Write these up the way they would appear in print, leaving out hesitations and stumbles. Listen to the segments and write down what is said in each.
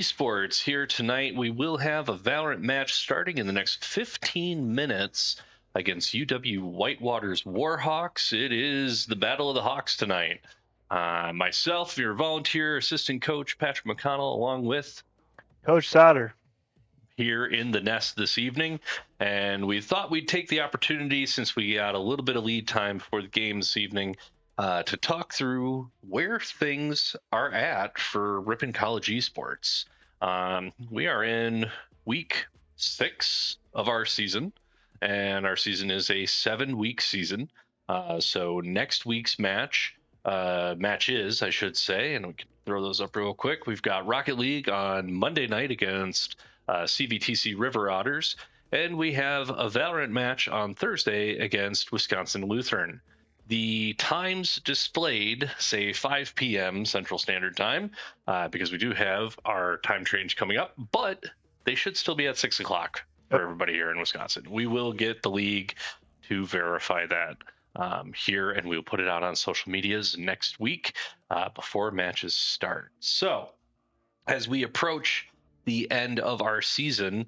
Esports here tonight. We will have a Valorant match starting in the next 15 minutes against UW Whitewater's Warhawks. It is the Battle of the Hawks tonight. Myself, your volunteer assistant coach, Patrick McConnell, along with Coach Sauter. here in the nest this evening. And we thought we'd take the opportunity, since we got a little bit of lead time before the game this evening, to talk through where things are at for Ripon College Esports. We are in week 6 of our season, and our season is a 7-week season. So next week's matches, I should say, and we can throw those up real quick. We've got Rocket League on Monday night against CVTC River Otters, and we have a Valorant match on Thursday against Wisconsin Lutheran. The times displayed say 5 p.m. Central Standard Time, because we do have our time change coming up, but they should still be at 6 o'clock for everybody here in Wisconsin. We will get the league to verify that here, and we'll put it out on social medias next week before matches start. So, as we approach the end of our season,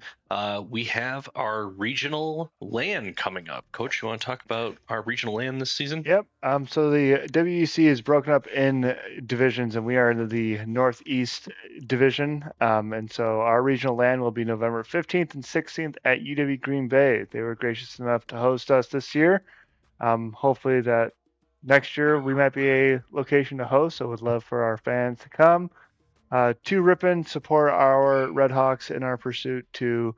we have our regional LAN coming up. Coach, you want to talk about our regional LAN this season? Yep. So the WEC is broken up in divisions, and we are in the Northeast Division. And so our regional LAN will be November 15th and 16th at UW Green Bay. They were gracious enough to host us this year. Hopefully that next year we might be a location to host, so would love for our fans to come. To Ripon, support our Red Hawks in our pursuit to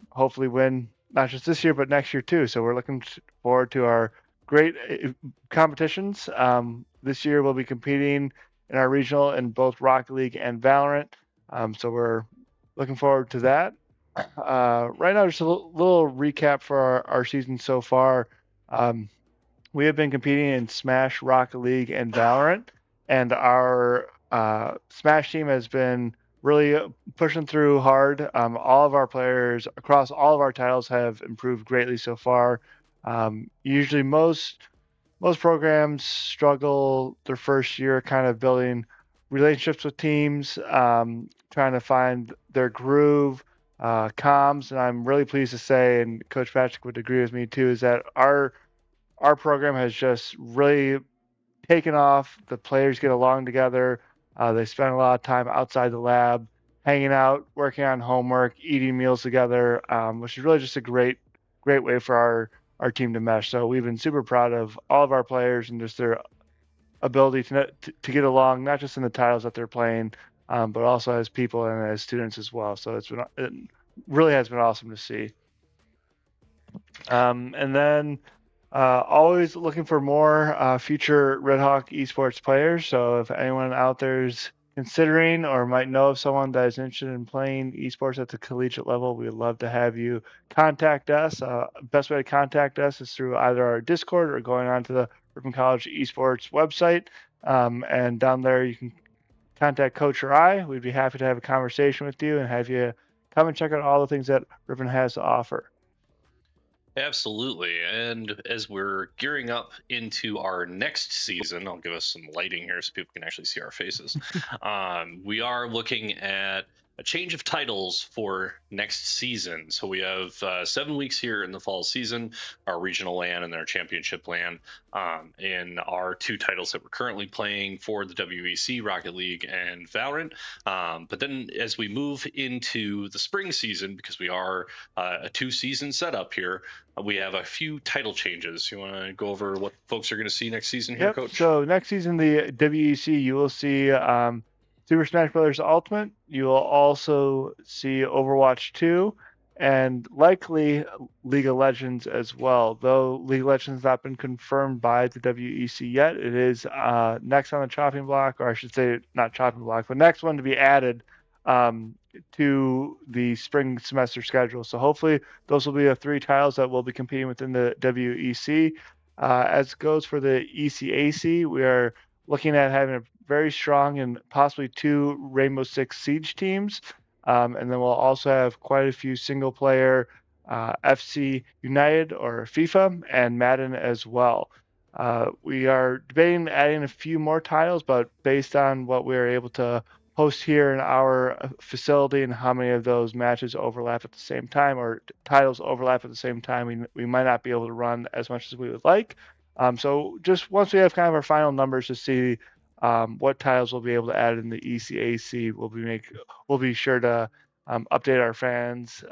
hopefully win not just this year but next year too. So we're looking forward to our great competitions. This year we'll be competing in our regional in both Rocket League and Valorant. So we're looking forward to that. Right now, just a little recap for our season so far. We have been competing in Smash, Rocket League, and Valorant, and our Smash team has been really pushing through hard. All of our players across all of our titles have improved greatly so far. Usually, most programs struggle their first year, kind of building relationships with teams, trying to find their groove, comms. And I'm really pleased to say, and Coach Patrick would agree with me too, is that our program has just really taken off. The players get along together. They spend a lot of time outside the lab, hanging out, working on homework, eating meals together, which is really just a great way for our team to mesh. So we've been super proud of all of our players and just their ability to get along, not just in the titles that they're playing, but also as people and as students as well. So it really has been awesome to see. And then always looking for more future Red Hawk esports players. So if anyone out there is considering or might know of someone that is interested in playing esports at the collegiate level, we'd love to have you contact us. Best way to contact us is through either our Discord or going onto the Ripon College Esports website. And down there you can contact Coach or I. We'd be happy to have a conversation with you and have you come and check out all the things that Ripon has to offer. Absolutely. And as we're gearing up into our next season, I'll give us some lighting here so people can actually see our faces. We are looking at a change of titles for next season. So we have 7 weeks here in the fall season, our regional LAN and our championship LAN, in our 2 titles that we're currently playing for the WEC, Rocket League and Valorant. But then as we move into the spring season, because we are a 2-season setup here, we have a few title changes. You want to go over what folks are going to see next season here, Coach? So next season, the WEC, you will see Super Smash Bros. Ultimate. You will also see Overwatch 2 and likely League of Legends as well. Though League of Legends has not been confirmed by the WEC yet, it is next on the chopping block, or I should say not chopping block, but next one to be added to the spring semester schedule. So hopefully those will be the 3 titles that will be competing within the WEC. As goes for the ECAC, we are looking at having a very strong and possibly 2 Rainbow Six Siege teams. And then we'll also have quite a few single player FC United or FIFA and Madden as well. We are debating adding a few more titles, but based on what we are able to host here in our facility and how many of those matches overlap at the same time or titles overlap at the same time. We might not be able to run as much as we would like. So just once we have kind of our final numbers to see what titles we'll be able to add in the ECAC, we'll be sure to update our fans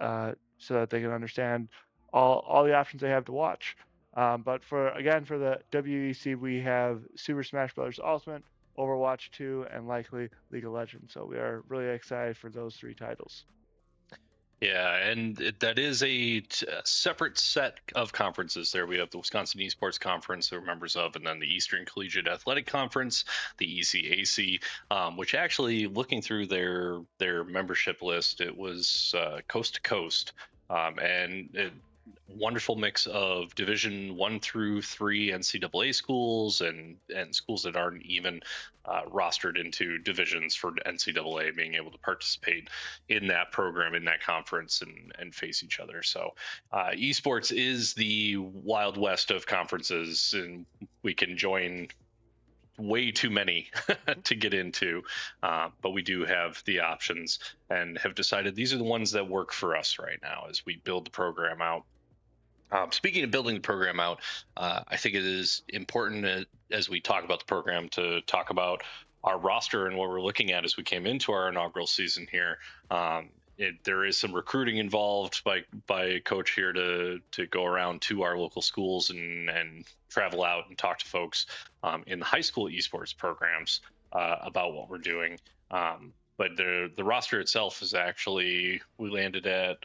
so that they can understand all the options they have to watch. But for the WEC, we have Super Smash Bros. Ultimate, Overwatch 2, and likely League of Legends. So we are really excited for those 3 titles. Yeah, and that is a separate set of conferences there. We have the Wisconsin Esports Conference that we're members of, and then the Eastern Collegiate Athletic Conference, the ECAC, which actually, looking through their membership list, it was coast to coast, and wonderful mix of Division 1 through 3 NCAA schools and schools that aren't even rostered into divisions for NCAA being able to participate in that program, in that conference, and face each other. So esports is the wild west of conferences, and we can join way too many to get into, but we do have the options and have decided these are the ones that work for us right now as we build the program out. Speaking of building the program out, I think it is important as we talk about the program to talk about our roster and what we're looking at as we came into our inaugural season here. There is some recruiting involved by coach here to go around to our local schools and travel out and talk to folks in the high school esports programs about what we're doing. But the roster itself is actually, we landed at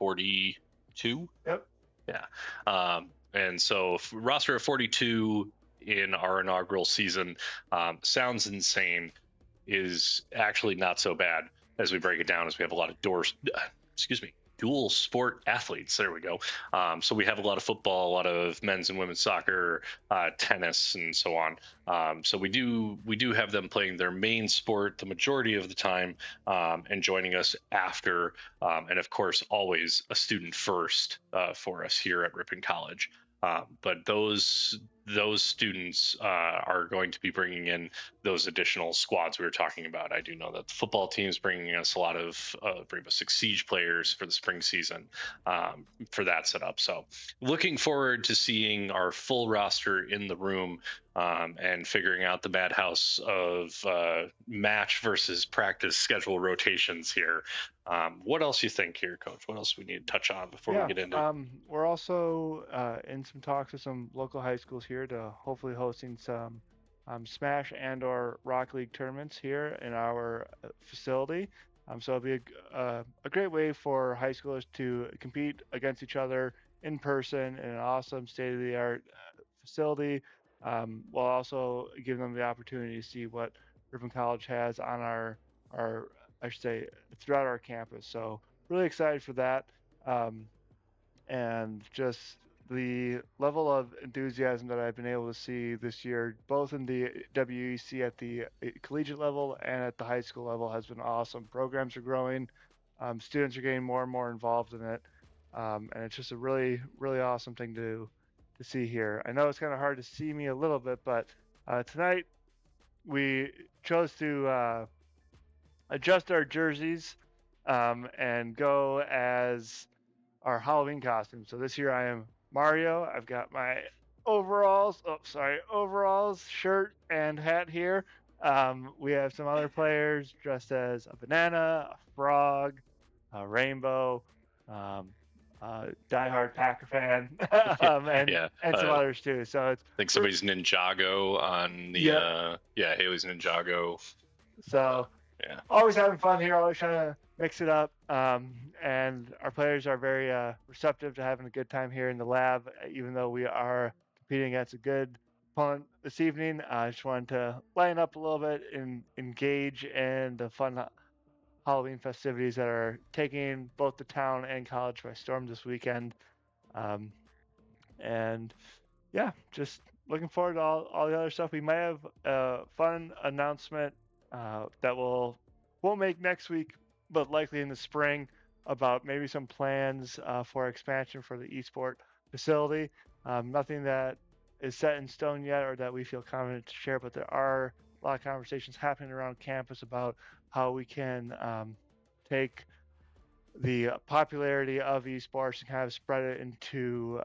42. Yep. Yeah. And so roster of 42 in our inaugural season sounds insane, is actually not so bad as we break it down, as we have a lot of dual sport athletes. There we go. So we have a lot of football, a lot of men's and women's soccer, tennis, and so on. So we do have them playing their main sport the majority of the time, and joining us after, and of course always a student first for us here at Ripon College. But those students are going to be bringing in those additional squads we were talking about. I do know that the football team is bringing us a lot of Rainbow Six Siege players for the spring season for that setup. So looking forward to seeing our full roster in the room and figuring out the madhouse of match versus practice schedule rotations here. What else you think here, Coach? What else we need to touch on before we get into it? We're also in some talks with some local high schools here to hopefully hosting some Smash and or Rock League tournaments here in our facility. So it'll be a great way for high schoolers to compete against each other in person in an awesome state-of-the-art facility, while also giving them the opportunity to see what Ripon College has on our I should say throughout our campus. So really excited for that, and just the level of enthusiasm that I've been able to see this year, both in the WEC at the collegiate level and at the high school level, has been awesome. Programs are growing, students are getting more and more involved in it, and it's just a really, really awesome thing to see here. I know it's kind of hard to see me a little bit, but tonight we chose to adjust our jerseys and go as our Halloween costume. So this year I am Mario. I've got my overalls, shirt, and hat here. We have some other players dressed as a banana, a frog, a rainbow, diehard Packer fan, and some others too. So it's, I think somebody's Ninjago on the Haley's Ninjago. So always having fun here, always trying to mix it up. And our players are very receptive to having a good time here in the lab, even though we are competing against a good opponent this evening. I just wanted to line up a little bit and engage in the fun Halloween festivities that are taking both the town and college by storm this weekend. And yeah, just looking forward to all the other stuff. We might have a fun announcement that won't make next week, but likely in the spring, about maybe some plans for expansion for the eSport facility. Nothing that is set in stone yet or that we feel confident to share, but there are a lot of conversations happening around campus about how we can take the popularity of esports and kind of spread it into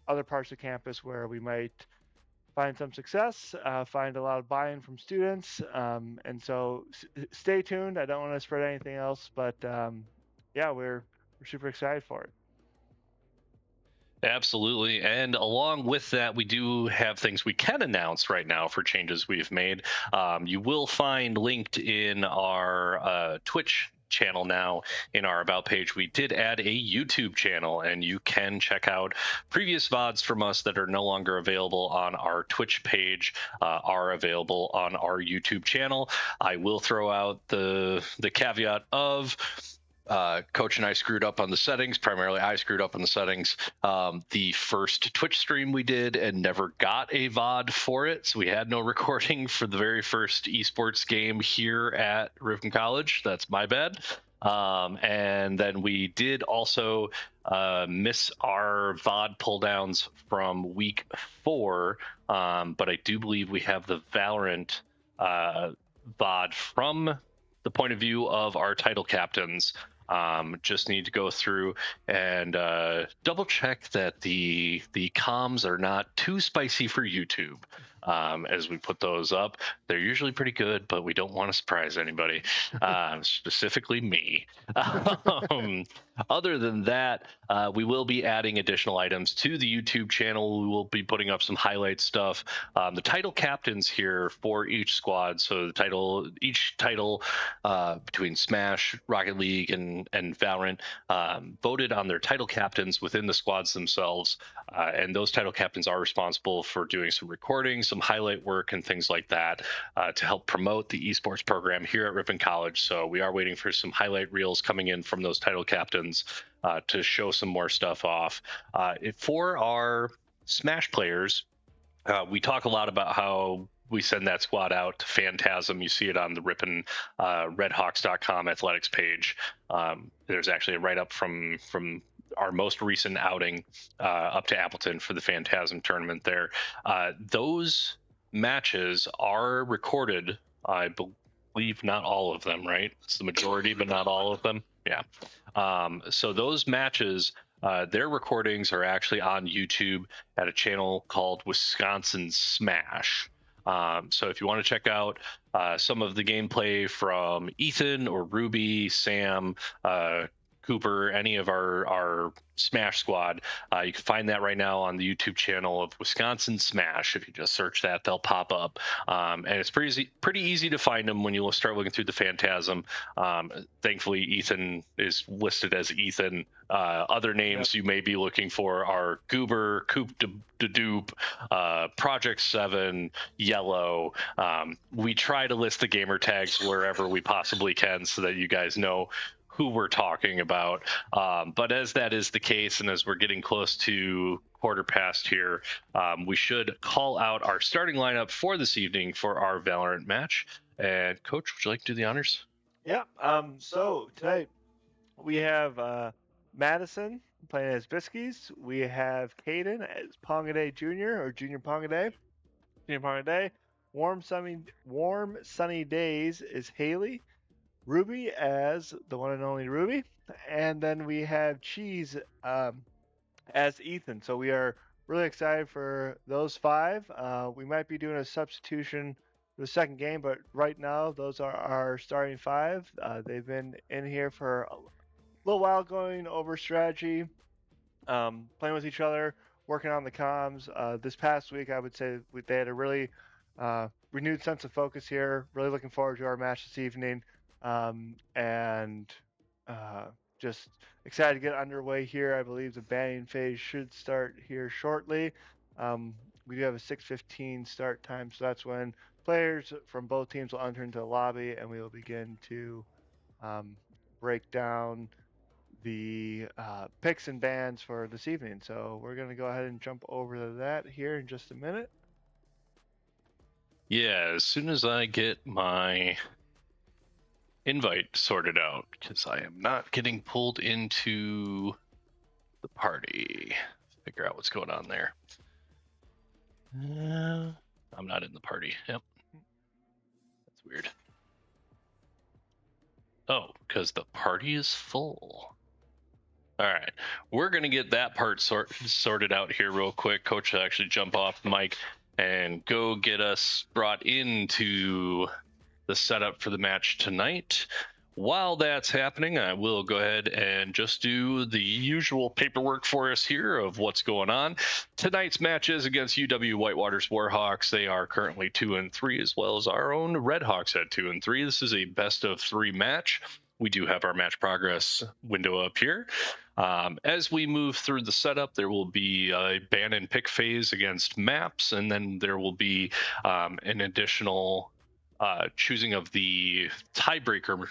other parts of campus where we might find some success, find a lot of buy-in from students, and so stay tuned. I don't want to spread anything else, but yeah, we're super excited for it. Absolutely. And along with that, we do have things we can announce right now for changes we've made. You will find linked in our Twitch channel now in our About page. We did add a YouTube channel, and you can check out previous VODs from us that are no longer available on our Twitch page, are available on our YouTube channel. I will throw out the caveat of Coach and I screwed up on the settings. Primarily, I screwed up on the settings. The first Twitch stream we did and never got a VOD for it. So we had no recording for the very first esports game here at Ripon College. That's my bad. And then we did also miss our VOD pull downs from week 4. But I do believe we have the Valorant VOD from the point of view of our title captains. Just need to go through and double check that the comms are not too spicy for YouTube as we put those up. They're usually pretty good, but we don't want to surprise anybody, specifically me. Other than that, we will be adding additional items to the YouTube channel. We will be putting up some highlight stuff. The title captains here for each squad. So each title between Smash, Rocket League, and Valorant voted on their title captains within the squads themselves. And those title captains are responsible for doing some recording, some highlight work, and things like that to help promote the esports program here at Ripon College. So we are waiting for some highlight reels coming in from those title captains to show some more stuff off. For our Smash players, we talk a lot about how we send that squad out to Phantasm. You see it on the Ripon redhawks.com athletics page. There's actually a write-up from our most recent outing up to Appleton for the Phantasm tournament there. Those matches are recorded, I believe not all of them, right? It's the majority, but not all of them. Yeah. So those matches, their recordings are actually on YouTube at a channel called Wisconsin Smash. So if you want to check out some of the gameplay from Ethan or Ruby, Sam, Cooper, any of our Smash squad, you can find that right now on the YouTube channel of Wisconsin Smash. If you just search that, they'll pop up, and it's pretty easy to find them when you start looking through the Phantasm. Thankfully, Ethan is listed as Ethan. Other names you may be looking for are Goober, Coop de Dupe, Project 7, Yellow. We try to list the gamer tags wherever we possibly can so that you guys know who we're talking about. But as that is the case, and as we're getting close to quarter past here, we should call out our starting lineup for this evening for our Valorant match. And Coach, would you like to do the honors? Yeah. So tonight we have Madison playing as Biskies. We have Caden as Pongaday Jr. or Junior Pongaday. Junior Pongaday. Warm sunny days is Haley. Ruby as the one and only Ruby, and then we have Cheese as Ethan. So we are really excited for those 5. We might be doing a substitution for the second game, but right now those are our starting 5. They've been in here for a little while, going over strategy, playing with each other, working on the comms. This past week, I would say they had a really renewed sense of focus here. Really looking forward to our match this evening. And just excited to get underway here. I believe the banning phase should start here shortly. We do have a 6:15 start time, so that's when players from both teams will enter into the lobby, and we will begin to break down the picks and bans for this evening. So we're going to go ahead and jump over to that here in just a minute. Yeah, as soon as I get my invite sorted out, because I am not getting pulled into the party. Figure out what's going on there. I'm not in the party. Yep. Weird. Oh, because the party is full. All right, we're gonna get that part sorted out here real quick. Coach will actually jump off the mic and go get us brought into the setup for the match tonight. While that's happening, I will go ahead and just do the usual paperwork for us here of what's going on. Tonight's match is against UW Whitewater's Warhawks. They are currently 2-3, as well as our own Redhawks at 2-3. This is a best of 3 match. We do have our match progress window up here. As we move through the setup, there will be a ban and pick phase against maps, and then there will be an additional choosing of the tiebreaker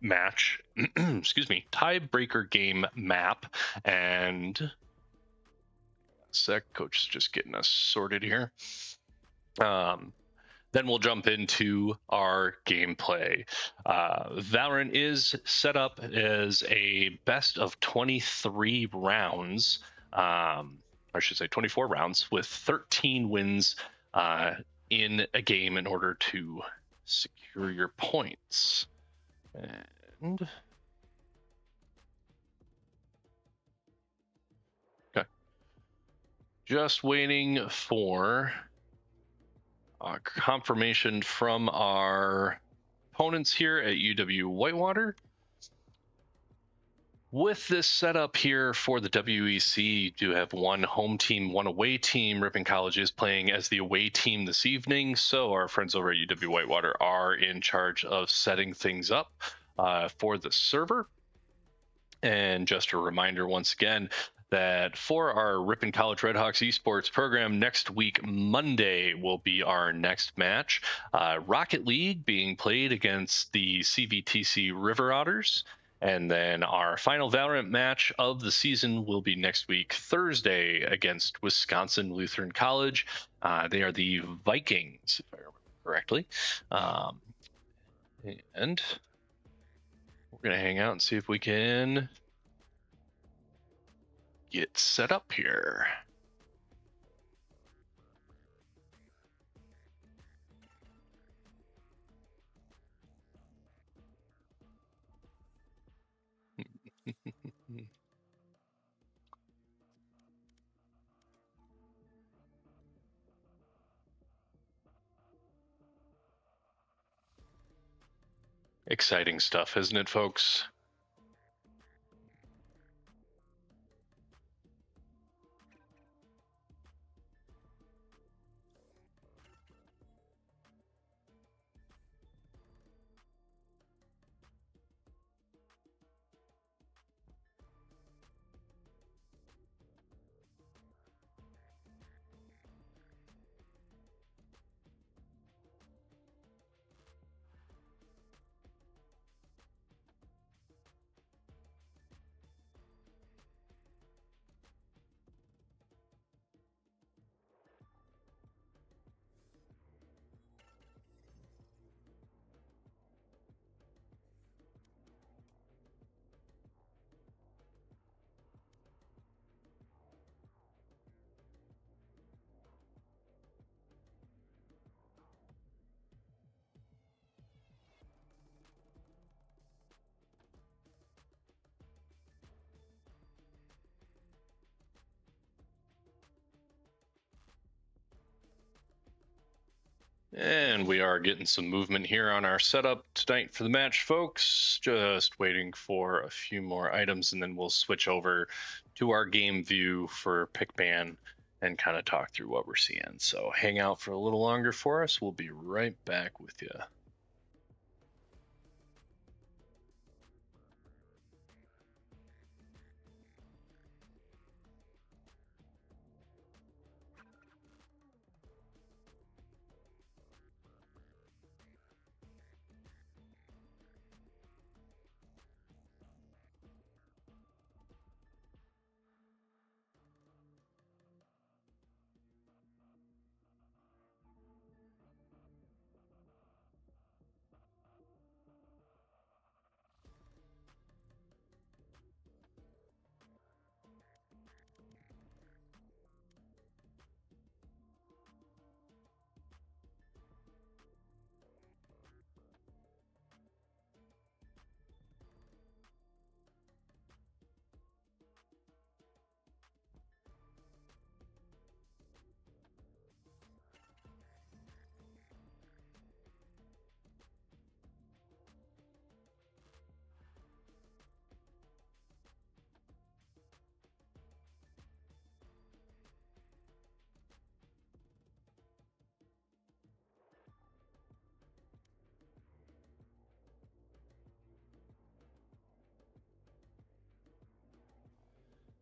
match, excuse me, tiebreaker game map. And coach is just getting us sorted here. Then we'll jump into our gameplay. Valorant is set up as a best of 23 rounds. I should say 24 rounds with 13 wins in a game in order to secure your points. And okay, just waiting for confirmation from our opponents here at UW Whitewater. With this setup here for the WEC, you do have one home team, one away team. Ripon College is playing as the away team this evening, so our friends over at UW Whitewater are in charge of setting things up for the server. And just a reminder once again that for our Ripon College Redhawks Esports program, next week, Monday, will be our next match. Rocket League being played against the CVTC River Otters. And then our final Valorant match of the season will be next week, Thursday, against Wisconsin Lutheran College. They are the Vikings, if I remember correctly. And we're going to hang out and see if we can get set up here. Exciting stuff, isn't it, folks? And we are getting some movement here on our setup tonight for the match, folks. Just waiting for a few more items, and then we'll switch over to our game view for pick ban and kind of talk through what we're seeing. So hang out for a little longer for us. We'll be right back with you.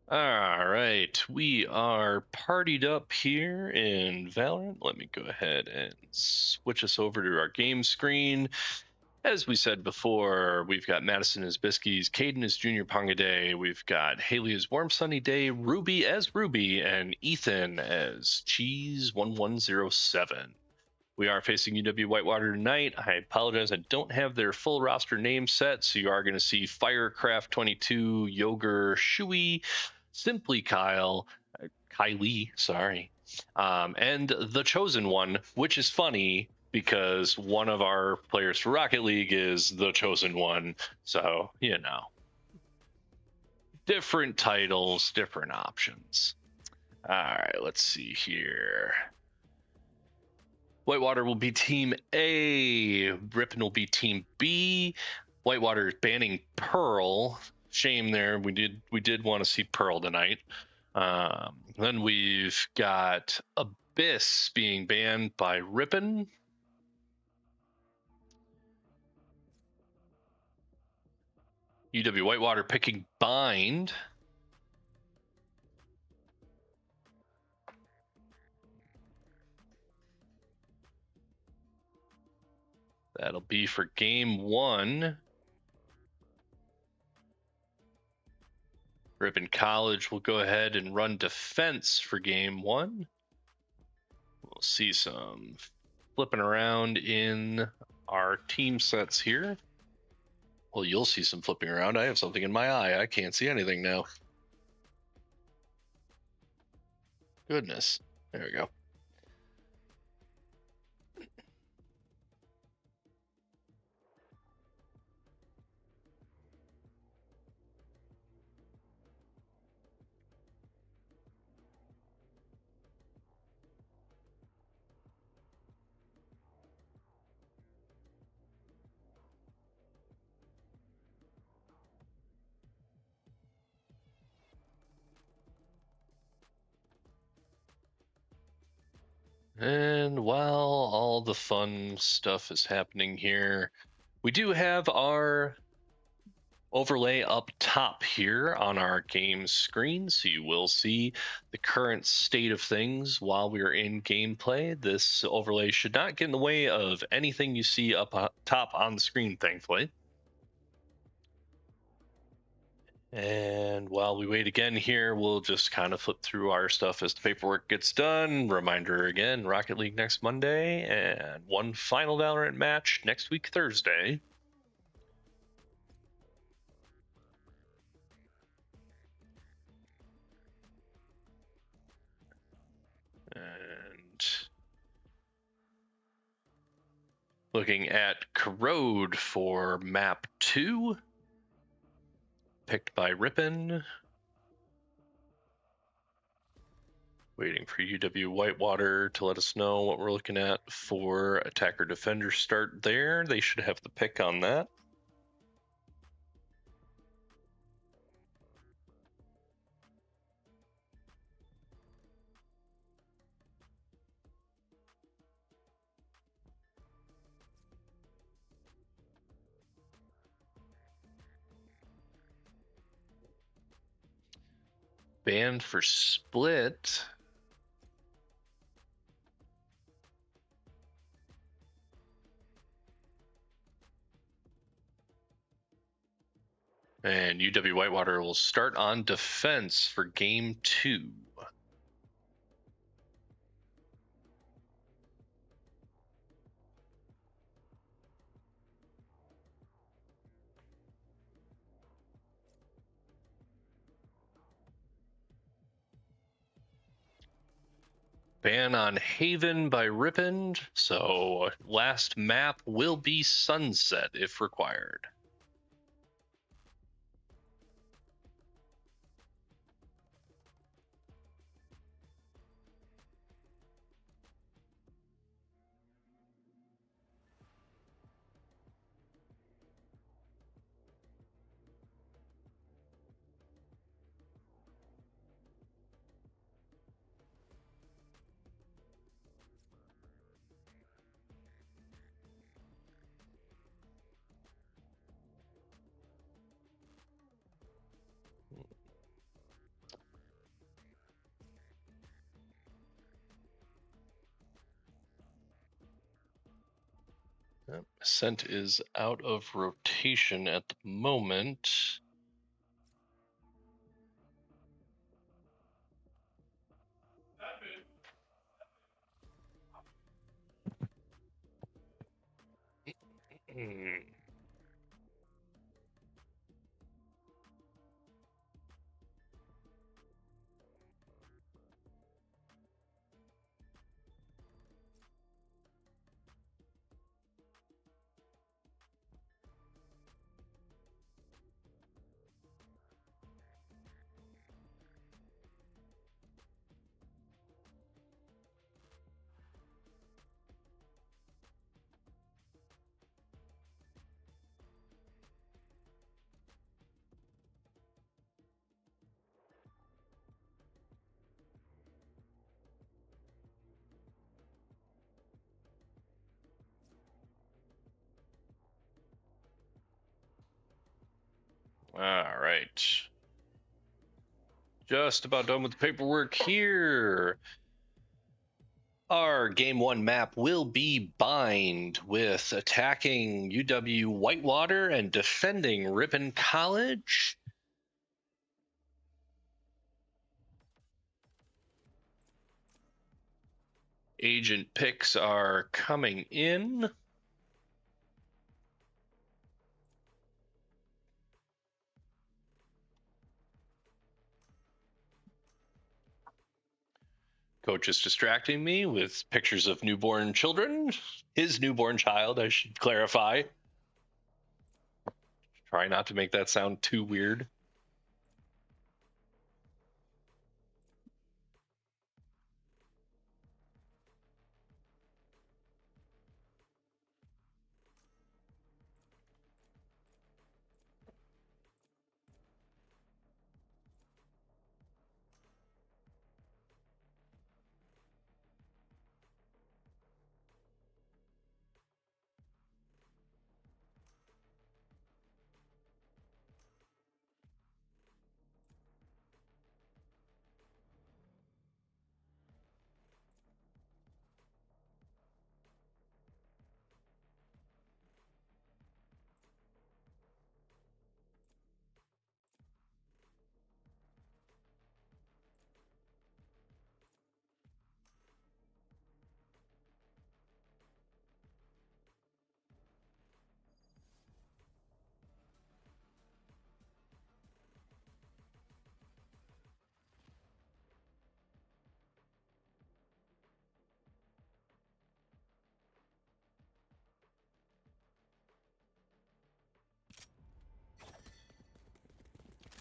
All right, we are partied up here in Valorant. Let me go ahead and switch us over to our game screen. As we said before, we've got Madison as Biskies, Caden as Junior Pongaday, we've got Haley as Warm Sunny Day, Ruby as Ruby, and Ethan as Cheese1107. We are facing UW Whitewater tonight. I apologize, I don't have their full roster name set, so you are going to see Firecraft22, Yoger, Shui, Simply Kyle, Kylie, sorry, and the Chosen One, which is funny because one of our players for Rocket League is the Chosen One. So, different titles, different options. All right, let's see here. Whitewater will be Team A. Ripon will be Team B. Whitewater is banning Pearl. Shame there. We did want to see Pearl tonight. Then we've got Abyss being banned by Ripon. UW Whitewater picking Bind. That'll be for game 1. Ripon College will go ahead and run defense for game 1. We'll see some flipping around in our team sets here. Well, you'll see some flipping around. I have something in my eye. I can't see anything now. Goodness. There we go. And while all the fun stuff is happening here, we do have our overlay up top here on our game screen, so you will see the current state of things while we are in gameplay. This overlay should not get in the way of anything you see up top on the screen, thankfully. And while we wait again here, we'll just kind of flip through our stuff as the paperwork gets done. Reminder again, Rocket League next Monday, and one final Valorant match next week, Thursday. And looking at Corrode for map 2, picked by Ripon. Waiting for UW Whitewater to let us know what we're looking at for attacker defender start there. They should have the pick on that. Banned for split. And UW Whitewater will start on defense for game 2. Ban on Haven by Ripon, so last map will be Sunset if required. Ascent is out of rotation at the moment. All right. Just about done with the paperwork here. Our game one map will be Bind, with attacking UW Whitewater and defending Ripon College. Agent picks are coming in. Coach is distracting me with pictures of newborn children. His newborn child, I should clarify. Try not to make that sound too weird.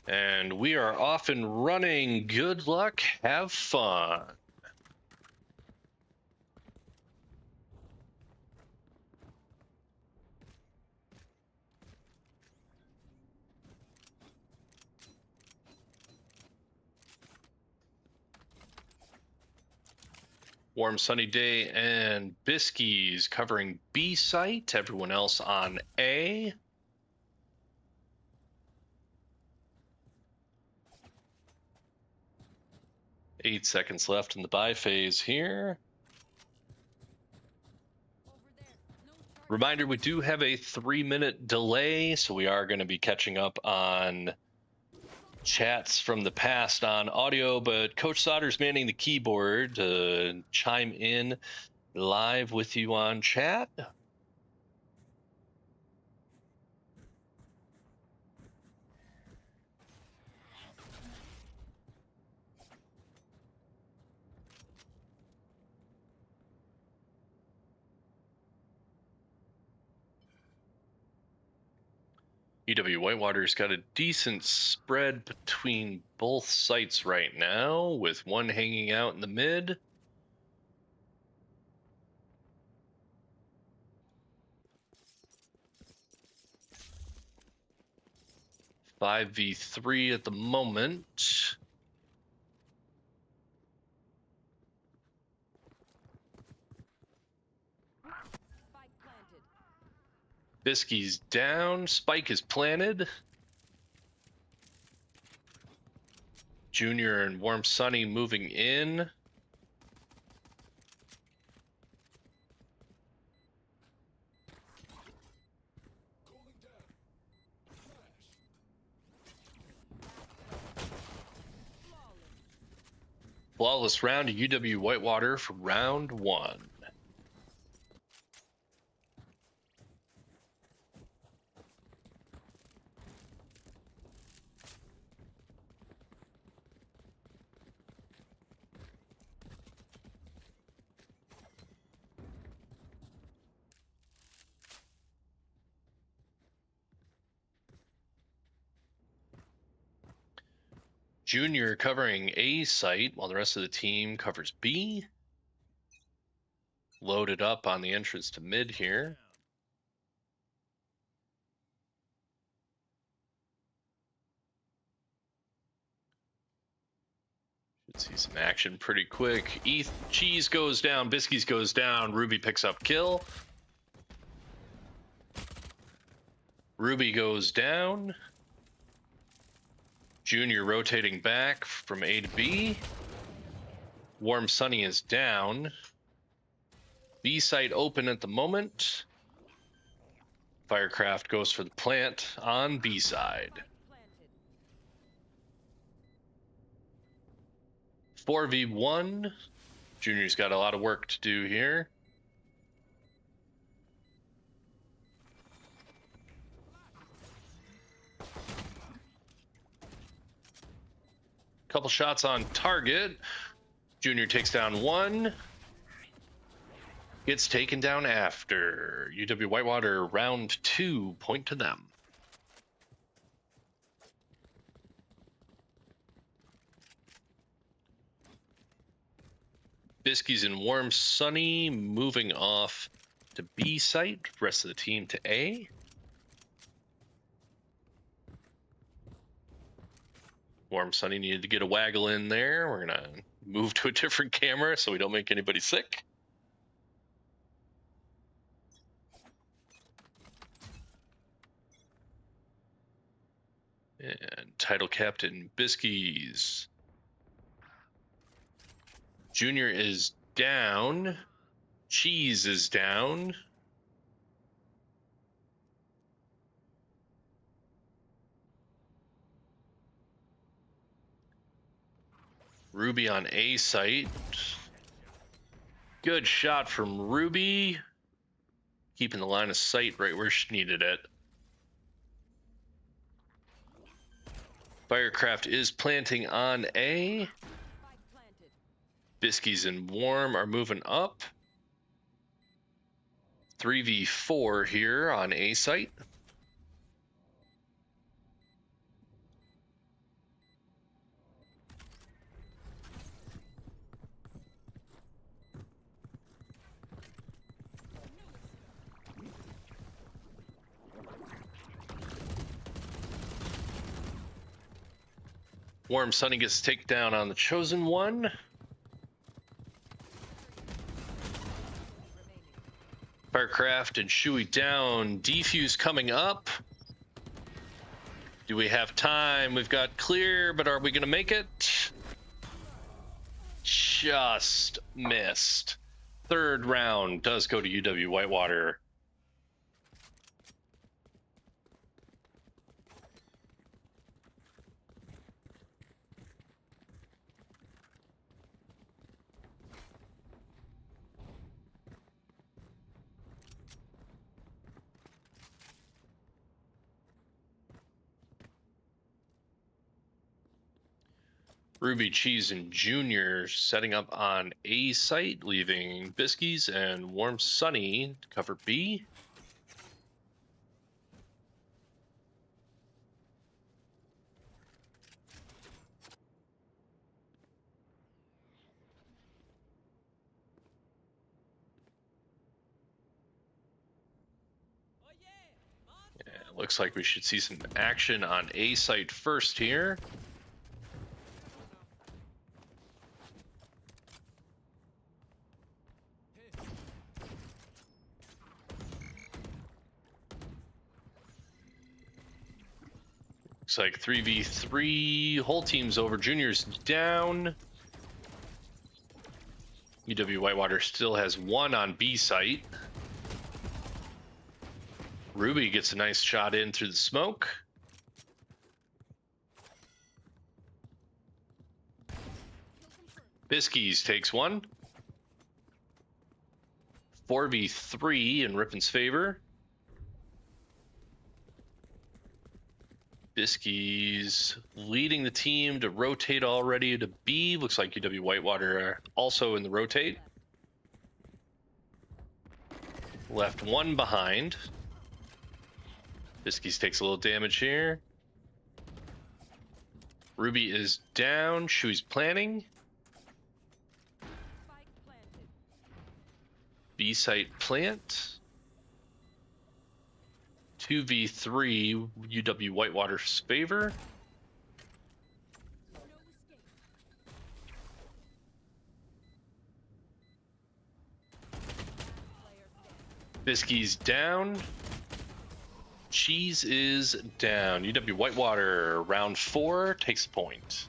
And we are off and running. Good luck. Have fun. Warm sunny day and Biskies covering B site. Everyone else on A. Eight seconds left in the buy phase here. Reminder, we do have a 3-minute delay, so we are going to be catching up on chats from the past on audio, but Coach Sauter's manning the keyboard to chime in live with you on chat. UW Whitewater's got a decent spread between both sites right now, with one hanging out in the mid. Five v 3 at the moment. Biskey's down. Spike is planted. Junior and Warm Sunny moving in. Flawless round to UW Whitewater for round 1. Junior covering A site while the rest of the team covers B. Loaded up on the entrance to mid here. Should see some action pretty quick. Cheese goes down, Biscuits goes down, Ruby picks up kill. Ruby goes down. Junior rotating back from A to B. Warm Sunny is down. B site open at the moment. Firecraft goes for the plant on B side. 4v1. Junior's got a lot of work to do here. Couple shots on target. Junior takes down one. Gets taken down after. UW Whitewater round 2, point to them. Biscuits and Warm Sunny moving off to B site. Rest of the team to A. Warm Sunny needed to get a waggle in there. We're gonna move to a different camera so we don't make anybody sick. And title captain Biscuits. Junior is down. Cheese is down. Ruby on A site. Good shot from Ruby. Keeping the line of sight right where she needed it. Firecraft is planting on A. Biscuits and Warm are moving up. 3v4 here on A site. Warm Sunny gets takedown on the Chosen One. Firecraft and Shuey down. Defuse coming up. Do we have time? We've got clear, but are we going to make it? Just missed. Third round does go to UW Whitewater. Ruby, Cheese, and Junior setting up on A site, leaving Biscuits and Warm Sunny to cover B. Yeah, looks like we should see some action on A site first here. Looks like 3v3, whole team's over, Junior's down. UW Whitewater still has one on B site. Ruby gets a nice shot in through the smoke. Biskies takes one. 4v3 in Ripon's favor. Biskies leading the team to rotate already to B. Looks like UW Whitewater are also in the rotate. Left one behind. Biskies takes a little damage here. Ruby is down. Shui's planning. B site plant. 2v3 UW Whitewater's favor. Biskies down. Cheese is down. UW Whitewater, round 4, takes the point.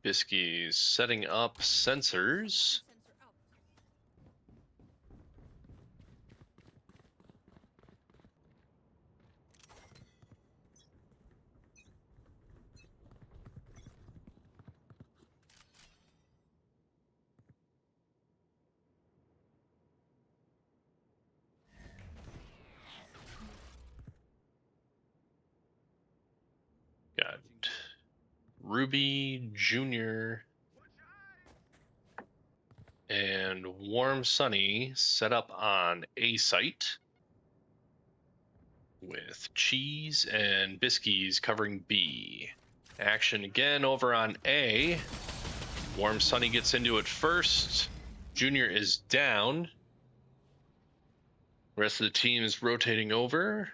Biskies setting up sensors. Got Ruby Jr. and Warm Sunny set up on A site with Cheese and Biskies covering B. Action again over on A. Warm Sunny gets into it first. Junior is down. Rest of the team is rotating over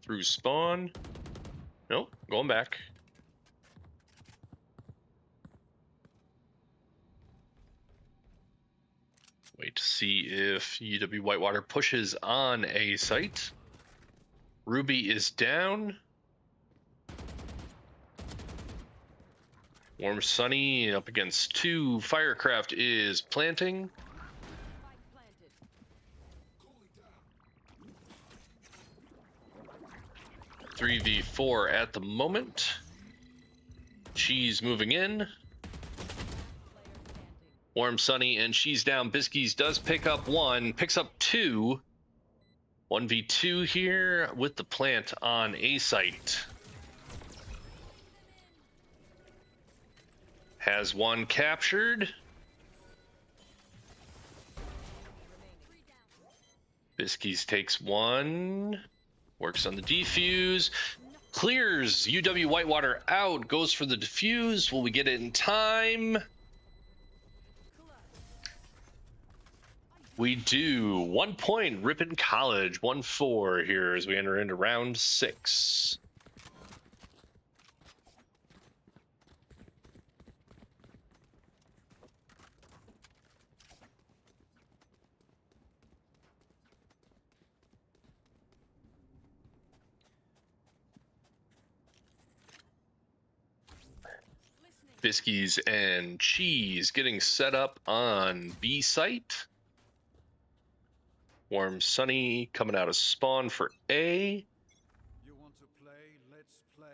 through spawn. Nope, going back. Wait to see if UW Whitewater pushes on A site. Ruby is down. Warm Sunny up against 2. Firecraft is planting. 3v4 at the moment. Cheese moving in. Warm Sunny and Cheese down. Biskies does pick up 1, picks up 2. 1v2 here with the plant on A site. Has 1 captured. Biskies takes 1. Works on the defuse. Clears UW Whitewater out. Goes for the defuse. Will we get it in time? We do. 1 point. Ripon College. 1-4 here as we enter into round 6. Biskies and Cheese getting set up on B site. Warm Sunny coming out of spawn for A. You want to play? Let's play.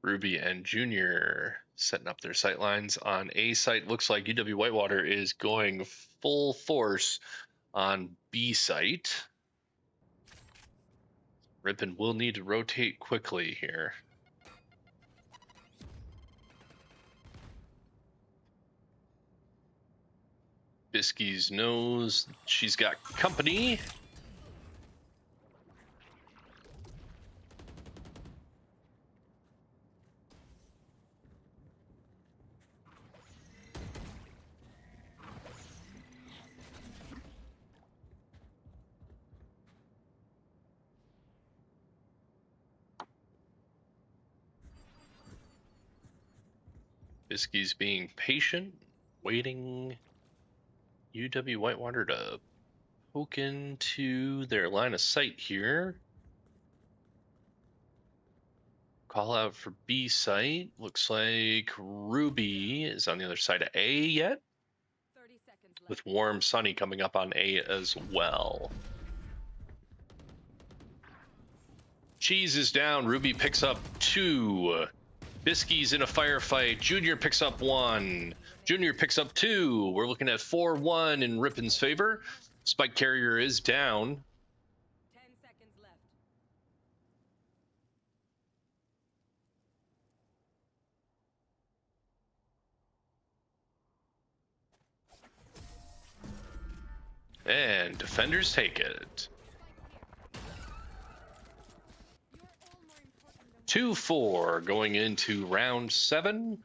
Ruby and Junior setting up their sight lines on A site. Looks like UW Whitewater is going full force on B site. Ripon will need to rotate quickly here. Biskies knows she's got company. Biskies being patient, waiting UW Whitewater to poke into their line of sight here. Call out for B site. Looks like Ruby is on the other side of A yet, 30 seconds left. with Warm Sunny coming up on A as well. Cheese is down. Ruby picks up 2. Bisky's in a firefight. Junior picks up 1. Junior picks up 2. We're looking at 4-1 in Ripon's favor. Spike Carrier is down. 10 seconds left. And defenders take it. You're all more important than 2-4 going into round 7.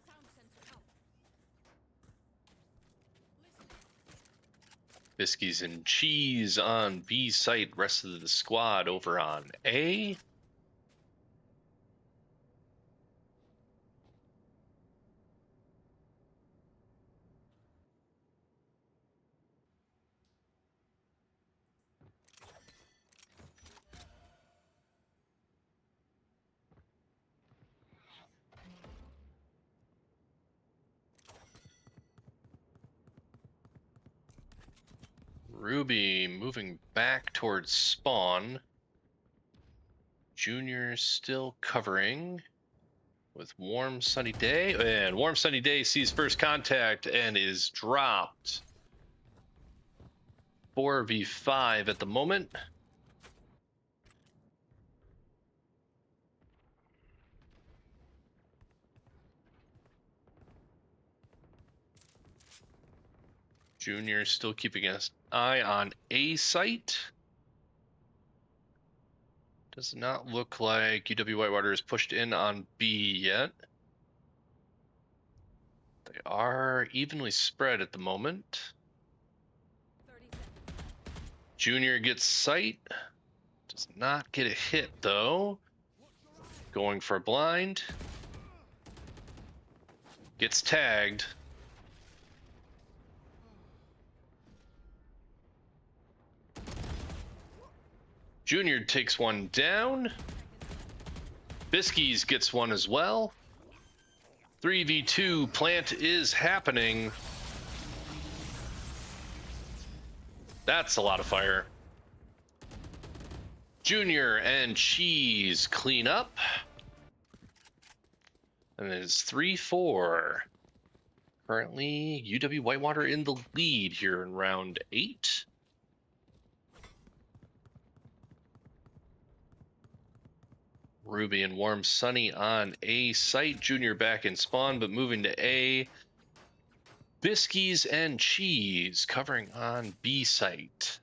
sound sensor out. Biscuits and Cheese on B site. Rest of the squad over on A. Ruby moving back towards spawn. Junior still covering with Warm Sunny Day. And Warm Sunny Day sees first contact and is dropped. 4v5 at the moment. Junior still keeping an eye on A site. Does not look like UW Whitewater is pushed in on B yet. They are evenly spread at the moment. 30 seconds. Junior gets sight. Does not get a hit though. Going for a blind. Gets tagged. Junior takes one down. Biskies gets one as well. 3v2 plant is happening. That's a lot of fire. Junior and Cheese clean up. And it's 3-4. Currently, UW Whitewater in the lead here in round 8. Ruby and Warm Sunny on A site. Junior back in spawn, but moving to A. Biskies and Cheese covering on B site.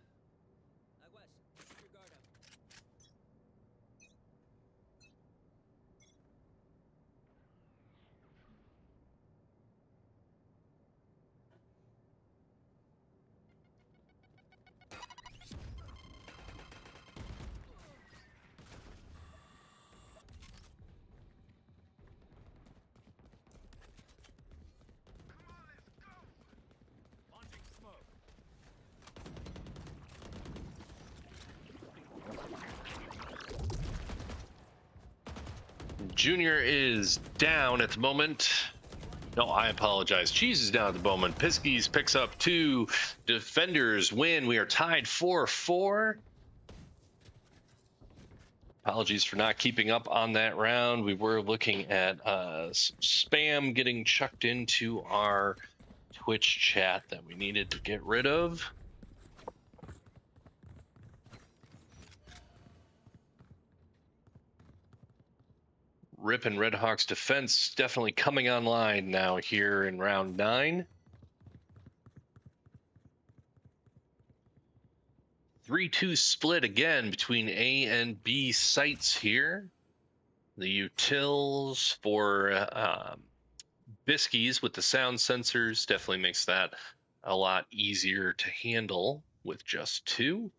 Junior is down at the moment. No, I apologize. Cheese is down at the moment. Piskies picks up 2. Defenders win. We are tied 4-4. Apologies for not keeping up on that round. We were looking at some spam getting chucked into our Twitch chat that we needed to get rid of. Ripon Redhawks defense definitely coming online now here in round 9. 3-2 split again between A and B sites here. The utils for Biskies with the sound sensors definitely makes that a lot easier to handle with just 2.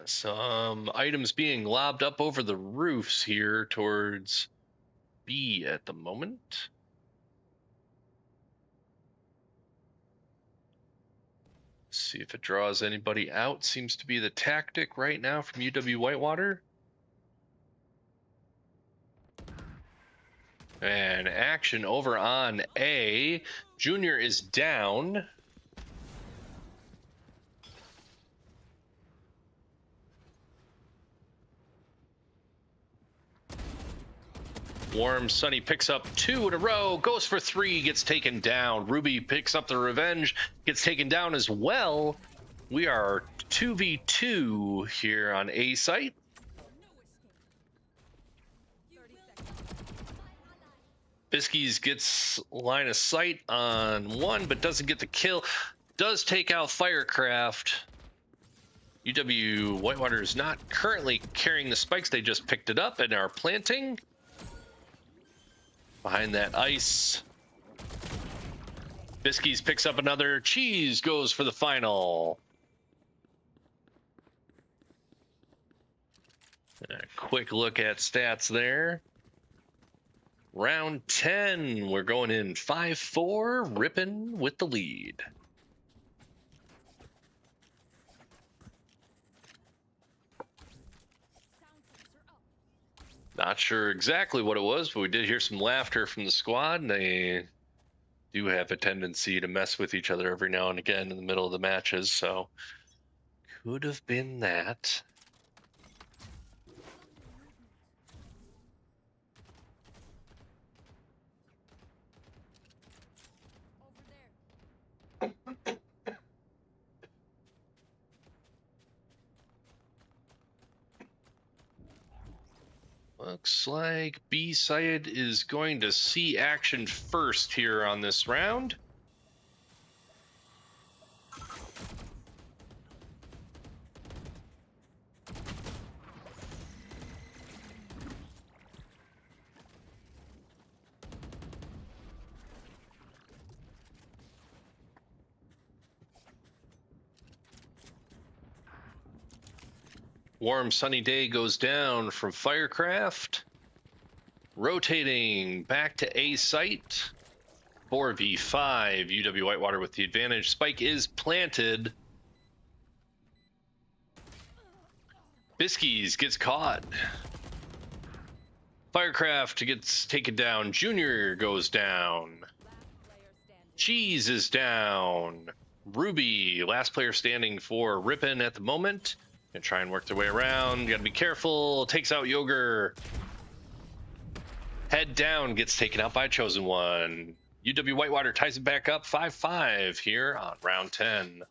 Some items being lobbed up over the roofs here towards B at the moment. See if it draws anybody out. Seems to be the tactic right now from UW Whitewater. And action over on A. Junior is down. Warm Sunny picks up 2 in a row, goes for 3, gets taken down. Ruby picks up the revenge, gets taken down as well. We are 2v2 here on A site. 30 seconds. Biskies gets line of sight on 1, but doesn't get the kill. Does take out Firecraft. UW Whitewater is not currently carrying the spikes. They just picked it up and are planting. Behind that ice. Biskies picks up another. Cheese goes for the final. A quick look at stats there. Round 10, we're going in 5-4, Ripon with the lead. Sound sensor up. Not sure exactly what it was, but we did hear some laughter from the squad, and they do have a tendency to mess with each other every now and again in the middle of the matches, so could have been that. Over there. Looks like B side is going to see action first here on this round. Warm sunny day goes down from Firecraft. Rotating back to A site. 4v5, UW Whitewater with the advantage. Spike is planted. Biskies gets caught. Firecraft gets taken down. Junior goes down. Last player standing. Cheese is down. Ruby, last player standing for Ripon at the moment. Gonna try and work their way around. Gotta be careful. Takes out Yogur. Head down, gets taken out by Chosen One. UW Whitewater ties it back up 5-5 here on round 10.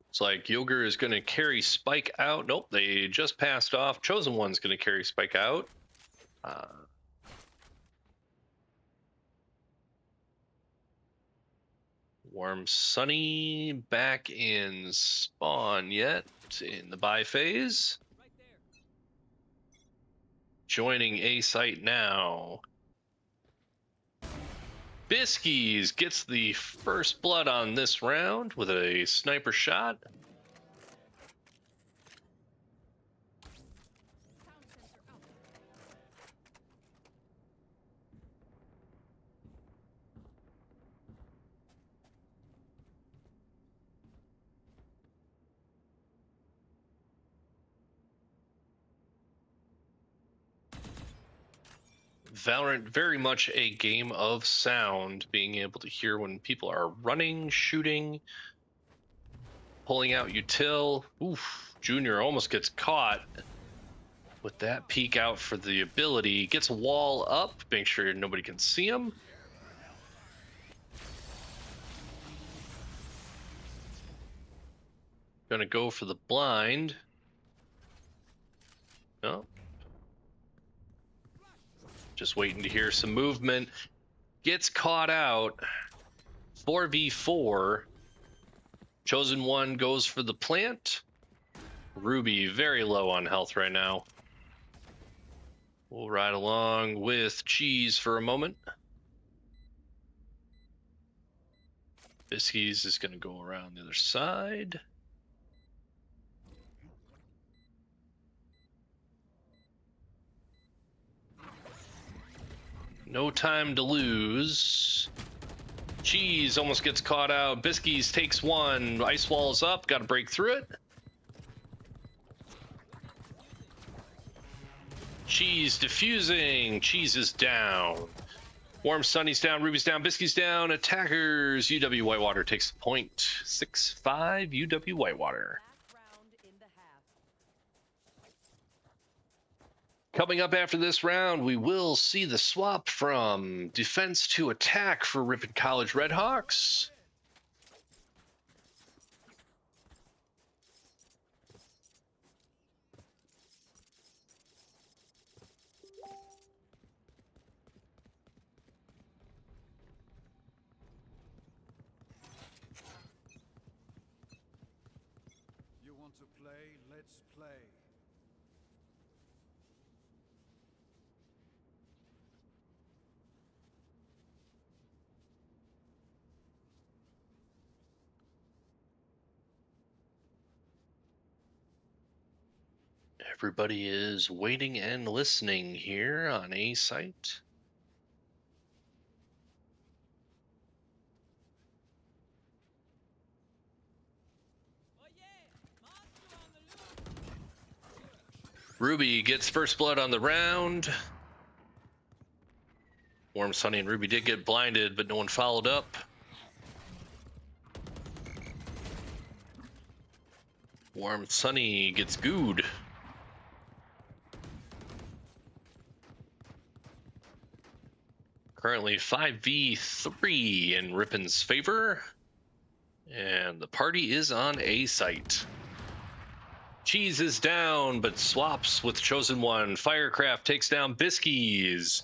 It's like Yogur is going to carry Spike out. Nope, they just passed off. Chosen One's going to carry Spike out. Warm Sunny back in spawn yet in the buy phase. Joining A site now. Biskies gets the first blood on this round with a sniper shot. Sound sensor up. Valorant, very much a game of sound, being able to hear when people are running, shooting, pulling out util. Oof, Junior almost gets caught with that peek out for the ability. Gets a wall up, make sure nobody can see him. Gonna go for the blind. No. Just waiting to hear some movement. Gets caught out. 4v4. Chosen One goes for the plant. Ruby very low on health right now. We'll ride along with Cheese for a moment. Biskies is going to go around the other side. No time to lose. Cheese almost gets caught out. Biskies takes one. Ice wall's up. Got to break through it. Cheese diffusing. Cheese is down. Warm Sunny's down. Ruby's down. Biskies down. Attackers. UW Whitewater takes the point. 6-5 UW Whitewater. Last round in the half. Coming up after this round, we will see the swap from defense to attack for Ripon College Redhawks. You want to play? Let's play. Everybody is waiting and listening here on A site. Ruby gets first blood on the round. Warm Sunny and Ruby did get blinded, but no one followed up. Warm Sunny gets gooed. Currently 5v3 in Ripon's favor. And the party is on A site. Cheese is down, but swaps with Chosen One. Firecraft takes down Biskies.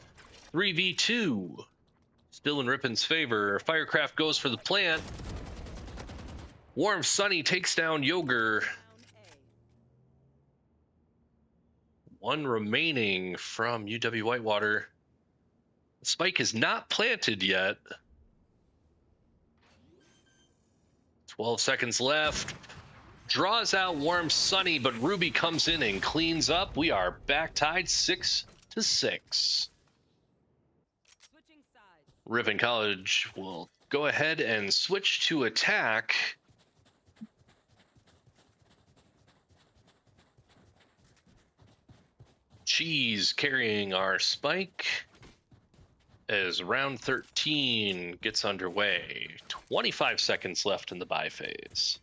3v2. Still in Ripon's favor. Firecraft goes for the plant. Warm Sunny takes down Yogur. Round A. One remaining from UW Whitewater. The spike is not planted yet. 12 seconds left. Draws out Warm Sunny, but Ruby comes in and cleans up. We are back tied 6-6. Switching sides. Ripon College will go ahead and switch to attack. Cheese carrying our spike as round 13 gets underway. 25 seconds left in the bye phase.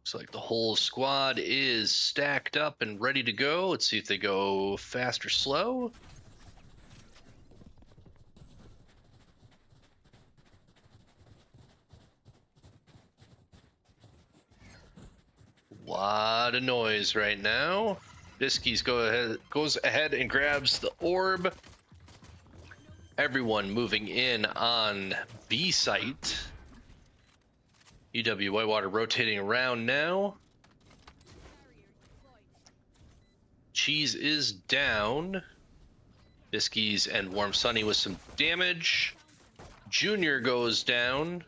Looks like the whole squad is stacked up and ready to go. Let's see if they go fast or slow. Lot of noise right now. Biskies goes ahead and grabs the orb. Everyone moving in on B site. UW Whitewater rotating around now. Barrier deployed. Cheese is down. Biskies and Warm Sunny with some damage. Junior goes down.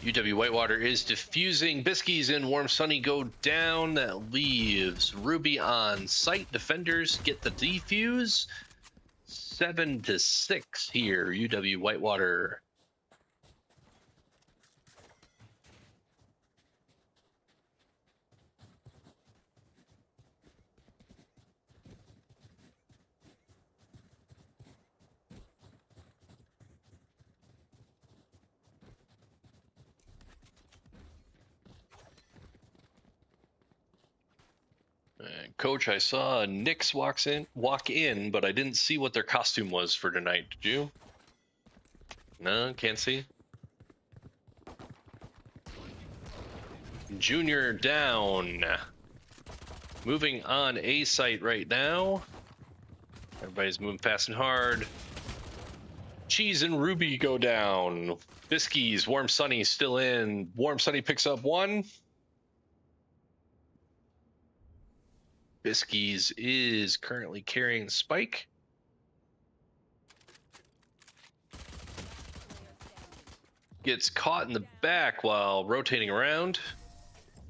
UW Whitewater is diffusing. Biskies and Warm Sunny go down. That leaves Ruby on site. Defenders get the defuse. 7-6 here, UW Whitewater. Coach, I saw Nyx walk in, but I didn't see what their costume was for tonight. Did you? No, can't see. Junior down. Moving on A site right now. Everybody's moving fast and hard. Cheese and Ruby go down. Biskies, Warm Sunny still in. Warm Sunny picks up one. Biskies is currently carrying the spike. Gets caught in the back while rotating around.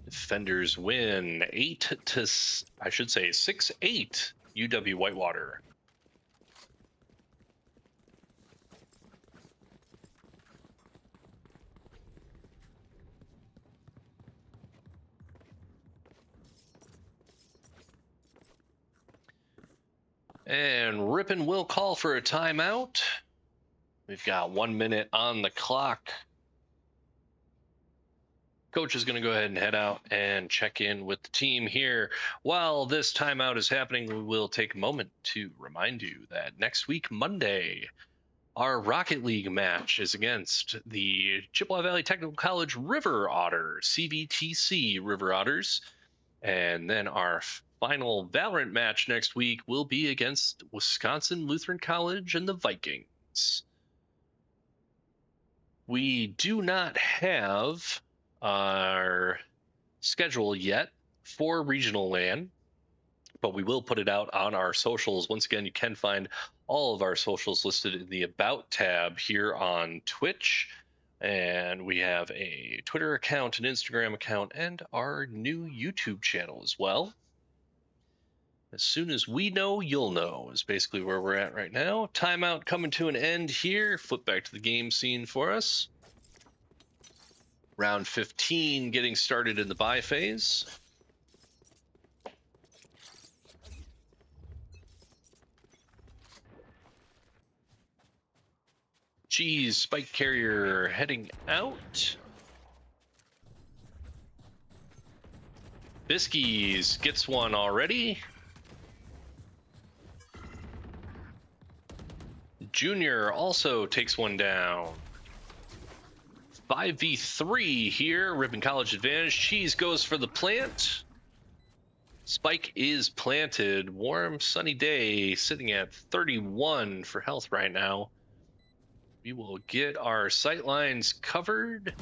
Defenders win 6-8 UW Whitewater. And Ripon will call for a timeout. We've got 1 minute on the clock. Coach is going to go ahead and head out and check in with the team here. While this timeout is happening, we will take a moment to remind you that next week, Monday, our Rocket League match is against the Chippewa Valley Technical College River Otters, CVTC River Otters. And then our final Valorant match next week will be against Wisconsin Lutheran College and the Vikings. We do not have our schedule yet for regional LAN, but we will put it out on our socials. Once again, you can find all of our socials listed in the About tab here on Twitch. And we have a Twitter account, an Instagram account, and our new YouTube channel as well. As soon as we know, you'll know is basically where we're at right now. Timeout coming to an end here. Flip back to the game scene for us. Round 15 getting started in the buy phase. Cheese, spike carrier heading out. Biskies gets one already. Junior also takes one down. 5v3 here. Ripon College advantage. Cheese goes for the plant. Spike is planted. Warm, sunny day, sitting at 31 for health right now. We will get our sight lines covered.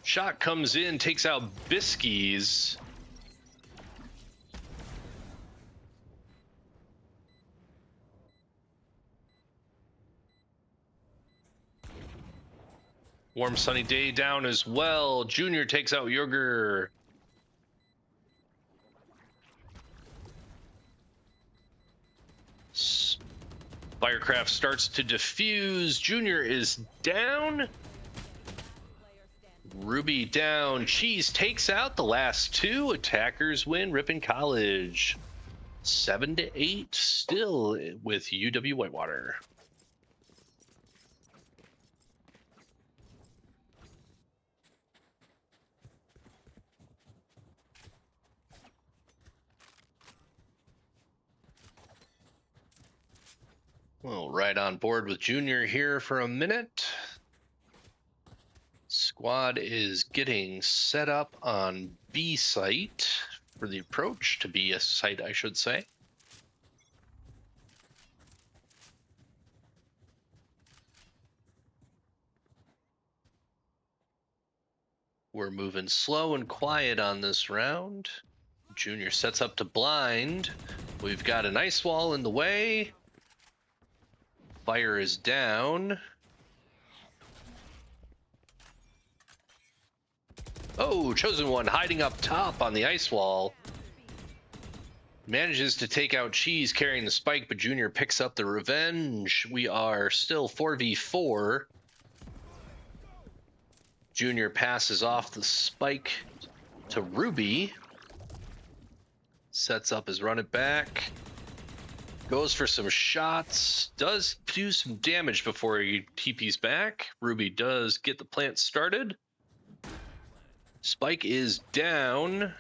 Shot comes in, takes out Biskies. Warm sunny day down as well. Junior takes out Yurger. Firecraft starts to defuse. Junior is down. Ruby down. Cheese takes out the last two. Attackers win. Ripon College 7-8 still with UW Whitewater. Well, right on board with Junior here for a minute. Squad is getting set up on B site for the approach to B site, I should say. We're moving slow and quiet on this round. Junior sets up to blind. We've got an ice wall in the way. Fire is down. Oh, Chosen One hiding up top on the ice wall. Manages to take out Cheese carrying the spike, but Junior picks up the revenge. We are still 4v4. Junior passes off the spike to Ruby. Sets up his run it back. Goes for some shots. Does do some damage before he TP's back. Ruby does get the plant started. Spike is down.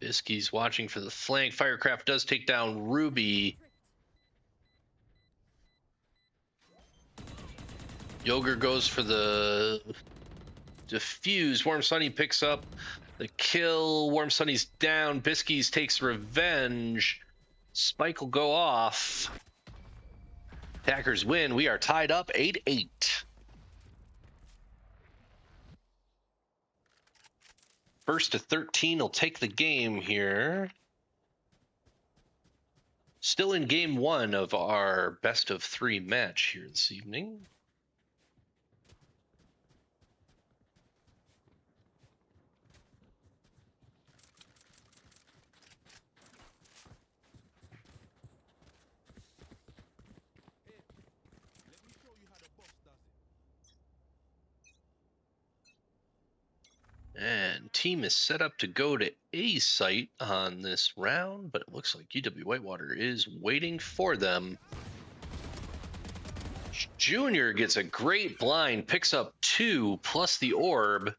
Bisky's watching for the flank. Firecraft does take down Ruby. Yogur goes for the defuse. Warm Sunny picks up the kill. Warm Sunny's down. Bisky's takes revenge. Spike will go off. Attackers win. We are tied up 8-8. First to 13 will take the game here. Still in game one of our best of 3 match here this evening. And team is set up to go to A site on this round, but it looks like UW Whitewater is waiting for them. Junior gets a great blind, picks up 2 plus the orb.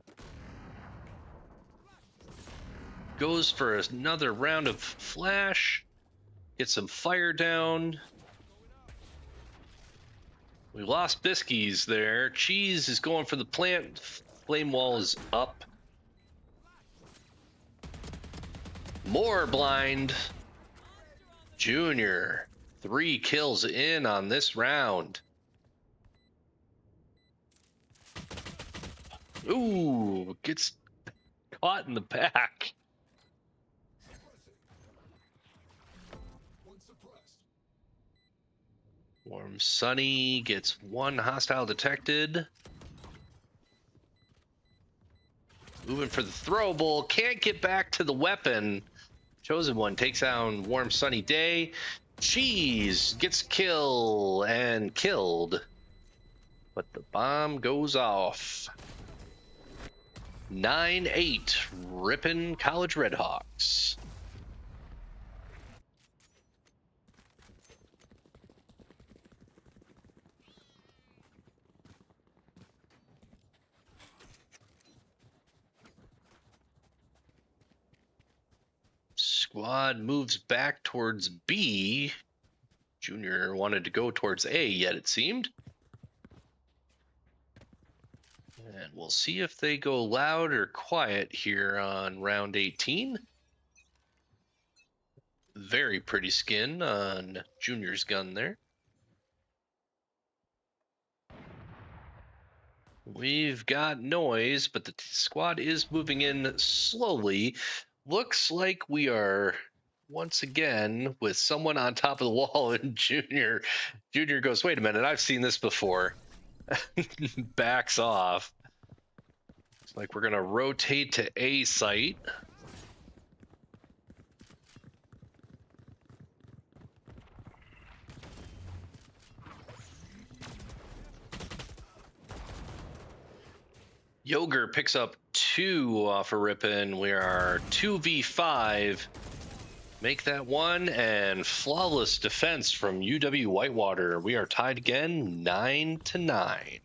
Goes for another round of flash. Gets some fire down. We lost Biskies there. Cheese is going for the plant. Flame wall is up. More blind. Junior, 3 kills in on this round. Ooh, gets caught in the back. Warm Sunny gets 1 hostile detected. Moving for the throwable, can't get back to the weapon. Chosen One takes down Warm Sunny Day. Cheese gets kill and killed. But the bomb goes off. 9-8, Ripon College Redhawks. Squad moves back towards B. Junior wanted to go towards A, yet it seemed. And we'll see if they go loud or quiet here on round 18. Very pretty skin on Junior's gun there. We've got noise, but the squad is moving in slowly. Looks like we are once again with someone on top of the wall, and Junior goes, wait a minute, I've seen this before. Backs off. Looks like we're gonna rotate to A site. Yogur picks up 2 off a Ripon. We are 2v5. Make that 1, and flawless defense from UW Whitewater. We are tied again, 9-9.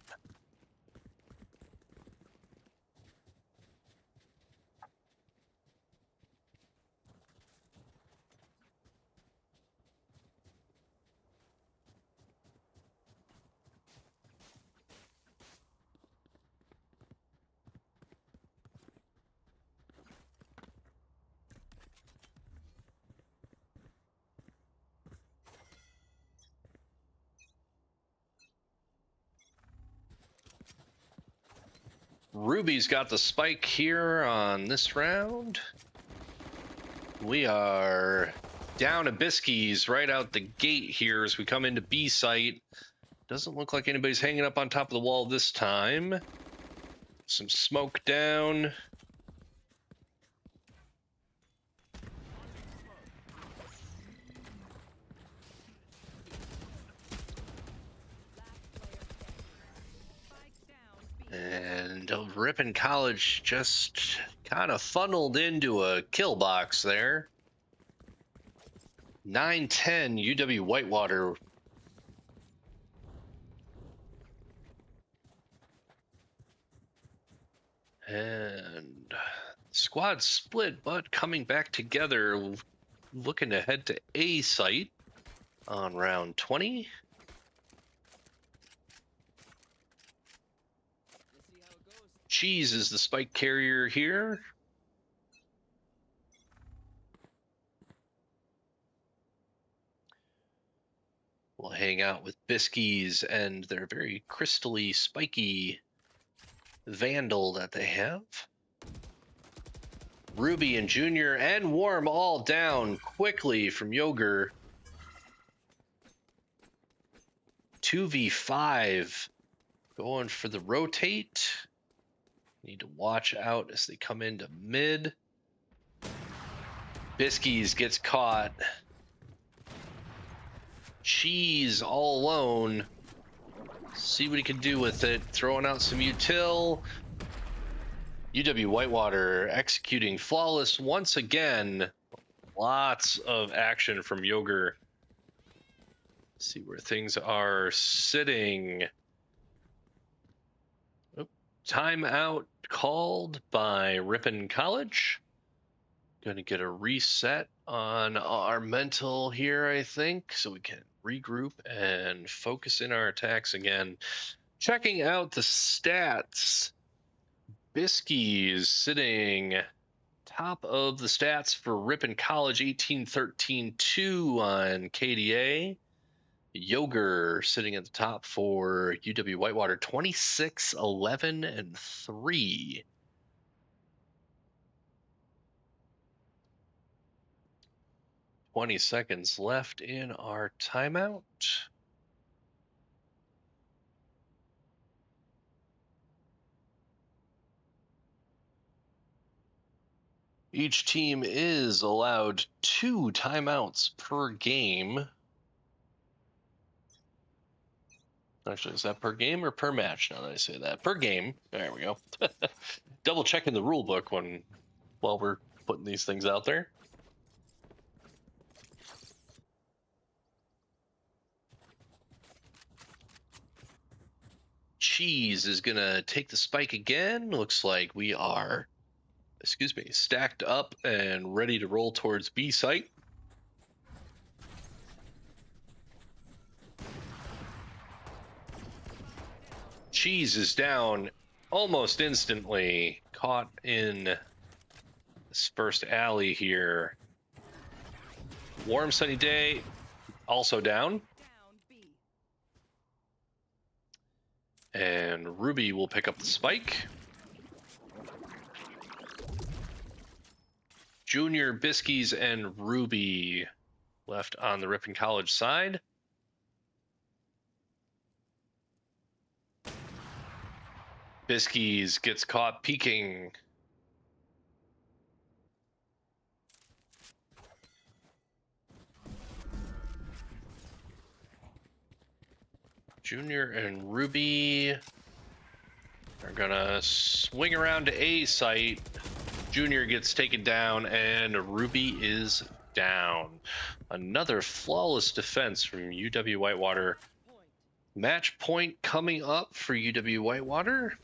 Ruby's got the spike here on this round. We are down a Biskies right out the gate here as we come into B site. Doesn't look like anybody's hanging up on top of the wall this time. Some smoke down. And Ripon College just kind of funneled into a kill box there. 9-10 UW Whitewater. And squad squad split, but coming back together, looking to head to A site on round 20. Cheese is the spike carrier here. We'll hang out with Biskies and their very crystally spiky Vandal that they have. Ruby and Junior and Warm all down quickly from Yogur. 2v5 going for the rotate. Need to watch out as they come into mid. Biskies gets caught. Cheese all alone. See what he can do with it. Throwing out some util. UW Whitewater executing flawless once again. Lots of action from Yogur. See where things are sitting. Oh, timeout called by Ripon College. Gonna get a reset on our mental here, I think, so we can regroup and focus in our attacks again. Checking out the stats. Biskies sitting top of the stats for Ripon College, 18-13-2 on KDA. Yogur sitting at the top for UW Whitewater, 26-11-3. Seconds left in our timeout. Each team is allowed 2 timeouts per game. Actually, is that per game or per match? Now that I say that, per game. There we go. Double checking the rule book while we're putting these things out there. Cheese is gonna take the spike again. Looks like we are, stacked up and ready to roll towards B site. Cheese is down almost instantly, caught in this first alley here. Warm sunny day, also down. And Ruby will pick up the spike. Junior, Biskies, and Ruby left on the Ripon College side. Biskies gets caught peeking. Junior and Ruby are gonna swing around to A site. Junior gets taken down and Ruby is down. Another flawless defense from UW Whitewater. Match point coming up for UW Whitewater.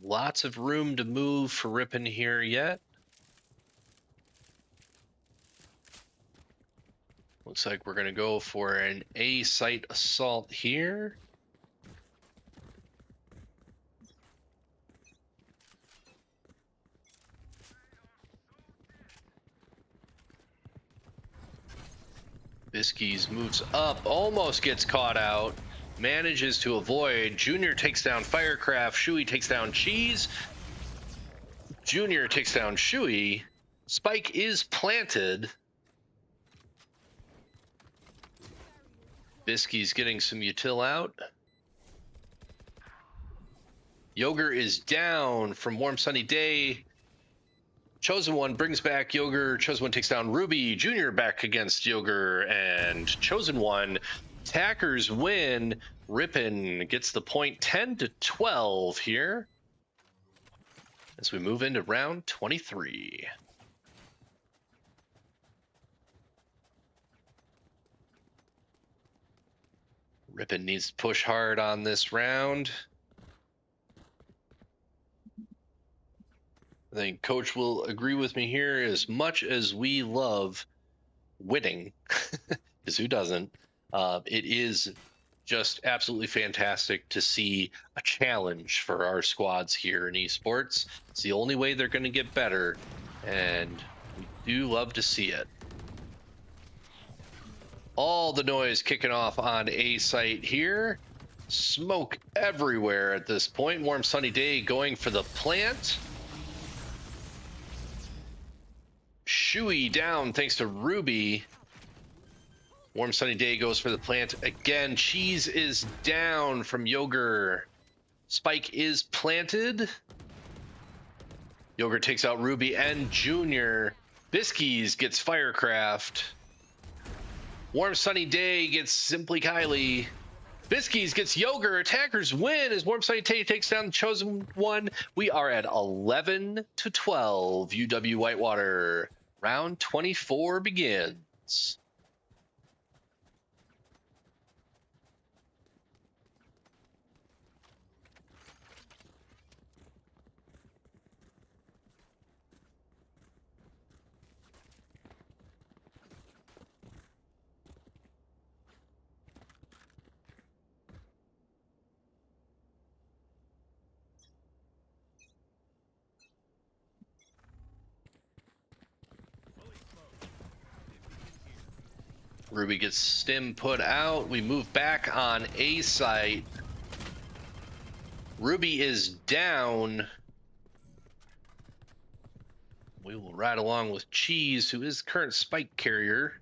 Lots of room to move for Ripon here yet. Looks like we're going to go for an A site assault here. Biskies moves up, almost gets caught out, manages to avoid. Junior takes down Firecraft, Shui takes down Cheese. Junior takes down Shui. Spike is planted. Biskies getting some util out. Yogur is down from Warm Sunny Day. Chosen One brings back Yogur. Chosen One takes down Ruby. Junior back against Yogur. And Chosen One. Tackers win. Ripon gets the point 10-12 here as we move into round 23. Ripon needs to push hard on this round. I think Coach will agree with me here. As much as we love winning, because who doesn't, it is just absolutely fantastic to see a challenge for our squads here in esports. It's the only way they're going to get better, and we do love to see it. All the noise kicking off on A site here. Smoke everywhere at this point. Warm sunny day going for the plant. Shui down thanks to Ruby. Warm sunny day goes for the plant again. Cheese is down from Yogurt. Spike is planted. Yogurt takes out Ruby and Junior. Biskies gets Firecraft. Warm sunny day gets Simply Kylie. Biskies gets Yogurt. Attackers win as Warm Sunny Day takes down the Chosen One. We are at 11-12. UW Whitewater. Round 24 begins. Ruby gets stim put out. We move back on A site. Ruby is down. We will ride along with Cheese, who is the current spike carrier.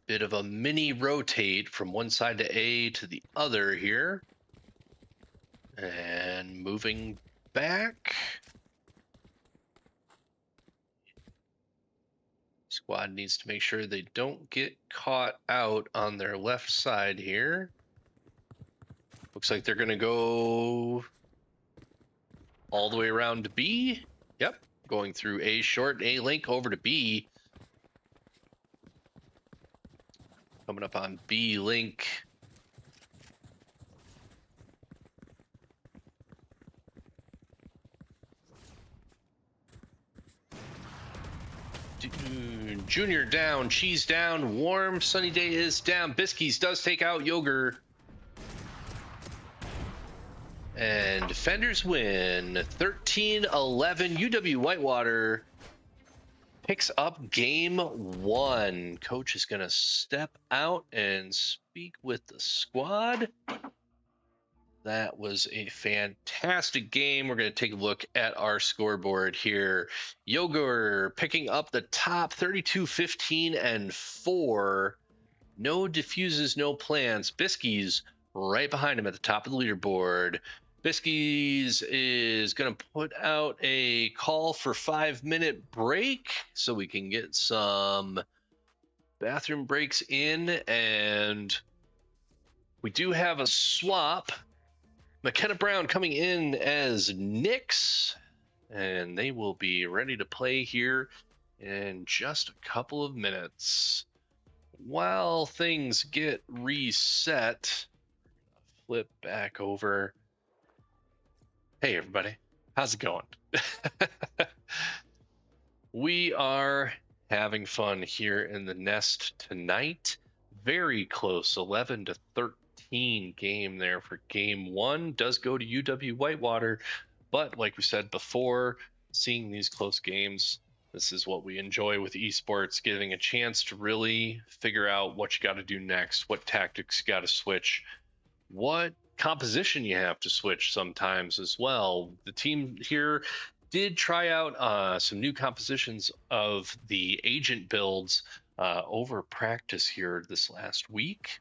Bit of a mini rotate from one side to A to the other here. And moving back. Squad needs to make sure they don't get caught out on their left side here. Looks like they're going to go all the way around to B. Yep, going through A short, A link over to B. Coming up on B link. Junior down, Cheese down, Warm Sunny Day is down. Biskies does take out Yogurt. And Defenders win 13-11. UW Whitewater picks up game one. Coach is going to step out and speak with the squad. That was a fantastic game. We're going to take a look at our scoreboard here. Yogurt picking up the top 32-15 and 4. No diffuses, no plans. Biskies right behind him at the top of the leaderboard. Biskies is going to put out a call for 5-minute break so we can get some bathroom breaks in. And we do have a swap. McKenna Brown coming in as Nyx, and they will be ready to play here in just a couple of minutes. While things get reset, flip back over. Hey everybody, how's it going? We are having fun here in the nest tonight. Very close, 11-13 game there for game one. Does go to UW Whitewater, but like we said before, seeing these close games, this is what we enjoy with esports, getting a chance to really figure out what you got to do next, what tactics you got to switch, what composition you have to switch sometimes as well. The team here did try out some new compositions of the agent builds over practice here this last week.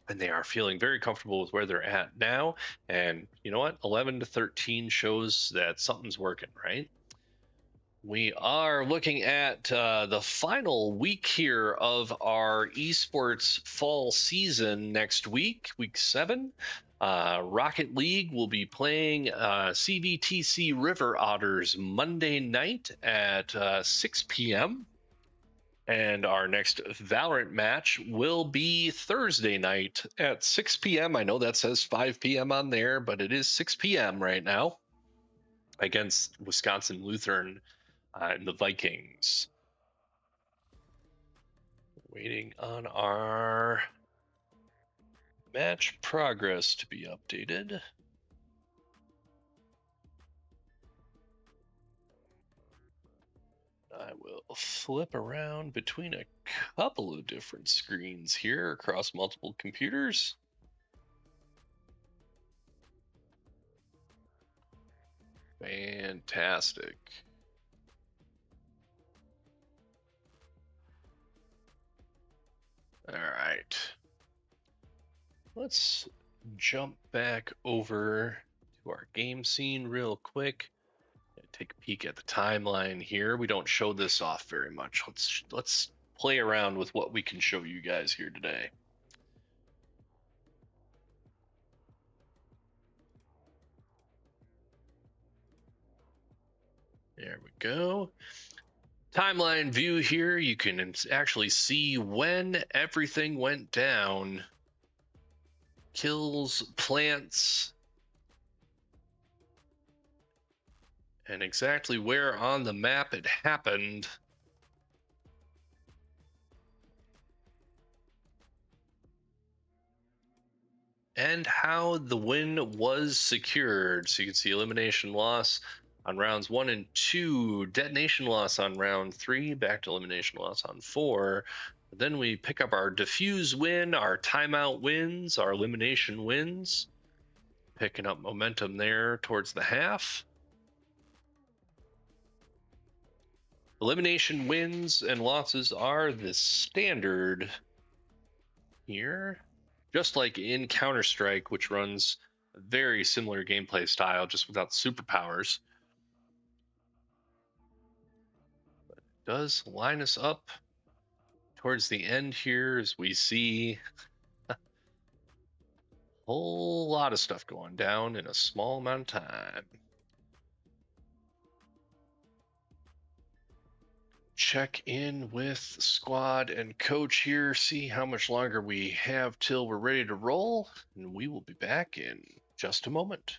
And they are feeling very comfortable with where they're at now. And you know what? 11-13 shows that something's working, right? We are looking at the final week here of our esports fall season next week, week 7. Rocket League will be playing CVTC River Otters Monday night at 6 p.m. And our next Valorant match will be Thursday night at 6 p.m. I know that says 5 p.m. on there, but it is 6 p.m. right now against Wisconsin Lutheran and the Vikings. Waiting on our match progress to be updated. I will flip around between a couple of different screens here across multiple computers. Fantastic. All right. Let's jump back over to our game scene real quick. Take a peek at the timeline here. We don't show this off very much. Let's play around with what we can show you guys here today. There we go. Timeline view here. You can actually see when everything went down. Kills, plants, and exactly where on the map it happened. And how the win was secured. So you can see elimination loss on rounds 1 and 2, detonation loss on round 3, back to elimination loss on 4. But then we pick up our diffuse win, our timeout wins, our elimination wins, picking up momentum there towards the half. Elimination wins and losses are the standard here. Just like in Counter-Strike, which runs a very similar gameplay style, just without superpowers. But it does line us up towards the end here as we see a whole lot of stuff going down in a small amount of time. Check in with squad and coach here, see how much longer we have till we're ready to roll, and we will be back in just a moment.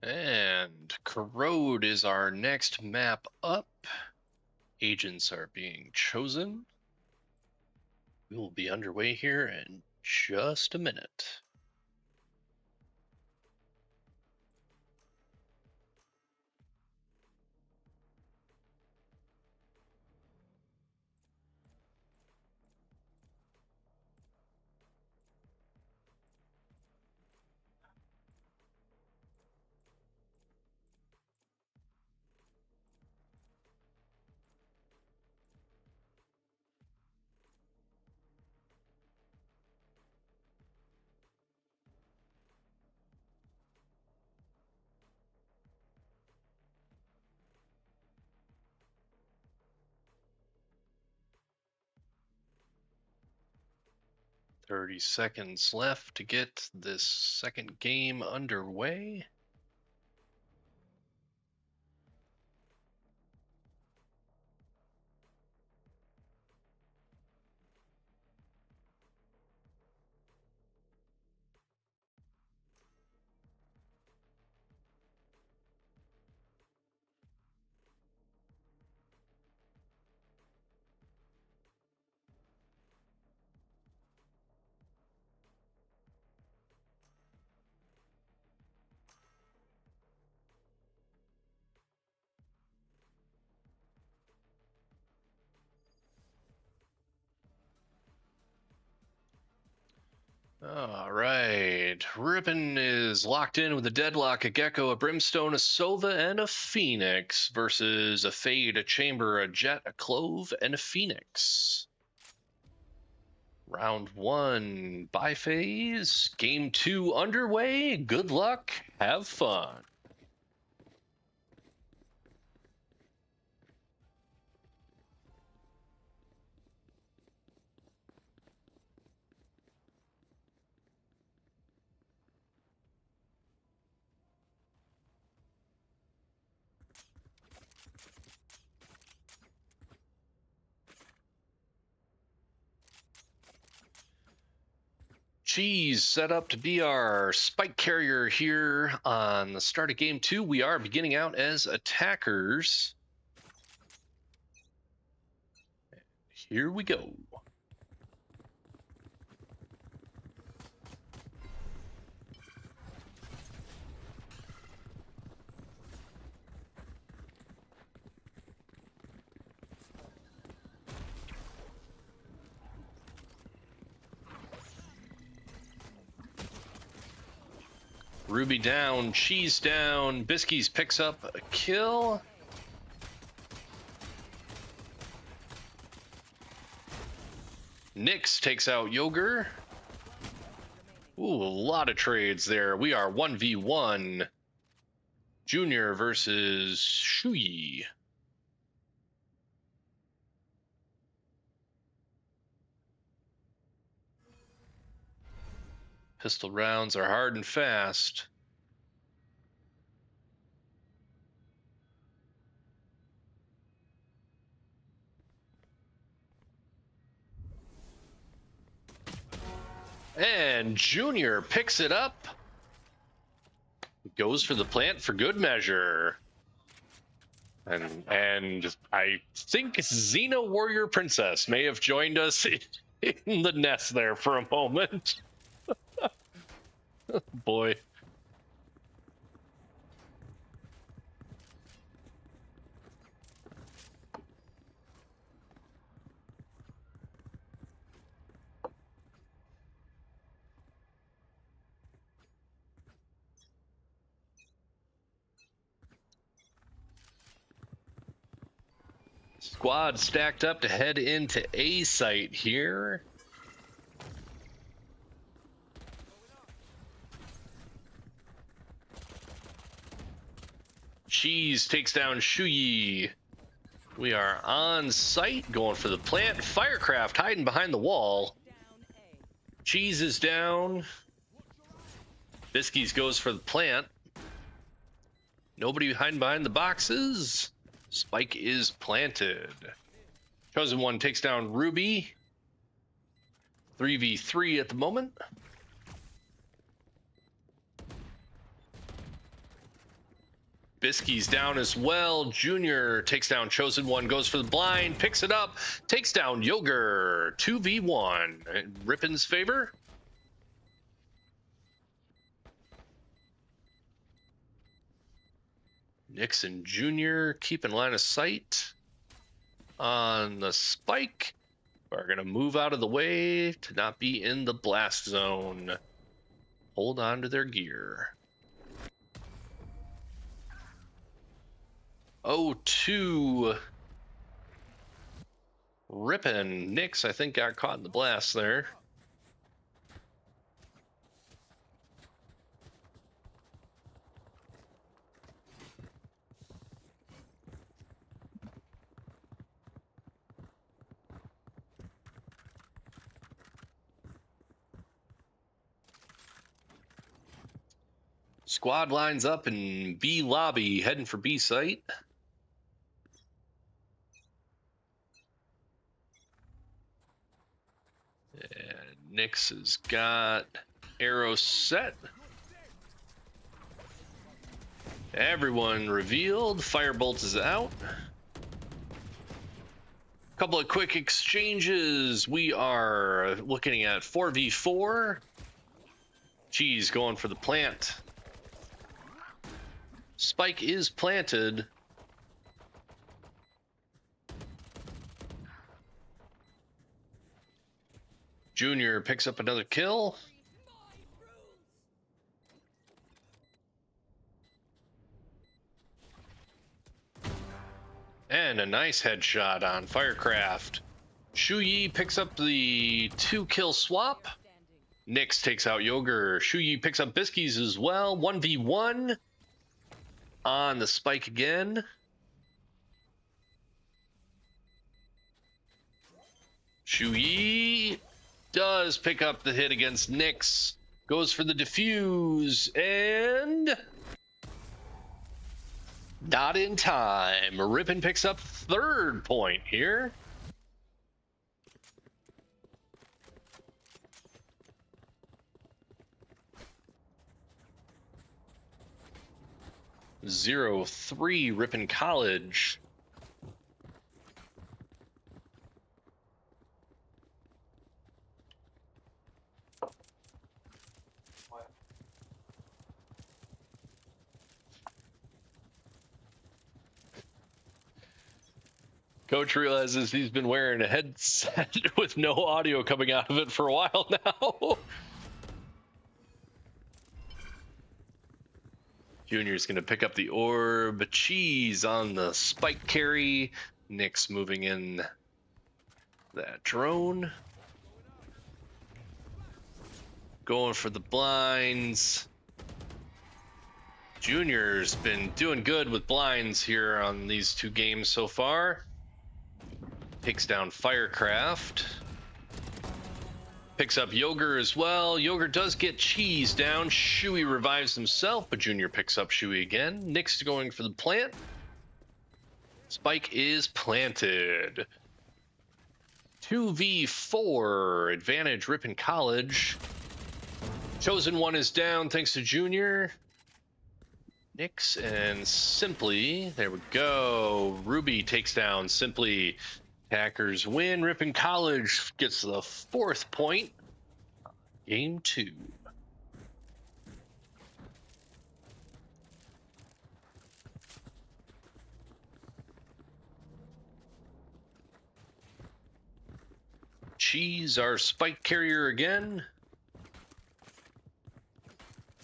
And Corrode is our next map up. Agents are being chosen. We will be underway here in just a minute. "30 seconds left to get this second game underway. All right. Ripon is locked in with a Deadlock, a Gecko, a Brimstone, a Sova, and a Phoenix versus a Fade, a Chamber, a Jet, a Clove, and a Phoenix. Round 1, bye phase. Game 2 underway. Good luck. Have fun. Cheese set up to be our spike carrier here on the start of game 2. We are beginning out as attackers. Here we go. Ruby down, Cheese down, Biskies picks up a kill. Nyx takes out Yogur. Ooh, a lot of trades there. We are 1v1. Junior versus Shuyi. Pistol rounds are hard and fast. And Junior picks it up. Goes for the plant for good measure. And I think Xena Warrior Princess may have joined us in the nest there for a moment. Boy. Squad stacked up to head into A site here. Cheese takes down Shuyi. We are on site, going for the plant. Firecraft hiding behind the wall. Down A. Cheese is down. Biskies goes for the plant. Nobody hiding behind the boxes. Spike is planted. Chosen One takes down Ruby. 3v3 at the moment. Biskies down as well. Junior takes down Chosen One, goes for the blind, picks it up, takes down Yogur. 2v1. Ripon's favor. Nixon Jr. keeping line of sight on the spike. We're going to move out of the way to not be in the blast zone. Hold on to their gear. 0-2. Ripon. Nyx, I think, got caught in the blast there. Squad lines up in B lobby, heading for B site. And Nyx has got arrow set. Everyone revealed. Firebolt is out. Couple of quick exchanges. We are looking at 4v4. Cheese going for the plant. Spike is planted. Junior picks up another kill. and a nice headshot on Firecraft. Shu Yi picks up the 2-kill swap. Standing. Nyx takes out Yogur. Shu Yi picks up Biskies as well. 1v1 on the spike again. Shu Yi does pick up the hit against Nyx. Goes for the defuse and not in time. Ripon picks up 3rd point here. Zero 3 Ripon College. Coach realizes he's been wearing a headset with no audio coming out of it for a while now. Junior's going to pick up the orb. Cheese on the spike carry. Nyx moving in that drone. Going for the blinds. Junior's been doing good with blinds here on these 2 games so far. Takes down Firecraft. Picks up Yogur as well. Yogur does get Cheese down. Shuey revives himself, but Junior picks up Shuey again. Nyx going for the plant. Spike is planted. 2v4. Advantage Ripon College. Chosen One is down thanks to Junior. Nyx and Simply. There we go. Ruby takes down Simply. Packers win. Ripon College gets the 4th point. Game 2. Cheese, our spike carrier again.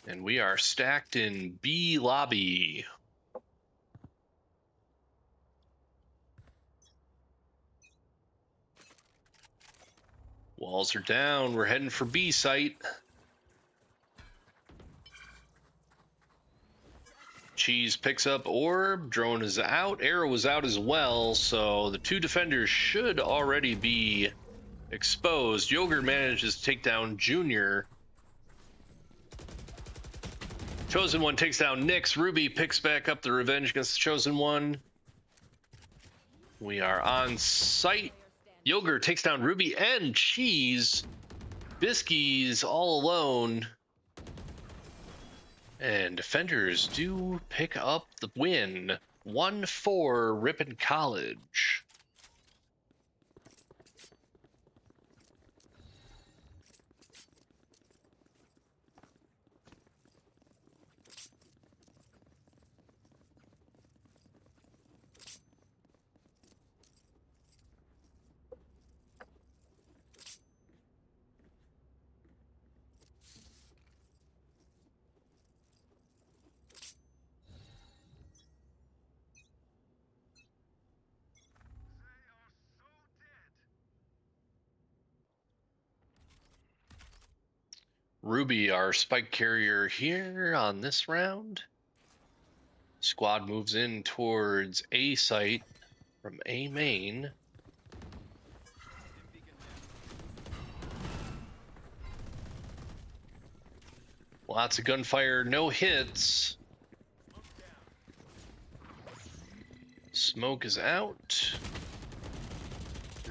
And we are stacked in B lobby. Walls are down. We're heading for B site. Cheese picks up orb. Drone is out. Arrow is out as well. So the 2 defenders should already be exposed. Yogur manages to take down Junior. Chosen One takes down Nyx. Ruby picks back up the revenge against the Chosen One. We are on site. Yogur takes down Ruby and Cheese. Biskies all alone. And defenders do pick up the win. 1-4 Ripon College. Ruby, our spike carrier here on this round. Squad moves in towards A site from A main. Lots of gunfire, no hits. Smoke is out.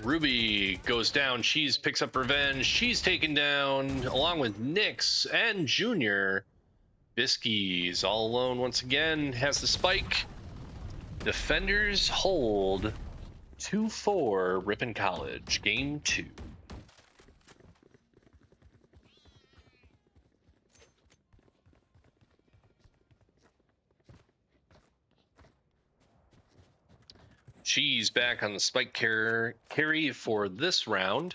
Ruby goes down. Cheese picks up revenge. She's taken down along with Nyx and Junior. Biskies all alone once again. Has the spike. Defenders hold. 2-4 Ripon College. Game 2. Cheese back on the spike carry for this round.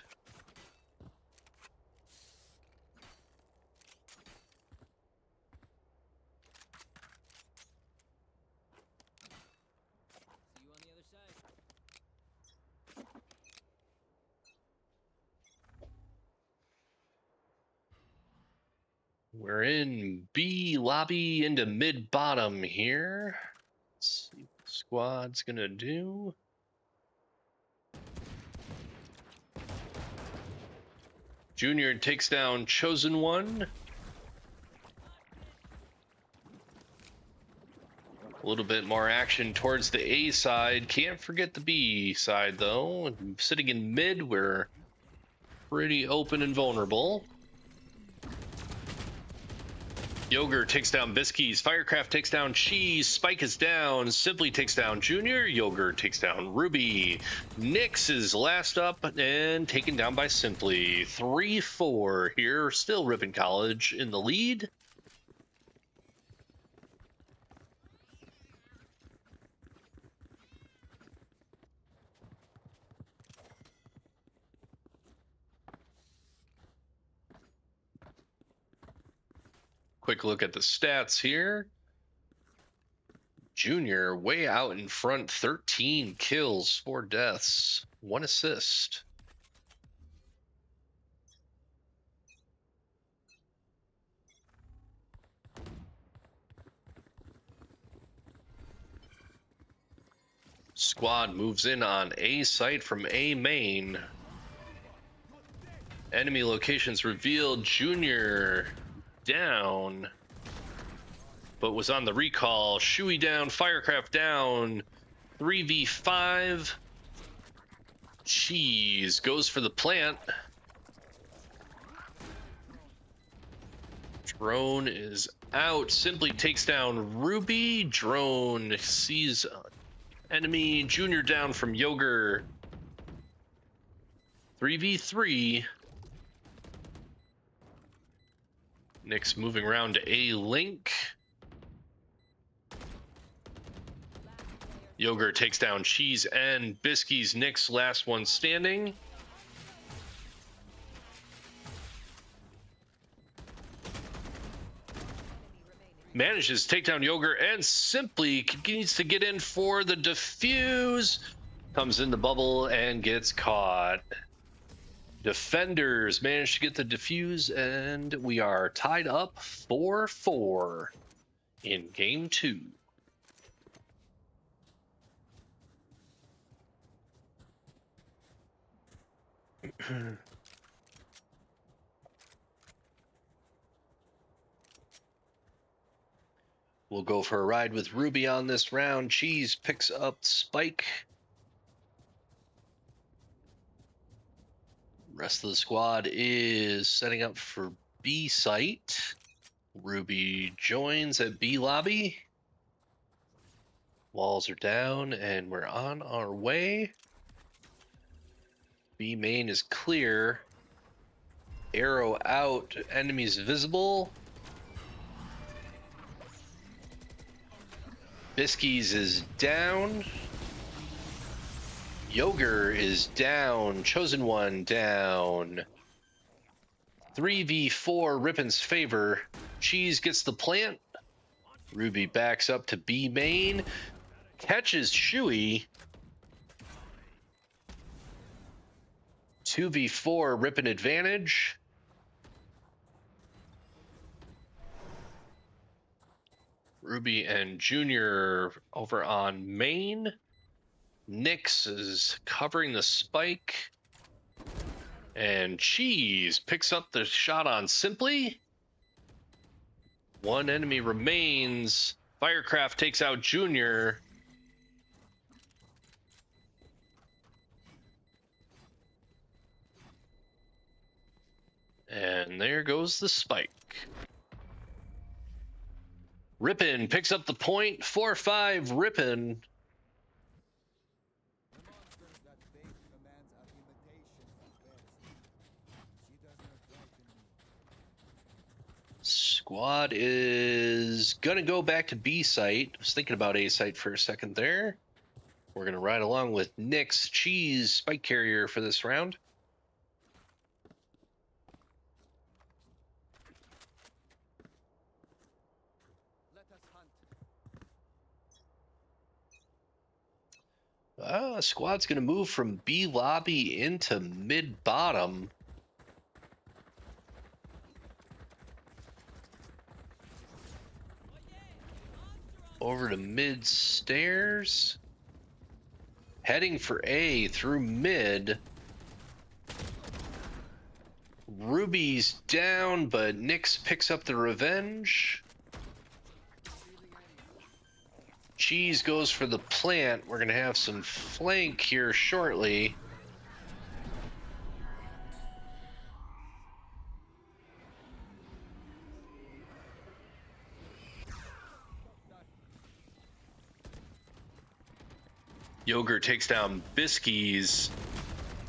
See you on the other side. We're in B lobby into mid bottom here. Let's see what the squad's gonna do. Junior takes down Chosen One. A little bit more action towards the A side. Can't forget the B side, though. Sitting in mid, we're pretty open and vulnerable. Yogurt takes down Biscuits. Firecraft takes down Cheese. Spike is down. Simply takes down Junior. Yogurt takes down Ruby. Nyx is last up and taken down by Simply. 3-4 here. Still Ripon College in the lead. Quick look at the stats here. Junior way out in front, 13 kills, 4 deaths, 1 assist. Squad moves in on A site from A main. Enemy locations revealed. Junior down, but was on the recall. Shui down, Firecraft down. 3v5. Cheese goes for the plant. Drone is out. Simply takes down Ruby. Drone sees enemy. Junior down from Yogurt. 3v3. Nyx moving around to A link. Yogurt takes down Cheese and Biscuits. Nyx last one standing. Manages to take down Yogurt and Simply needs to get in for the defuse. Comes in the bubble and gets caught. Defenders managed to get the defuse, and we are tied up 4-4 in game 2. We'll go for a ride with Ruby on this round. Cheese picks up Spike. Rest of the squad is setting up for B site. Ruby joins at B lobby. Walls are down and we're on our way. B main is clear. Arrow out, enemies visible. Biscuits is down. Yogurt is down. Chosen One down. 3v4 Ripon's favor. Cheese gets the plant. Ruby backs up to B main. Catches Shui. 2v4 Ripon advantage. Ruby and Junior over on main. Nyx is covering the spike. And Cheese picks up the shot on Simply. One enemy remains. Firecraft takes out Junior. And there goes the spike. Ripon picks up the point. 4-5 Ripon. The monsters that bait commands are imitations of Bear's. She does not frighten me. Squad is gonna go back to B site. I was thinking about A site for a second there. We're gonna ride along with Nyx, Cheese, Spike Carrier for this round. Let us hunt. Squad's gonna move from B lobby into mid bottom. over to mid stairs. Heading for A through mid. Ruby's down, but Nyx picks up the revenge. Cheese goes for the plant. We're going to have some flank here shortly. Yogurt takes down Biskies.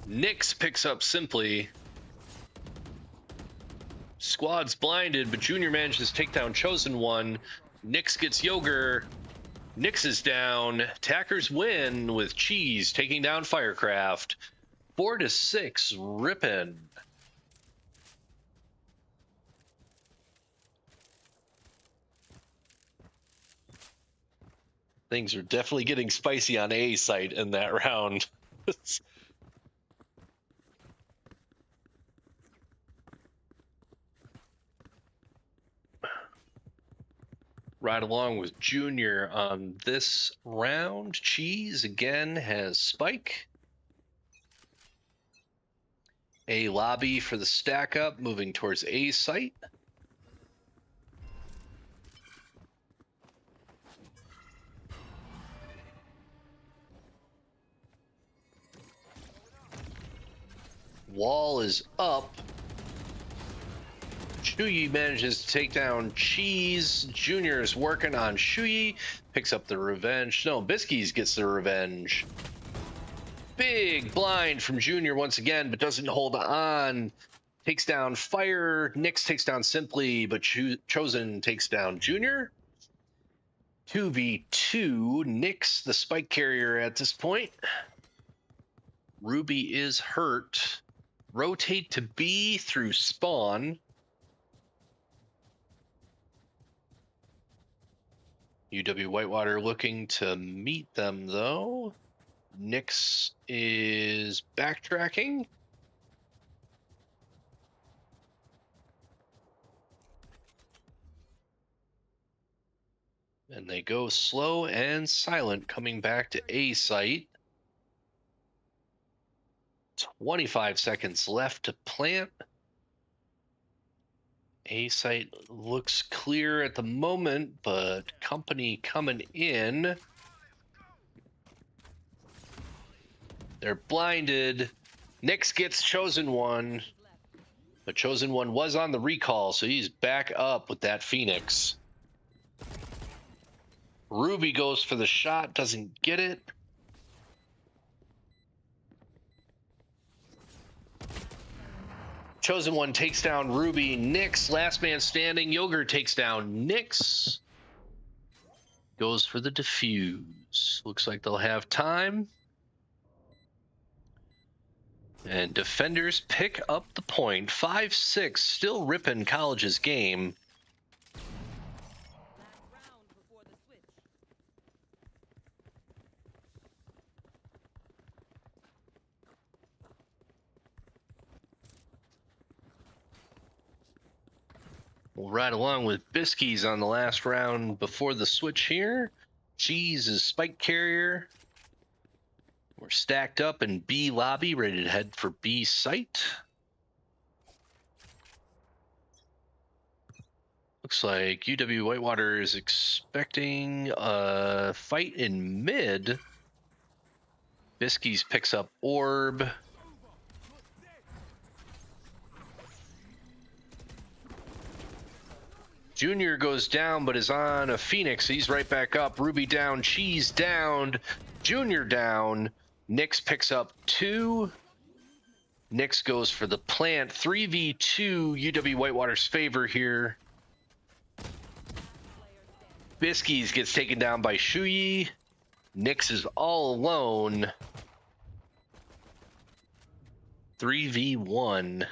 Nyx picks up Simply. Squad's blinded, but Junior manages to take down Chosen One. Nyx gets Yogurt. Nyx is down. Tackers win with Cheese taking down Firecraft. 4-6, Ripon. Things are definitely getting spicy on A site in that round. Right along with Junior on this round. Cheese again has Spike. A lobby for the stack up, moving towards A site. Wall is up. Shuyi manages to take down Cheese. Junior is working on Shuyi. Picks up the revenge. No, Biskies gets the revenge. Big blind from Junior once again, but doesn't hold on. Takes down Fire. Nyx takes down Simply, but Chosen takes down Junior. 2v2. Nyx, the spike carrier at this point. Ruby is hurt. Rotate to B through spawn. UW Whitewater looking to meet them, though. Nyx is backtracking. And they go slow and silent, coming back to A site. 25 seconds left to plant. A site looks clear at the moment, but company coming in. They're blinded. Nyx gets Chosen One. But Chosen One was on the recall, so he's back up with that Phoenix. Ruby goes for the shot, doesn't get it. Chosen One takes down Ruby. Nyx, last man standing. Yogurt takes down Nyx. Goes for the defuse. Looks like they'll have time. And defenders pick up the point. 5-6, still Ripon College's game. Last round before the switch. We'll ride along with Biskies on the last round before the switch here. Cheese is spike carrier. We're stacked up in B lobby, ready to head for B site. Looks like UW Whitewater is expecting a fight in mid. Biskies picks up orb. Junior goes down, but is on a Phoenix. He's right back up. Ruby down, Cheese down, Junior down. Nyx picks up 2. Nyx goes for the plant. 3v2, UW Whitewater's favor here. Biskies gets taken down by Shuyi. Nyx is all alone. 3v1.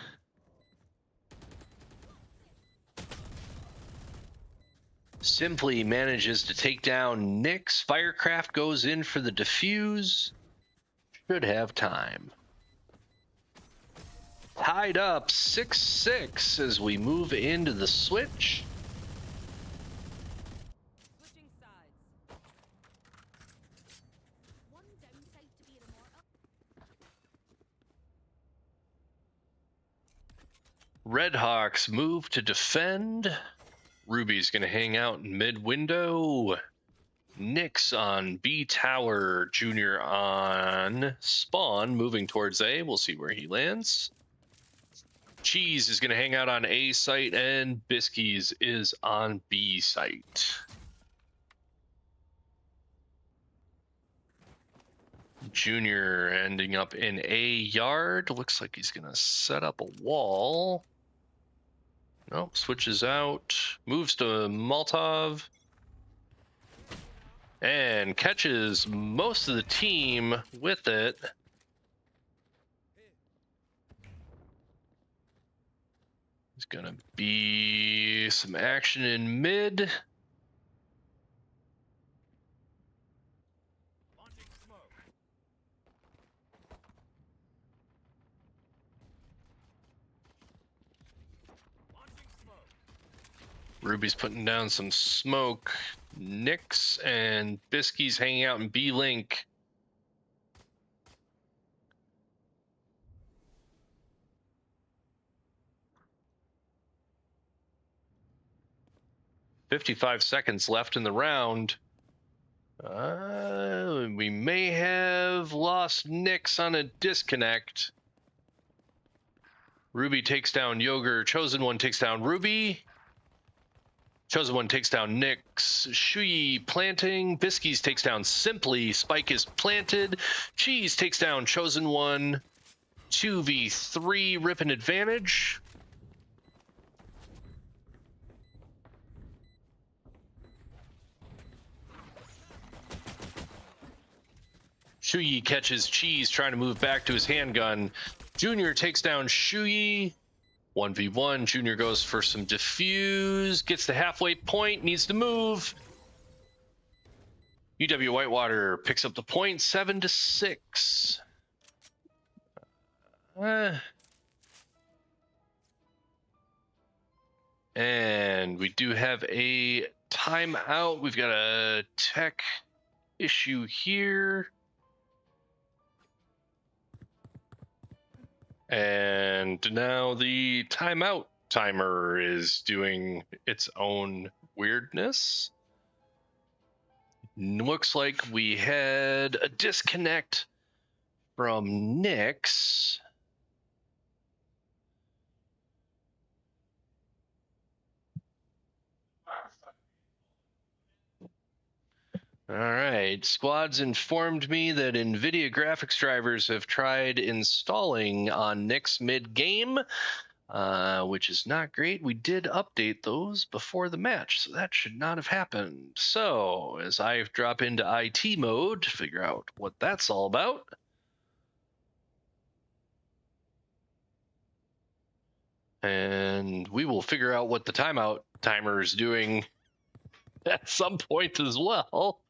Simply manages to take down Nyx. Firecraft goes in for the defuse. Should have time. Tied up 6-6 as we move into the switch. Switching sides. Red Hawks move to defend. Ruby's going to hang out in mid window. Nyx on B tower. Junior on spawn, moving towards A. We'll see where he lands. Cheese is going to hang out on A site, and Biskies is on B site. Junior ending up in A yard. Looks like he's going to set up a wall. Nope, switches out. Moves to Molotov. And catches most of the team with it. There's going to be some action in mid. Ruby's putting down some smoke. Nyx and Biskies hanging out in B-Link. "55 seconds left in the round. We may have lost Nyx on a disconnect. Ruby takes down Yogurt. Chosen One takes down Ruby. Chosen One takes down Nyx. Shui planting. Biskies takes down Simply. Spike is planted. Cheese takes down Chosen One. 2v3 Ripon advantage. Shuyi catches Cheese trying to move back to his handgun. Junior takes down Shuyi. 1v1. Junior goes for some defuse. Gets the halfway point. Needs to move. UW Whitewater picks up the point 7-6. And we do have a timeout. We've got a tech issue here. And now the timeout timer is doing its own weirdness. Looks like we had a disconnect from Nyx. All right, squads informed me that NVIDIA graphics drivers have tried installing on Nyx mid-game, which is not great. We did update those before the match, so that should not have happened. So, as I drop into IT mode to figure out what that's all about, and we will figure out what the timeout timer is doing at some point as well.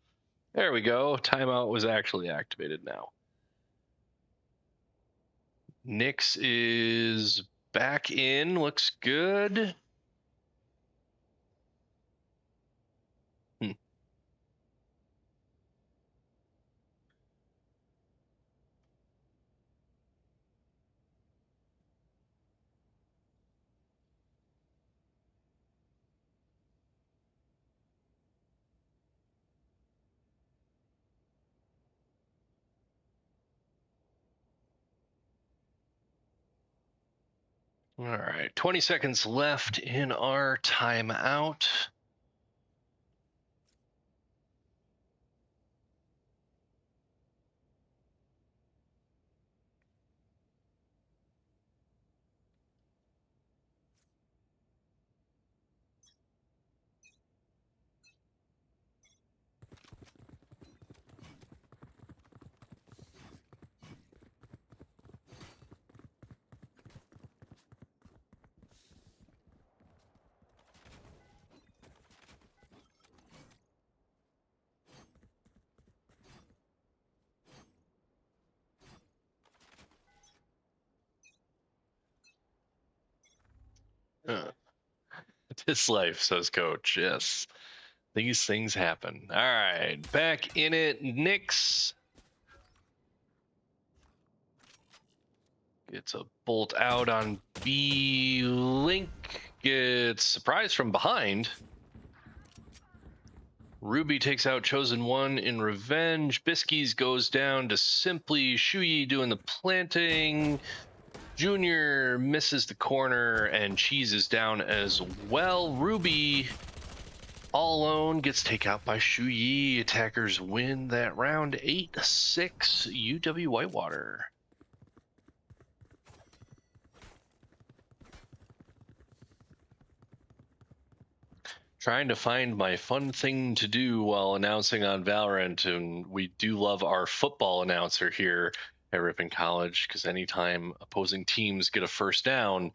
There we go. Timeout was actually activated now. Nyx is back in. Looks good. All right, 20 seconds left in our timeout. This life, says Coach. Yes, these things happen. All right, back in it. Nyx Gets a bolt out on B. Link gets surprised from behind. Ruby takes out Chosen One in revenge. Biskies goes down to Simply. Shuyi doing the planting. Junior misses the corner, and Cheese is down as well. Ruby, all alone, gets taken out by Shuyi. Attackers win that round 8-6 UW Whitewater. Trying to find my fun thing to do while announcing on Valorant, and we do love our football announcer here at Ripon College, because anytime opposing teams get a first down,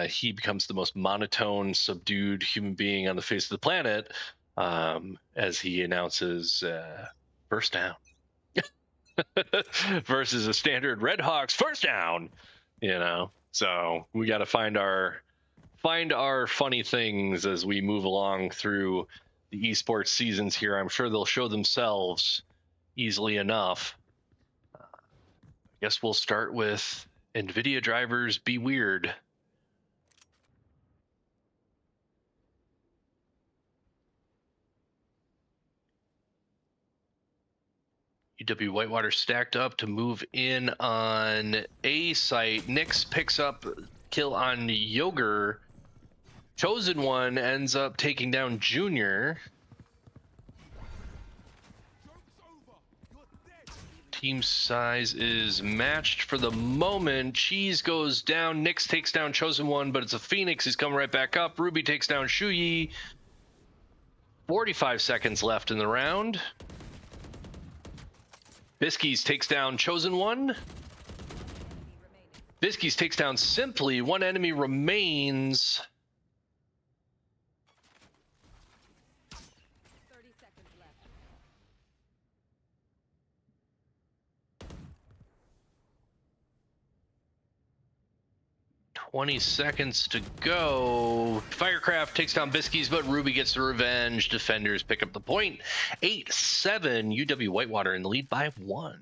he becomes the most monotone, subdued human being on the face of the planet, as he announces first down versus a standard Red Hawks first down, you know. So we got to find our funny things as we move along through the esports seasons here. I'm sure they'll show themselves easily enough. I guess we'll start with NVIDIA drivers be weird. UW Whitewater stacked up to move in on A site. Nix picks up kill on Yoger. Chosen One ends up taking down Junior. Team size is matched for the moment. Cheese goes down. Nix takes down Chosen One, but it's a Phoenix. He's coming right back up. Ruby takes down Shuyi. 45 seconds left in the round. Biskies takes down Chosen One. Biskies takes down Simply. One enemy remains. 30 seconds left. 20 seconds to go. Firecraft takes down Biskies, but Ruby gets the revenge. Defenders pick up the point. 8-7, UW Whitewater in the lead by 1.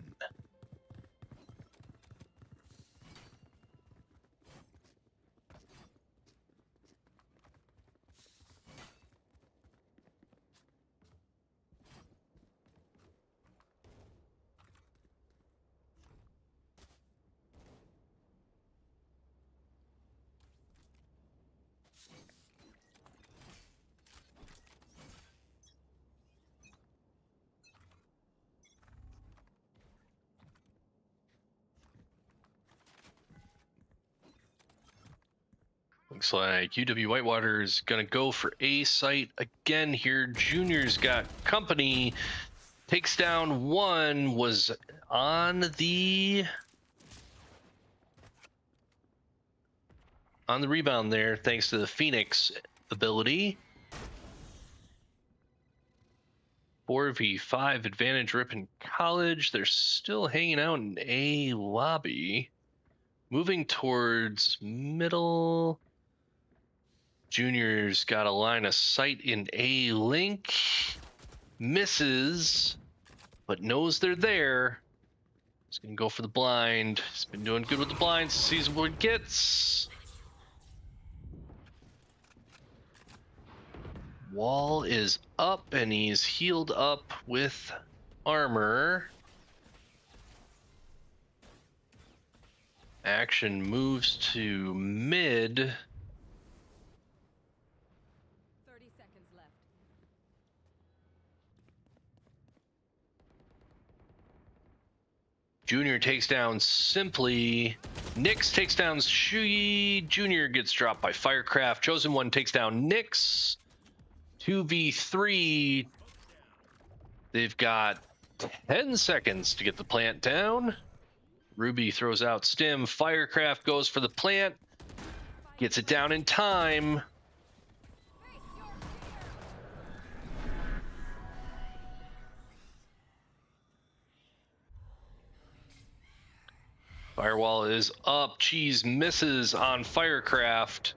Looks like UW Whitewater is going to go for A site again here. Junior's got company. Takes down one. Was on the rebound there thanks to the Phoenix ability. 4v5 advantage Ripon College. They're still hanging out in A lobby. Moving towards middle. Junior's got a line of sight in A link. Misses, but knows they're there. He's going to go for the blind. He's been doing good with the blinds. Sees what it gets. Wall is up, and he's healed up with armor. Action moves to mid. 30 seconds left. Junior takes down Simply. Nix takes down Shuyi. Junior gets dropped by Firecraft. Chosen One takes down Nix. 2v3. They've got 10 seconds to get the plant down. Ruby throws out Stim. Firecraft goes for the plant. Gets it down in time. Firewall is up. Cheese misses on Firecraft.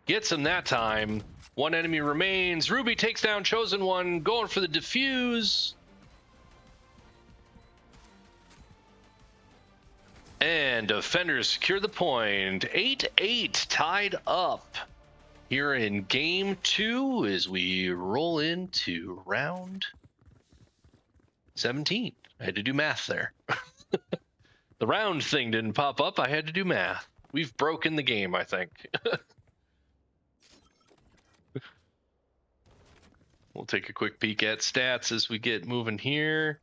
Gets him that time. One enemy remains. Ruby takes down Chosen One, going for the defuse. And defenders secure the point. 8-8 tied up here in game 2 as we roll into round 17. I had to do math there. The round thing didn't pop up. I had to do math. We've broken the game, I think. We'll take a quick peek at stats as we get moving here.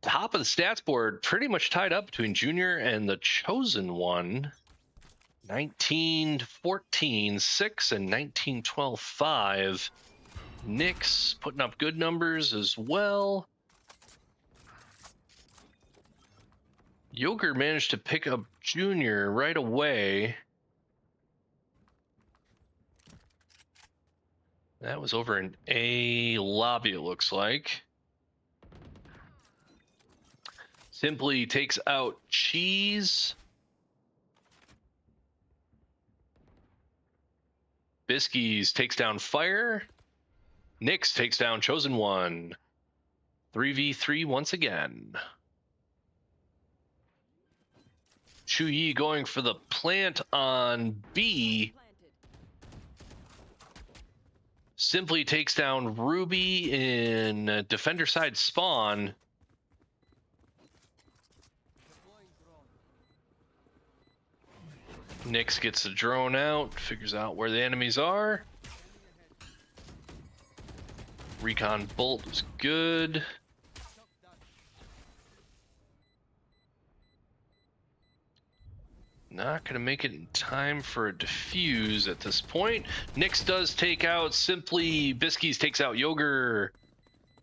Top of the stats board, pretty much tied up between Junior and the Chosen One. 19-14, 6 and 19-12, 5. Nyx putting up good numbers as well. Yoger managed to pick up Junior right away. That was over in A lobby, it looks like. Simply takes out Cheese. Biskies takes down Fire. Nyx takes down Chosen One. 3v3 once again. Shuyi going for the plant on B. Simply takes down Ruby in defender side spawn. Nyx gets the drone out, figures out where the enemies are. Recon bolt is good. Not going to make it in time for a defuse at this point. Nyx does take out Simply. Biskies takes out Yoger.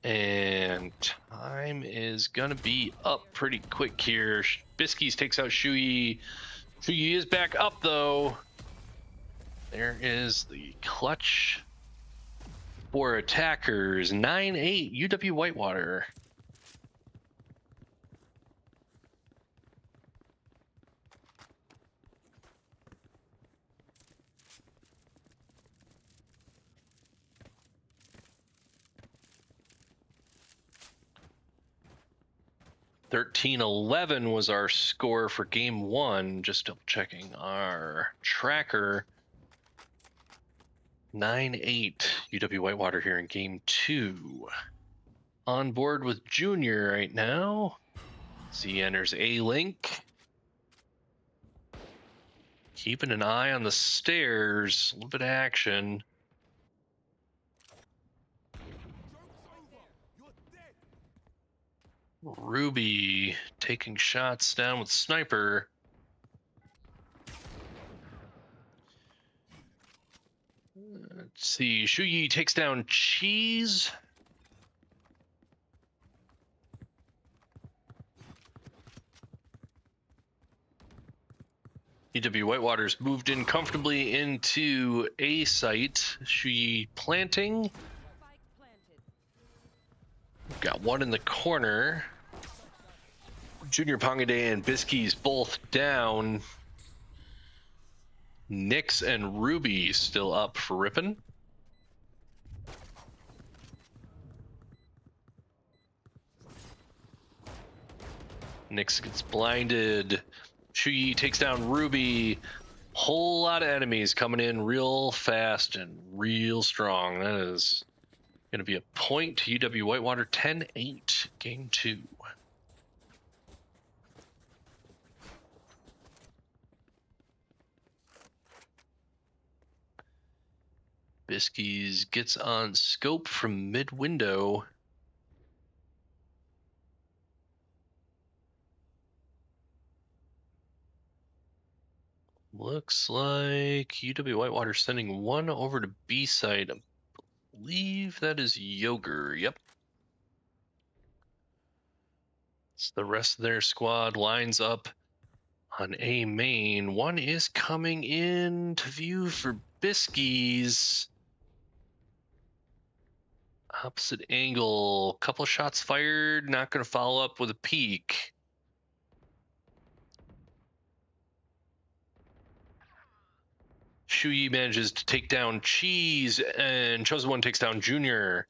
And time is going to be up pretty quick here. Biskies takes out Shuyi. Shuyi is back up, though. There is the clutch for attackers. 9-8 UW Whitewater. $13-11 was our score for game 1. Just double checking our tracker. 9-8 UW Whitewater here in game 2. On board with Junior right now. Z enters A-Link. Keeping an eye on the stairs. A little bit of action. Ruby taking shots down with Sniper. Let's see. Shuyi takes down Cheese. EW Whitewater's moved in comfortably into A site. Shuyi planting. We've got one in the corner. Junior Pongade and Biskies both down. Nyx and Ruby still up for Ripon. Nyx gets blinded. Shuyi takes down Ruby. Whole lot of enemies coming in real fast and real strong. That is going to be a point to UW Whitewater. 10-8, game 2. Biskies gets on scope from mid-window. Looks like UW Whitewater sending one over to B site. I believe that is Yoger. Yep. It's the rest of their squad lines up on A main. One is coming in to view for Biskies. Opposite angle. Couple shots fired. Not going to follow up with a peek. Shuyi manages to take down Cheese, and Chosen One takes down Junior.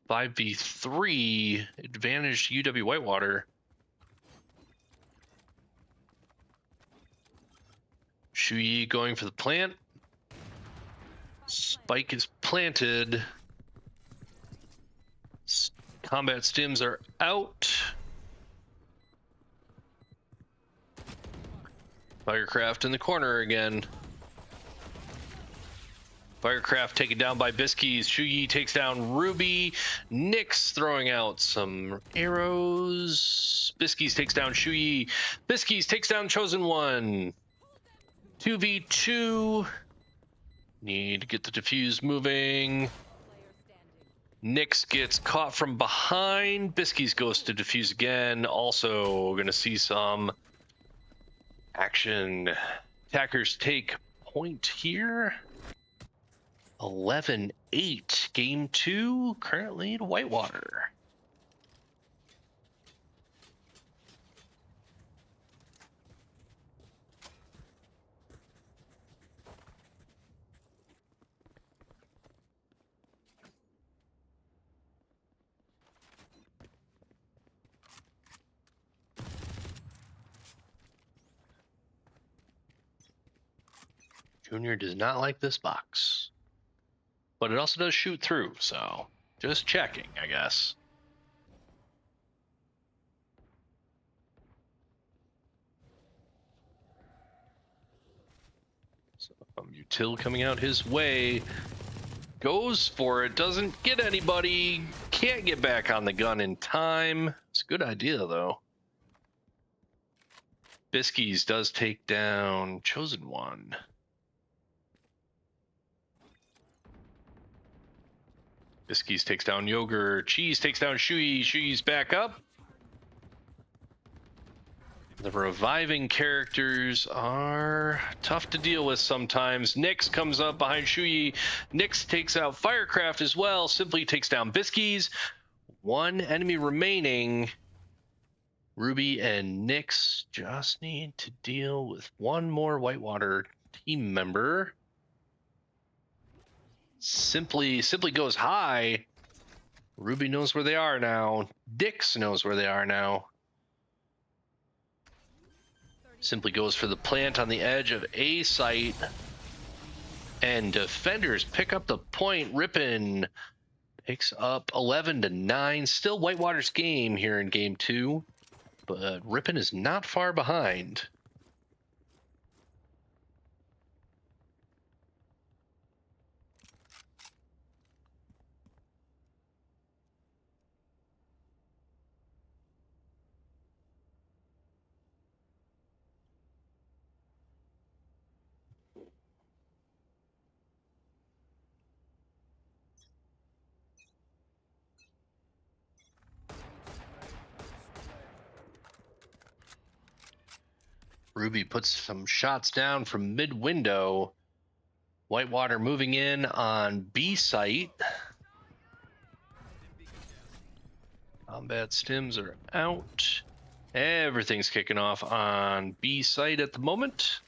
5v3 advantage UW Whitewater. Shuyi going for the plant. Spike is planted. Combat stims are out. Firecraft in the corner again. Firecraft taken down by Biskies. Shuyi takes down Ruby. Nyx throwing out some arrows. Biskies takes down Shuyi. Biskies takes down Chosen One. 2v2. Need to get the defuse moving. Nyx gets caught from behind. Biskies goes to defuse again. Also gonna see some action. Attackers take point here. 11-8. Game 2 currently to Whitewater. Junior does not like this box. But it also does shoot through, so just checking, I guess. So Util coming out his way. Goes for it, doesn't get anybody. Can't get back on the gun in time. It's a good idea, though. Biskies does take down Chosen One. Biskies takes down Yogurt. Cheese takes down Shuyi. Shuyi's back up. The reviving characters are tough to deal with sometimes. Nyx comes up behind Shuyi. Nyx takes out Firecraft as well. Simply takes down Biskies. One enemy remaining. Ruby and Nyx just need to deal with one more Whitewater team member. Simply goes high. Ruby knows where they are now. Dix knows where they are now. Simply goes for the plant on the edge of A site. And defenders pick up the point. Ripon picks up 11-9. Still Whitewater's game here in game 2. But Ripon is not far behind. Ruby puts some shots down from mid-window. Whitewater moving in on B site. Combat stims are out. Everything's kicking off on B site at the moment.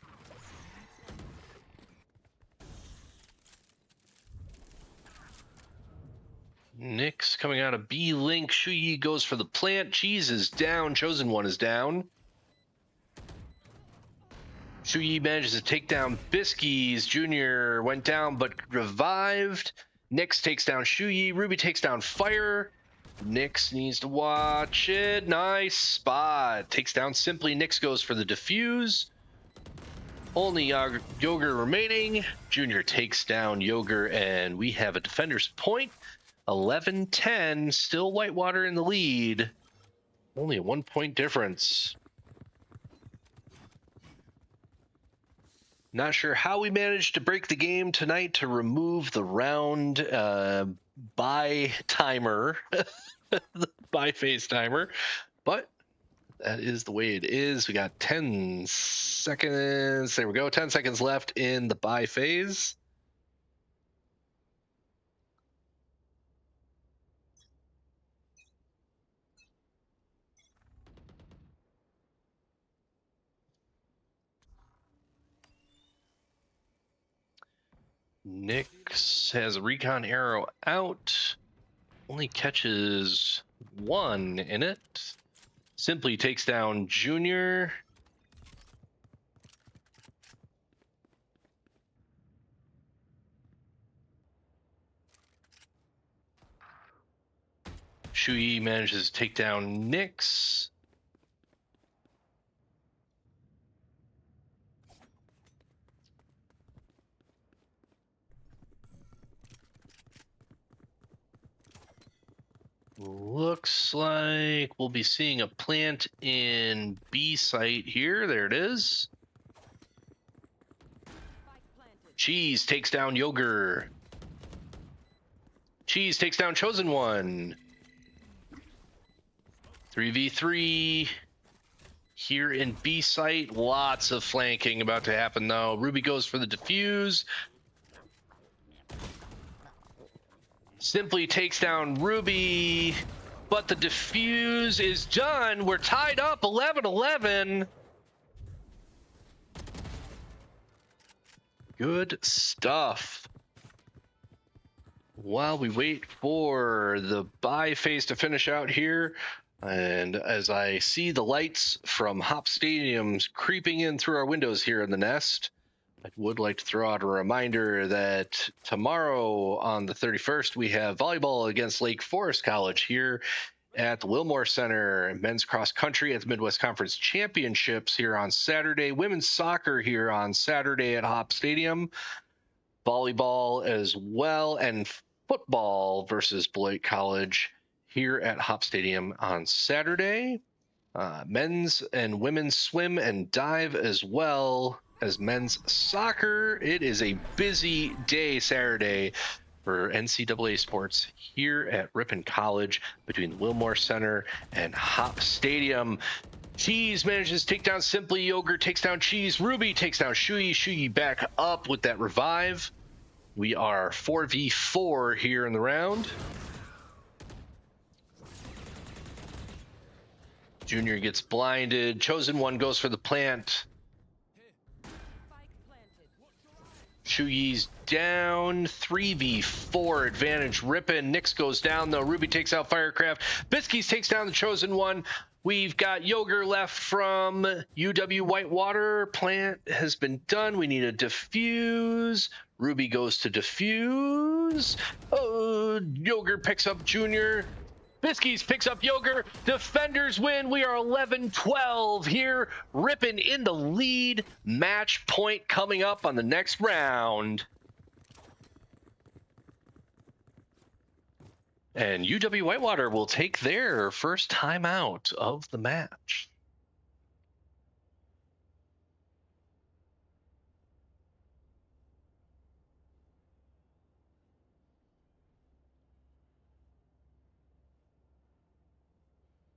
Nyx coming out of B link. Shuyi goes for the plant. Cheese is down. Chosen One is down. Shuyi manages to take down Biskies. Junior went down but revived. Nyx takes down Shuyi. Ruby takes down Fire. Nyx needs to watch it. Nice spot. Takes down Simply. Nyx goes for the defuse. Only Yogurt remaining. Junior takes down Yogurt, and we have a defender's point. 11-10. Still Whitewater in the lead. Only a 1-point difference. Not sure how we managed to break the game tonight to remove the round by timer, the by phase timer, but that is the way it is. We got 10 seconds. There we go. 10 seconds left in the by phase. Nyx has a recon arrow out. only catches one in it. Simply takes down Junior. Shui manages to take down Nyx. Looks like we'll be seeing a plant in B site here. There it is. Spike planted. Cheese takes down Yogurt. Cheese takes down Chosen One. 3v3 here in B site. Lots of flanking about to happen though. Ruby goes for the defuse. Simply takes down Ruby, but the defuse is done. We're tied up 11-11. Good stuff. While we wait for the bye phase to finish out here, and as I see the lights from Hop Stadiums creeping in through our windows here in the nest, I would like to throw out a reminder that tomorrow on the 31st, we have volleyball against Lake Forest College here at the Wilmore Center, men's cross country at the Midwest Conference Championships here on Saturday, women's soccer here on Saturday at Hop Stadium, volleyball as well, and football versus Beloit College here at Hop Stadium on Saturday. Men's and women's swim and dive as well as men's soccer. It is a busy day Saturday for NCAA sports here at Ripon College between the Wilmore Center and Hop Stadium. Cheese manages to take down Simply. Yogurt takes down Cheese. Ruby takes down Shui. Shui back up with that revive. We are 4v4 here in the round. Junior gets blinded. Chosen One goes for the plant. Spike planted. Shuyi's down. 3v4 advantage. Ripon. Nyx goes down though. Ruby takes out Firecraft. Biskies takes down the Chosen One. We've got Yogurt left from UW Whitewater. Plant has been done. We need a defuse. Ruby goes to defuse. Oh, Yogurt picks up Junior. Biskies picks up Yogurt. Defenders win. We are 11-12 here. Ripon in the lead. Match point coming up on the next round. And UW Whitewater will take their first timeout of the match.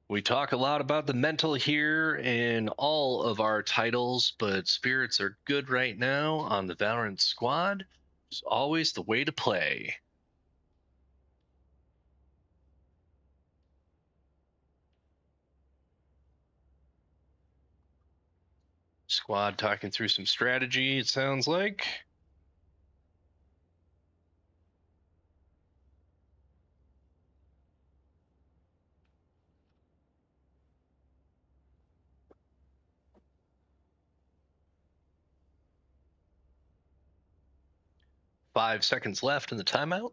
We talk a lot about the mental here in all of our titles, but spirits are good right now on the Valorant squad. It's always the way to play. Squad talking through some strategy, it sounds like. Five seconds left in the timeout.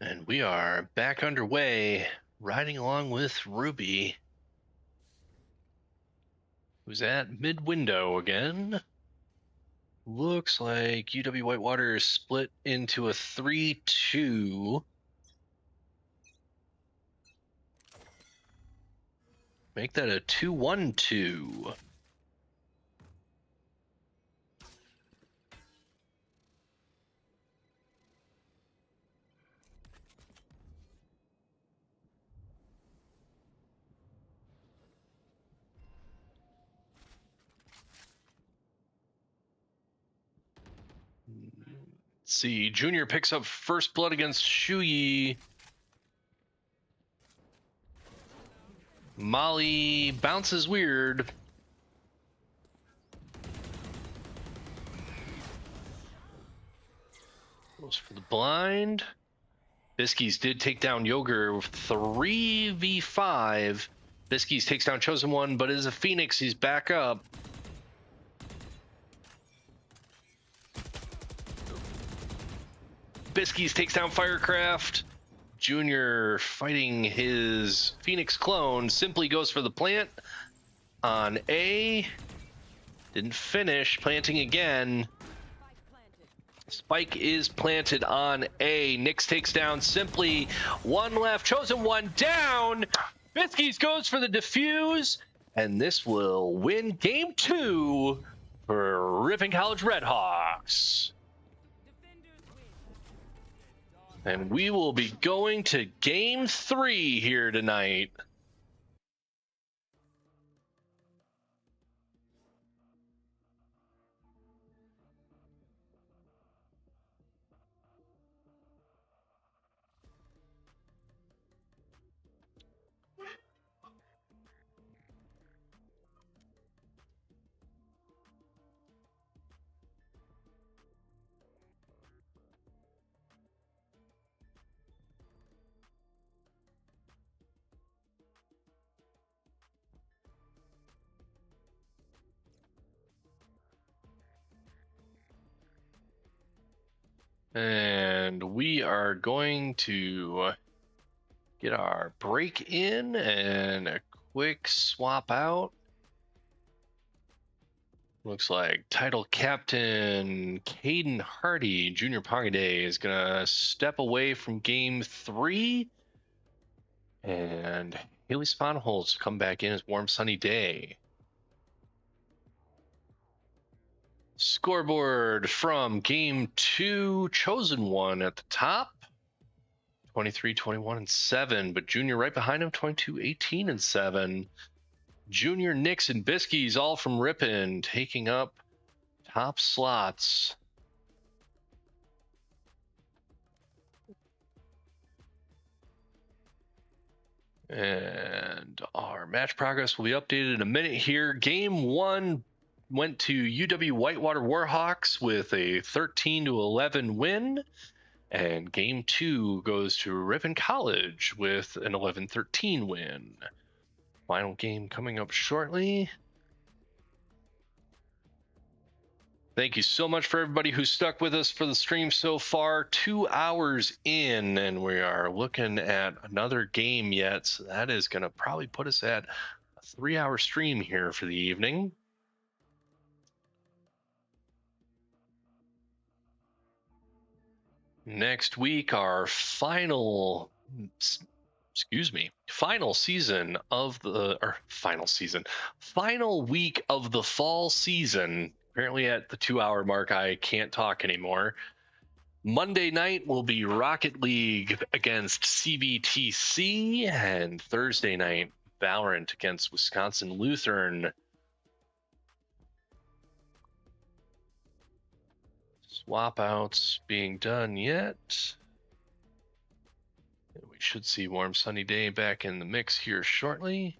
And we are back underway, riding along with Ruby, who's at mid-window again. Looks like UW Whitewater is split into a 3-2. Make that a 2-1-2. Let's see, Junior picks up first blood against Shuyi. Molly bounces weird. Goes for the blind. Biskies did take down Yogur with 3v5. Biskies takes down Chosen One, but is a Phoenix. He's back up. Biskies takes down Firecraft. Junior fighting his Phoenix clone simply goes for the plant on A. Didn't finish. Planting again. Spike planted. Spike is planted on A. Nyx takes down Simply. One left. Chosen One down. Biskies goes for the defuse. And this will win game 2 for Ripon College Redhawks. Defenders win. And we will be going to game 3 here tonight. And we are going to get our break in and a quick swap out. Looks like title captain Caden Hardy, Junior Pagaday, is going to step away from game 3. And Haley Sponholz come back in as Warm Sunny Day. Scoreboard from game 2, Chosen One at the top. 23, 21, and 7, but Junior right behind him, 22, 18, and 7. Junior, Nyx, and Biskies all from Ripon taking up top slots. And our match progress will be updated in a minute here. Game 1 went to UW Whitewater Warhawks with a 13-11 win. And game 2 goes to Ripon College with an 11-13 win. Final game coming up shortly. Thank you so much for everybody who stuck with us for the stream so far. 2 hours in, and we are looking at another game yet. So that is going to probably put us at a 3-hour stream here for the evening. Next week, our final season of the, or final week of the fall season. Apparently at the 2-hour mark, I can't talk anymore. Monday night will be Rocket League against CBTC, and Thursday night, Valorant against Wisconsin Lutheran. Swap outs being done yet. We should see Warm Sunny Day back in the mix here shortly.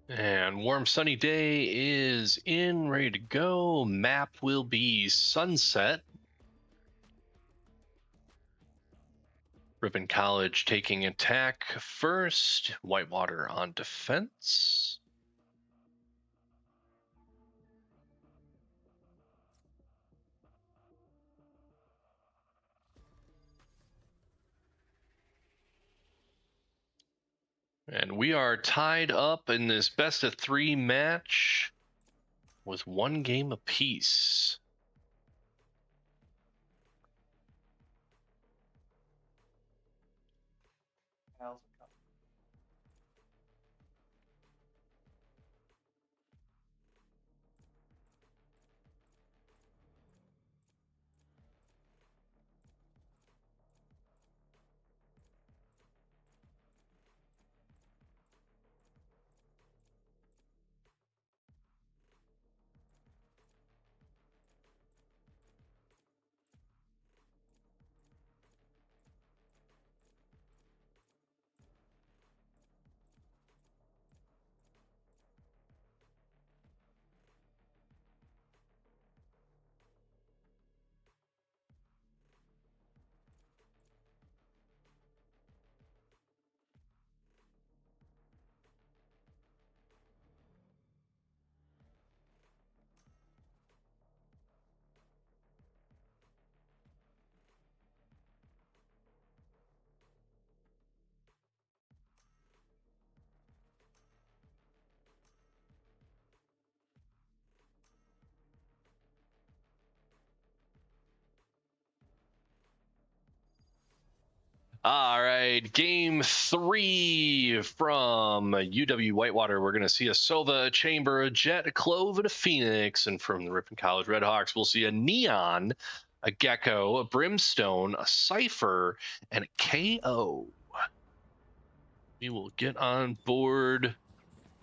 And Warm Sunny Day is in, ready to go. Map will be Sunset. Ripon College taking attack first. Whitewater on defense. And we are tied up in this best of 3 match with 1 game apiece. All right, game 3 from UW Whitewater. We're going to see a Sova, a Chamber, a Jet, a Clove, and a Phoenix. And from the Ripon College Redhawks, we'll see a Neon, a Gecko, a Brimstone, a Cypher, and a KO. We will get on board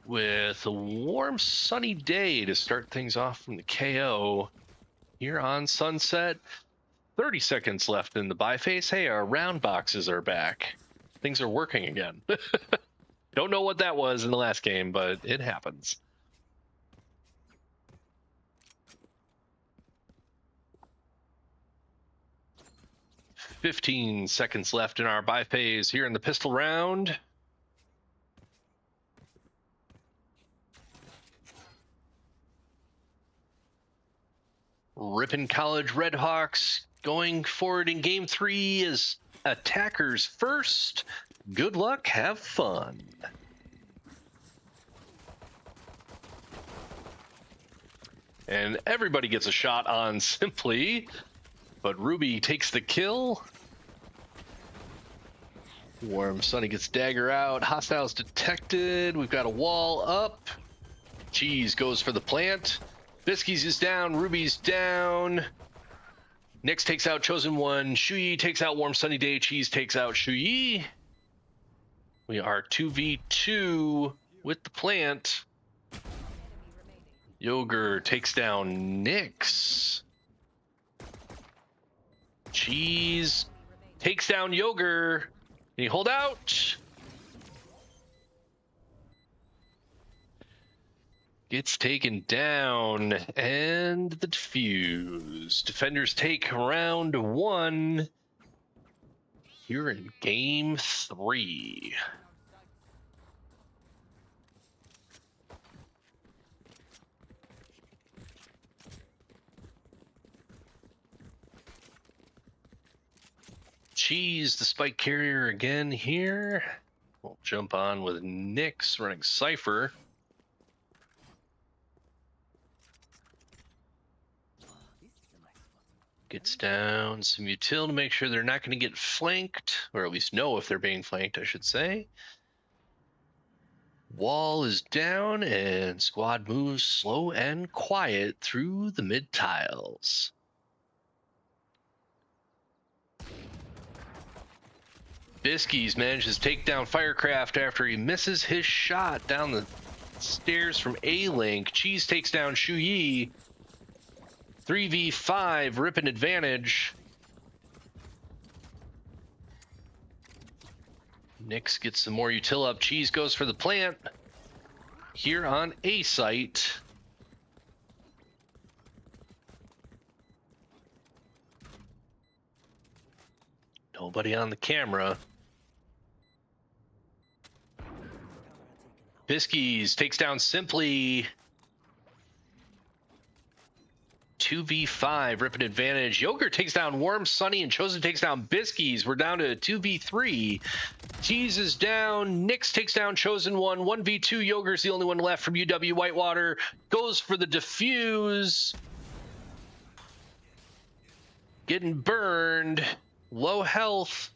with a warm, sunny day to start things off from the KO here on Sunset. 30 seconds left in the buy phase. Hey, our round boxes are back. Things are working again. Don't know what that was in the last game, but it happens. "15 seconds left in our buy phase here in the pistol round. Ripon College Redhawks going forward in game 3 as attackers first. Good luck, have fun. And everybody gets a shot on Simply, but Ruby takes the kill. Warm Sunny gets dagger out. Hostiles detected. We've got a wall up. Cheese goes for the plant. Biskies is down. Ruby's down. Nyx takes out Chosen One. Shuyi takes out Warm Sunny Day. Cheese takes out Shuyi. We are 2v2 with the plant. Yogurt takes down Nyx. Cheese takes down Yogurt. Can you hold out? Gets taken down, and the defuse. Defenders take round 1 here in game 3. Cheese, the spike carrier again here. We'll jump on with Nyx running Cypher. Gets down some util to make sure they're not going to get flanked, or at least know if they're being flanked, I should say. Wall is down, and squad moves slow and quiet through the mid tiles. Biskies manages to take down Firecraft after he misses his shot down the stairs from A-Link. Cheese takes down Shuyi. 3v5, Ripon advantage. Nyx gets some more util up. Cheese goes for the plant here on A site. Nobody on the camera. Biskies takes down Simply. 2v5, Ripon advantage. Yogurt takes down Warm, Sunny, and Chosen takes down Biskies. We're down to a 2v3. Cheese is down. Nix takes down Chosen One. 1v2. Yogurt's the only one left from UW Whitewater. Goes for the defuse. Getting burned. Low health.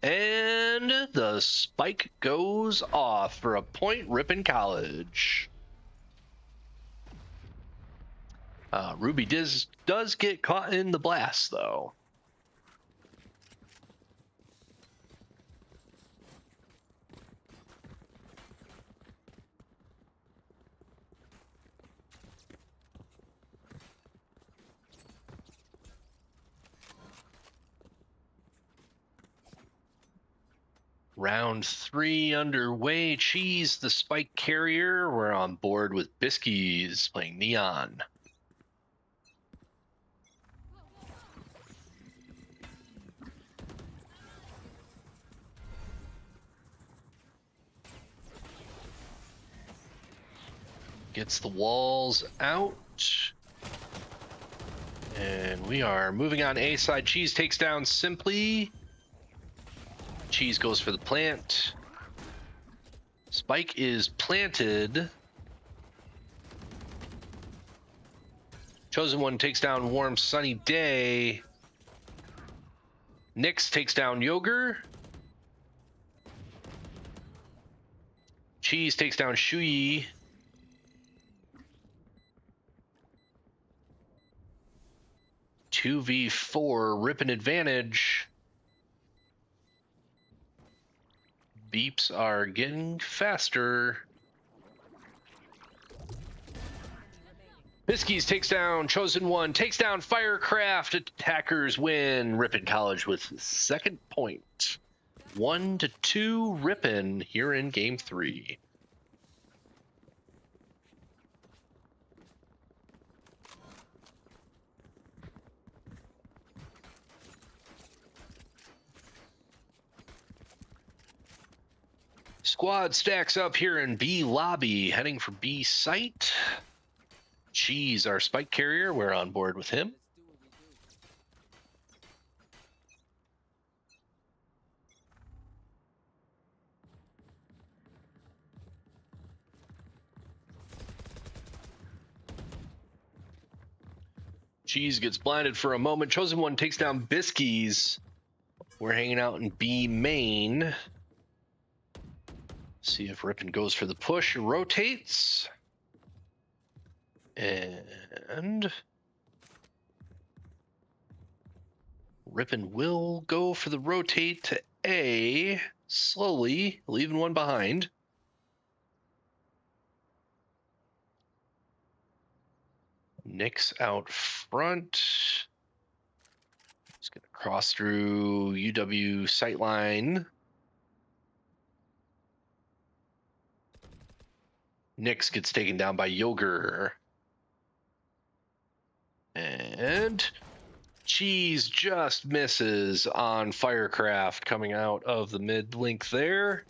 And the spike goes off for a point, Ripon College. Ruby does get caught in the blast, though. Round 3 underway. Cheese, the spike carrier. We're on board with Biskies playing Neon. Gets the walls out. And we are moving on A side. Cheese takes down Simply. Cheese goes for the plant. Spike is planted. Chosen One takes down Warm Sunny Day. Nix takes down Yogurt. Cheese takes down Shui. Two v4, Ripon advantage. Beeps are getting faster. Biskies takes down Chosen One, takes down Firecraft. Attackers win. Ripon College with second point. 1-2 Ripon here in game 3. Squad stacks up here in B lobby, heading for B site. Cheese, our spike carrier, we're on board with him. Cheese gets blinded for a moment. Chosen One takes down Biskies. We're hanging out in B main. See if Ripon goes for the push and rotates. And Ripon will go for the rotate to A, slowly, leaving one behind. Nix out front. He's going to cross through UW sightline. Nix gets taken down by Yogurt. And Cheese just misses on Firecraft coming out of the mid link there.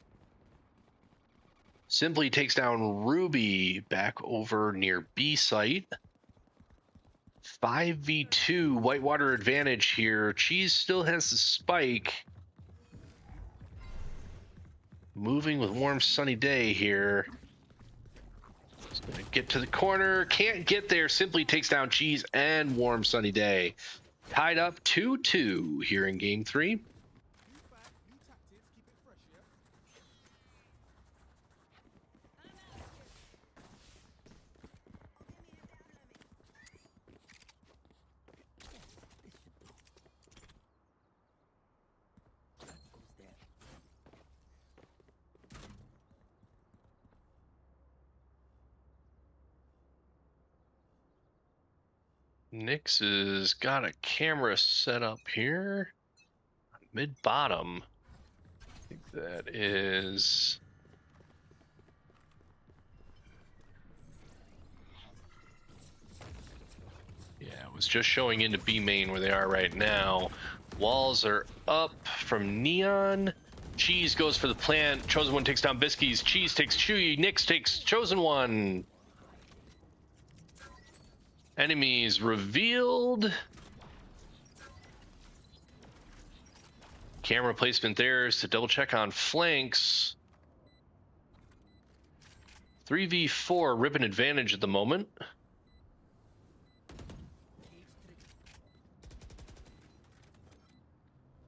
Simply takes down Ruby back over near B site. 5v2 Whitewater advantage here. Cheese still has the spike. Moving with Warm Sunny Day here. He's gonna get to the corner, can't get there, Simply takes down Cheese and Warm Sunny Day. Tied up 2-2 here in game 3. Nix has got a camera set up here. Mid bottom. I think that is. Yeah, it was just showing into B main where they are right now. Walls are up from Neon. Cheese goes for the plant. Chosen One takes down Biskies. Cheese takes Chewy. Nix takes Chosen One. Enemies revealed. Camera placement there is to double check on flanks. 3v4 Ripon advantage at the moment.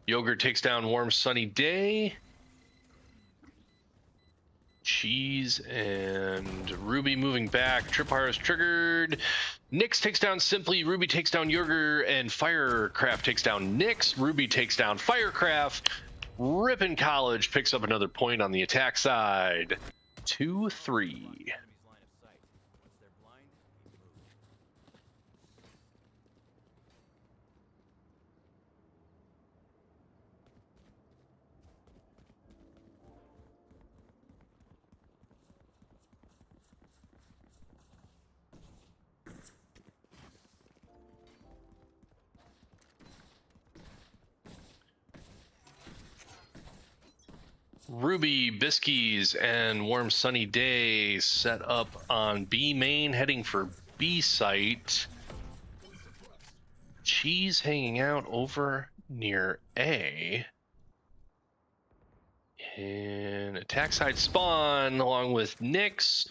Yogurt takes down Warm Sunny Day. Cheese and Ruby moving back. Tripwire is triggered. Nyx takes down Simply. Ruby takes down Yogurt. And Firecraft takes down Nyx. Ruby takes down Firecraft. Ripon College picks up another point on the attack side. 2-3. Ruby, Biskies, and Warm Sunny Day set up on B main, heading for B site. Cheese hanging out over near A. And attack side spawn, along with Nyx,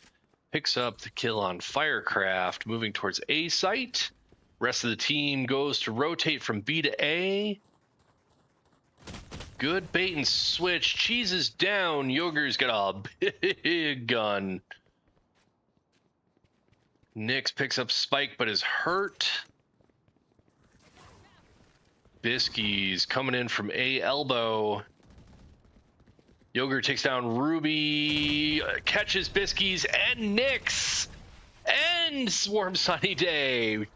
picks up the kill on Firecraft, moving towards A site. Rest of the team goes to rotate from B to A. Good bait and switch. Cheese is down. Yogurt's got a big gun. Nyx picks up Spike but is hurt. Biskies coming in from A elbow. Yogurt takes down Ruby, catches Biskies and Nyx. And Warm Sunny Day.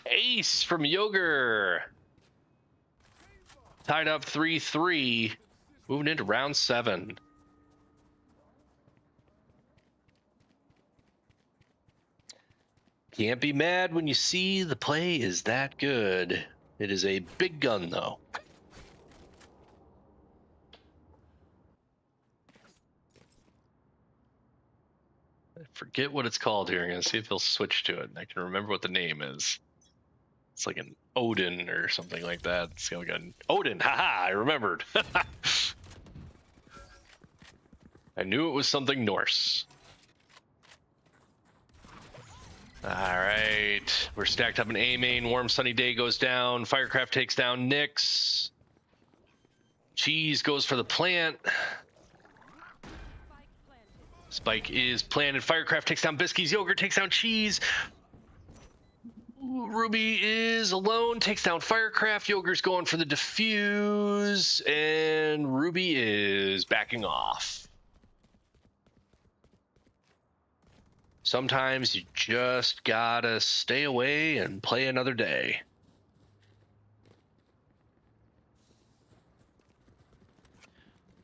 Ace from Yogurt. Tied up 3-3, moving into round 7. Can't be mad when you see the play is that good. It is a big gun, though. I forget what it's called here. I'm going to see if they'll switch to it. I can remember what the name is. It's like an Odin or something like that. It's like an Odin. Haha, I remembered. I knew it was something Norse. All right. We're stacked up in A main. Warm Sunny Day goes down. Firecraft takes down Nyx. Cheese goes for the plant. Spike is planted. Firecraft takes down Biskies. Yogurt takes down Cheese. Ruby is alone, takes down Firecraft. Yogurt's going for the defuse, and Ruby is backing off. Sometimes you just gotta stay away and play another day.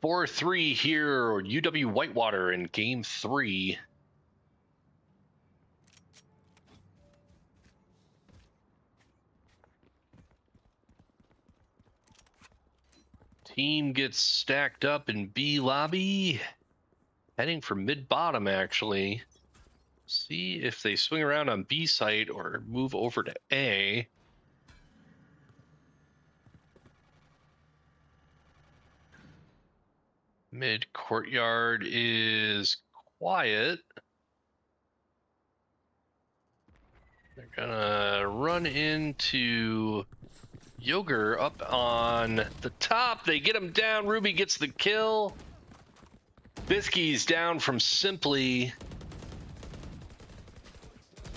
Four 4-3 here, UW Whitewater in game 3. Team gets stacked up in B lobby, heading for mid-bottom, actually. See if they swing around on B site or move over to A. Mid-courtyard is quiet. They're gonna run into Yogurt up on the top. They get him down. Ruby gets the kill. Biskies down from Simply.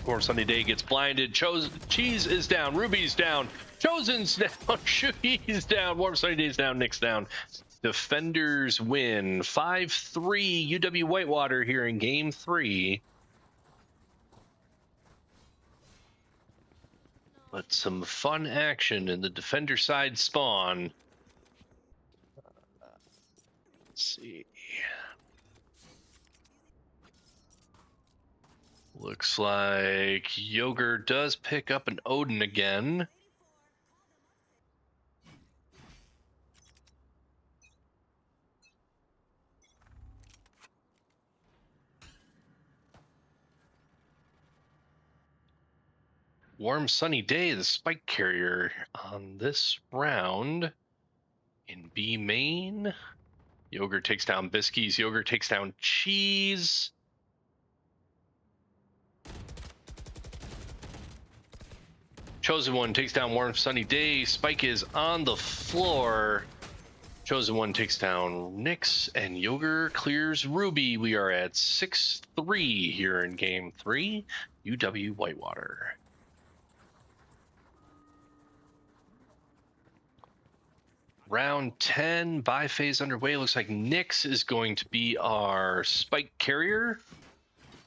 Warm Sunny Day gets blinded. Cheese is down. Ruby's down. Chosen's down. Cheese down. Warm Sunny Day's down. Nyx down. Defenders win. 5-3 UW Whitewater here in game 3. But some fun action in the defender side spawn. Let's see. Looks like Yogurt does pick up an Odin again. Warm sunny day, the spike carrier on this round in B main. Yogurt takes down Biscuits. Yogurt takes down Cheese. Chosen One takes down Warm Sunny Day. Spike is on the floor. Chosen One takes down Nyx, and Yogurt clears Ruby. We are at 6-3 here in Game 3. UW Whitewater. Round 10, buy phase underway. Looks like Nyx is going to be our spike carrier.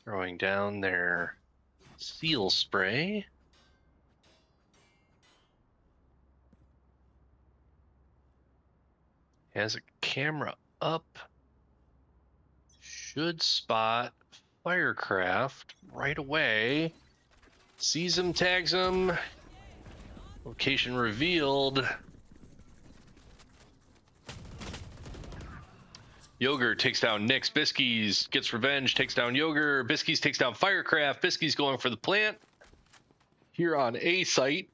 Throwing down their seal spray. Has a camera up. Should spot Firecraft right away. Sees him, tags him. Location revealed. Yogurt takes down Nyx. Biscuits gets revenge, takes down Yogurt. Biscuits takes down Firecraft. Biscuits going for the plant. Here on A site.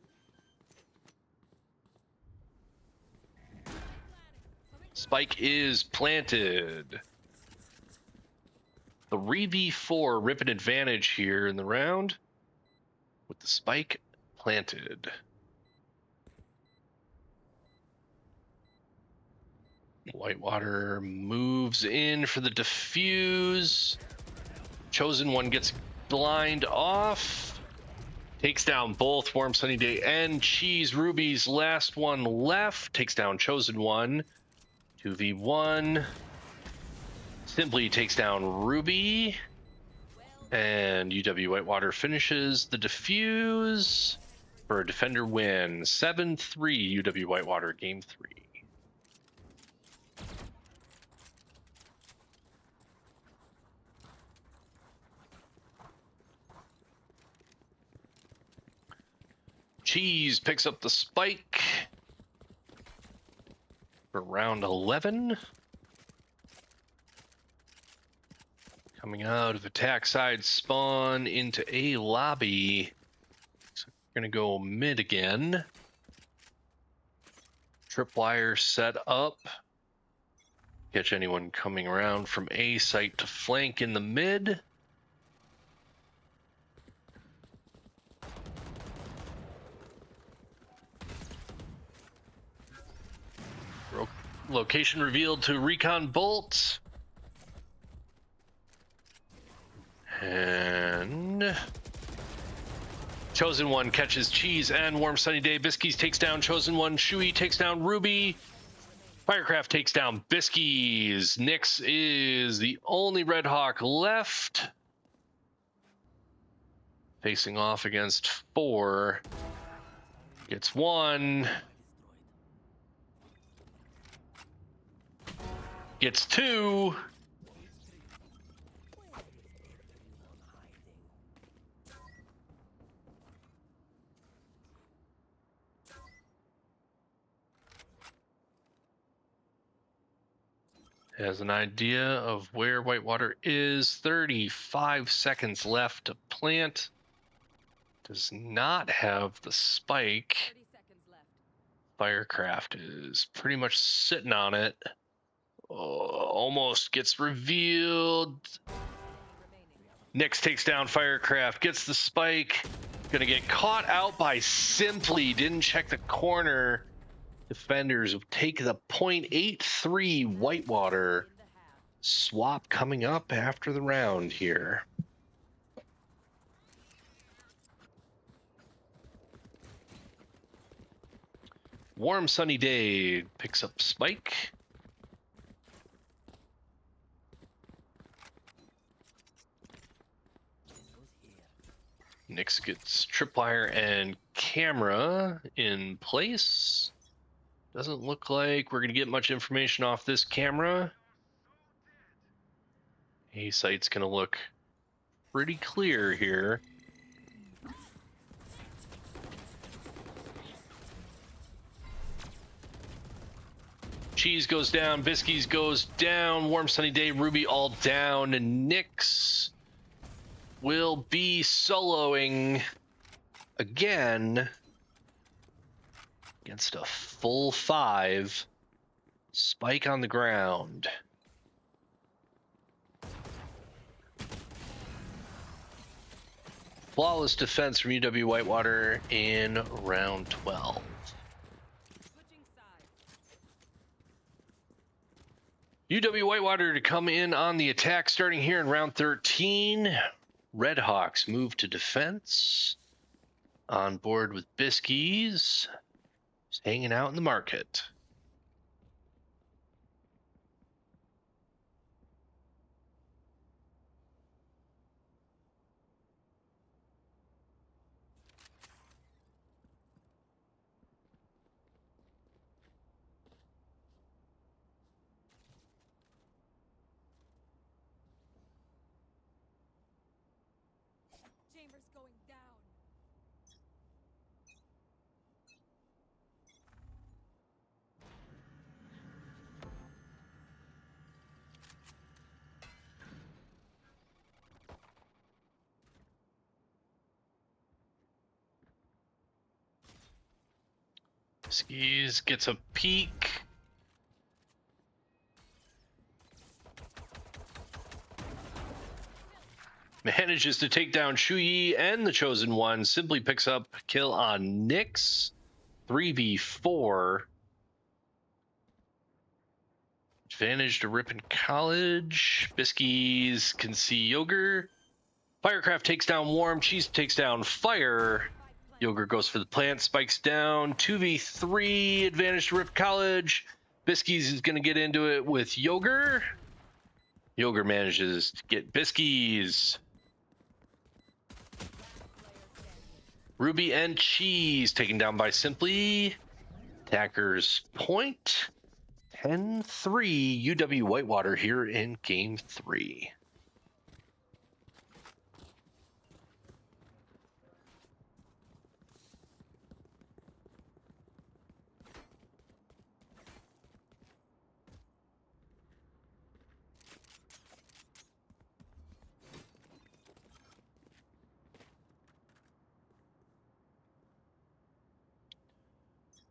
Spike is planted. 3v4 Ripon advantage here in the round with the spike planted. Whitewater moves in for the defuse. Chosen One gets blind off. Takes down both Warm Sunny Day and Cheese. Ruby's last one left. Takes down Chosen One. 2v1. Simply takes down Ruby. And UW Whitewater finishes the defuse for a defender win. 7-3 UW Whitewater game 3. Cheese picks up the spike for round 11. Coming out of attack side spawn into A lobby. So we're going to go mid again. Tripwire set up. Catch anyone coming around from A site to flank in the mid. Location revealed to Recon Bolt. And Chosen One catches Cheese and Warm Sunny Day. Biscuits takes down Chosen One. Shui takes down Ruby. Firecraft takes down Biscuits. Nyx is the only Red Hawk left. Facing off against 4. Gets 1. Gets 2. Has an idea of where Whitewater is. 35 seconds left to plant. Does not have the spike. 30 seconds left. Firecraft is pretty much sitting on it. Almost gets revealed. Remaining. Nyx takes down Firecraft, gets the spike. Gonna get caught out by Simply. Didn't check the corner. Defenders take the 0.83 Whitewater. In the half. Swap coming up after the round here. Warm Sunny Day picks up spike. Nyx gets tripwire and camera in place. Doesn't look like we're going to get much information off this camera. A site's going to look pretty clear here. Cheese goes down, Biscuits goes down, Warm Sunny Day, Ruby all down, and Nyx will be soloing again against a full 5. Spike on the ground. Flawless defense from UW Whitewater in round 12. Switching sides. UW Whitewater to come in on the attack starting here in round 13. Red Hawks move to defense. On board with Biskies. Just hanging out in the market. Chambers going down. Biskies gets a peek. Manages to take down Shuyi and the Chosen One. Simply picks up a kill on Nyx. 3v4. Advantage to Ripon College. Biskies can see Yogur. Firecraft takes down Warm. Cheese takes down Fire. Yogur goes for the plant. Spikes down. 2v3. Advantage to Ripon College. Biskies is going to get into it with Yogur. Yogur manages to get Biskies. Ruby and Cheese taken down by Simply. Attackers point. 10-3 UW Whitewater here in game 3.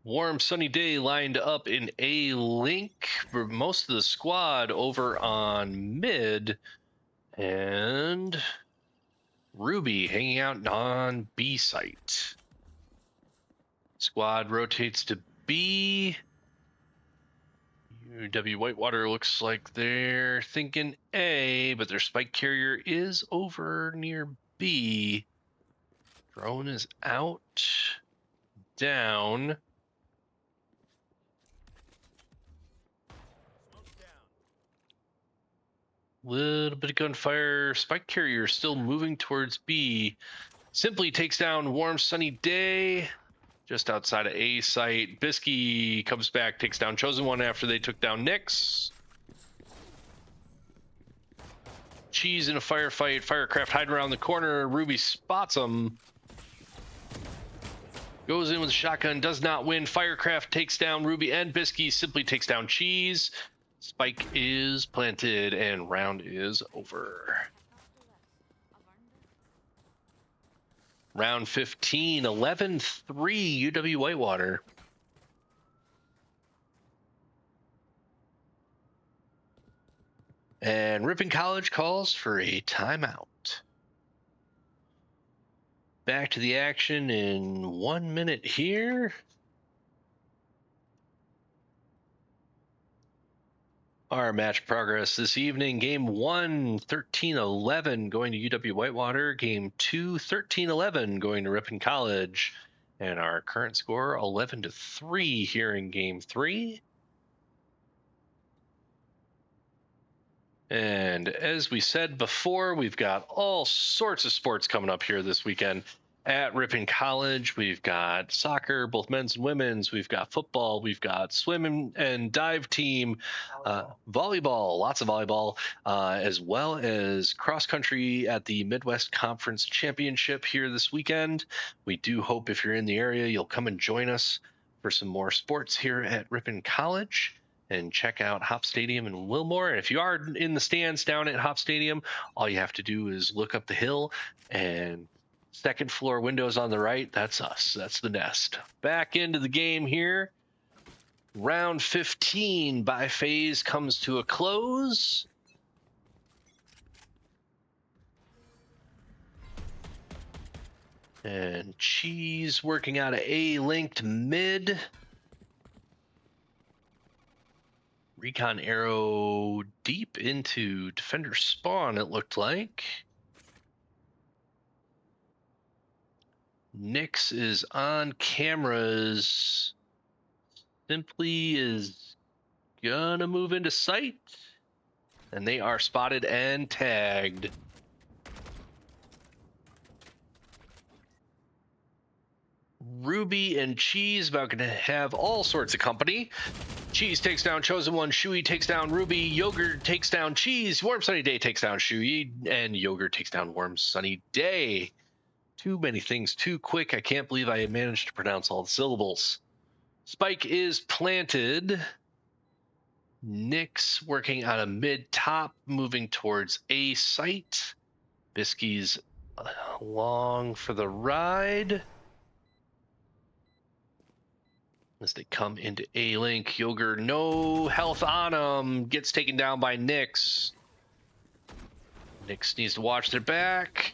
Warm sunny day lined up in A link for most of the squad over on mid, and Ruby hanging out on B site. Squad rotates to B. UW Whitewater looks like they're thinking A, but their spike carrier is over near B. Drone is out, down. Little bit of gunfire. Spike carrier still moving towards B. Simply takes down Warm Sunny Day just outside of A site. Bisky comes back, takes down Chosen One after they took down Nyx. Cheese in a firefight. Firecraft hiding around the corner. Ruby spots him. Goes in with a shotgun, does not win. Firecraft takes down Ruby and Bisky. Simply takes down Cheese. Spike is planted and round is over. Round 15, 11-3 UW Whitewater. And Ripon College calls for a timeout. Back to the action in 1 minute here. Our match progress this evening: Game 1, 13-11 going to UW Whitewater. Game 2, 13-11 going to Ripon College. And our current score, 11-3 here in Game 3. And as we said before, we've got all sorts of sports coming up here this weekend. At Ripon College, we've got soccer, both men's and women's. We've got football. We've got swim and dive team, volleyball, lots of volleyball, as well as cross country at the Midwest Conference Championship here this weekend. We do hope if you're in the area, you'll come and join us for some more sports here at Ripon College. And check out Hop Stadium in Wilmore. And if you are in the stands down at Hop Stadium, all you have to do is look up the hill and Second floor windows on the right. That's us. That's the nest. Back into the game here. Round 15 by phase comes to a close. And Cheese working out a A-linked mid. Recon arrow deep into defender spawn, it looked like. Nyx is on cameras. Simply is gonna move into sight. And they are spotted and tagged. Ruby and Cheese about to have all sorts of company. Cheese takes down Chosen One. Shui takes down Ruby. Yogurt takes down Cheese. Warm Sunny Day takes down Shui. And Yogurt takes down Warm Sunny Day. Too many things too quick. I can't believe I managed to pronounce all the syllables. Spike is planted. Nyx working on a mid-top, moving towards A site. Bisky's along for the ride. As they come into A-Link, Yogurt, no health on him, gets taken down by Nyx. Nyx needs to watch their back.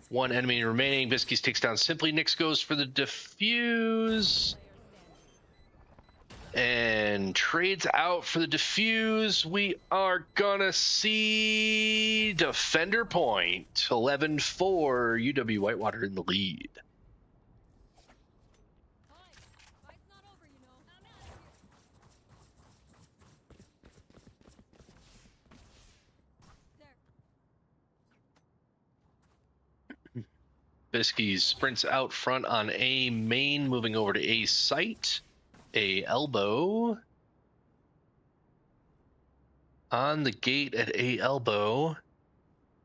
One enemy remaining. Biscuits takes down Simply. Nyx goes for the defuse. And trades out for the defuse. We are gonna see defender point. 11-4, UW Whitewater in the lead. Fight's not over, you know. I'm out of here. There. Bisky sprints out front on A main, moving over to A site. A elbow. On the gate at A elbow.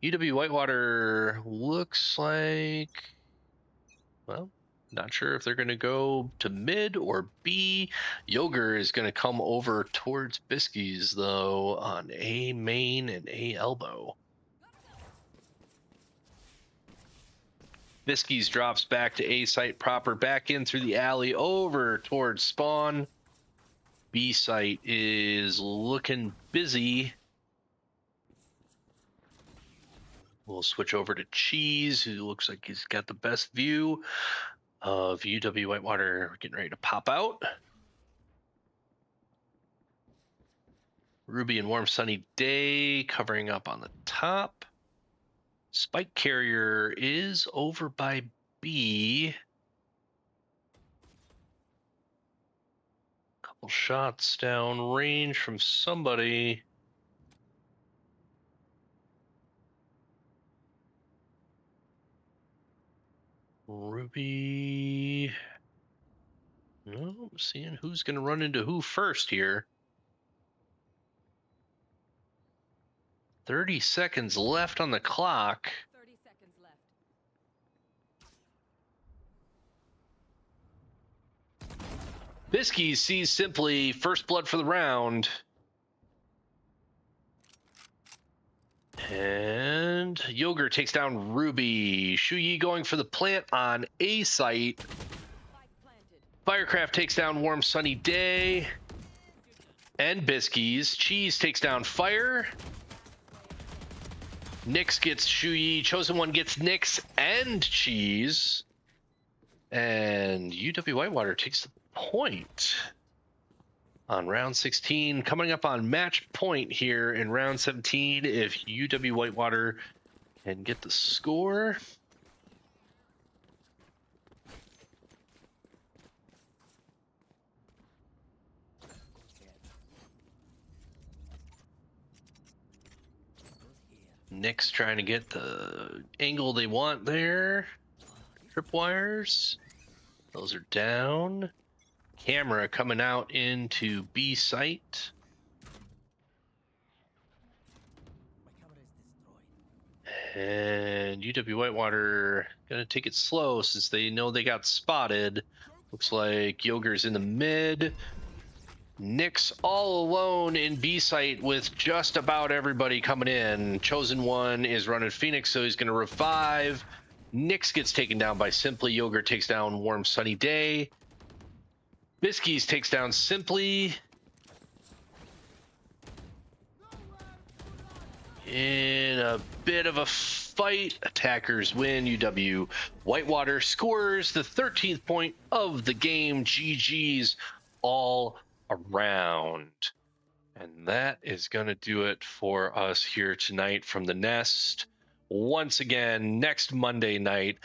UW Whitewater looks like, well, not sure if they're going to go to mid or B. Yoger is going to come over towards Bisky's, though, on A main and A elbow. Bisky's drops back to A site proper, back in through the alley, over towards spawn. B site is looking busy. We'll switch over to Cheese, who looks like he's got the best view of UW Whitewater getting ready to pop out. Ruby and Warm Sunny Day covering up on the top. Spike Carrier is over by B. Couple shots down range from somebody. Ruby. No, seeing who's going to run into who first here. 30 seconds left on the clock. 30 seconds left. Bisky sees Simply first blood for the round. And Yogurt takes down Ruby. Shuyi going for the plant on A site. Spike planted. Firecraft takes down Warm Sunny Day. And Bisky's. Cheese takes down Fire. Nyx gets Shuyi. Chosen One gets Nyx and Cheese. And UW Whitewater takes the point on round 16. Coming up on match point here in round 17 if UW Whitewater can get the score. Nyx trying to get the angle they want there. Tripwires. Those are down. Camera coming out into B site. And UW Whitewater gonna take it slow since they know they got spotted. Looks like Yoger's in the mid. Nick's all alone in B site with just about everybody coming in. Chosen One is running Phoenix, so he's going to revive. Nyx gets taken down by Simply. Yogurt takes down Warm Sunny Day. Biskies takes down Simply. In a bit of a fight, attackers win. UW Whitewater scores the 13th point of the game. GG's all around. And that is going to do it for us here tonight from the Nest. Once again, next Monday night,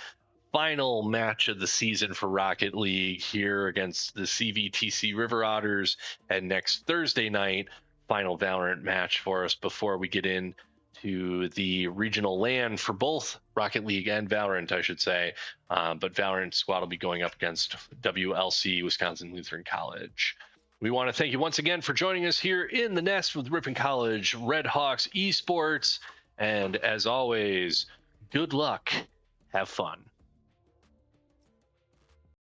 final match of the season for Rocket League here against the CVTC River Otters. And next Thursday night, final Valorant match for us before we get in to the regional LAN for both Rocket League and Valorant, I should say. But Valorant squad will be going up against WLC, Wisconsin Lutheran College. We want to thank you once again for joining us here in the Nest with Ripon College Red Hawks Esports. And as always, good luck. Have fun.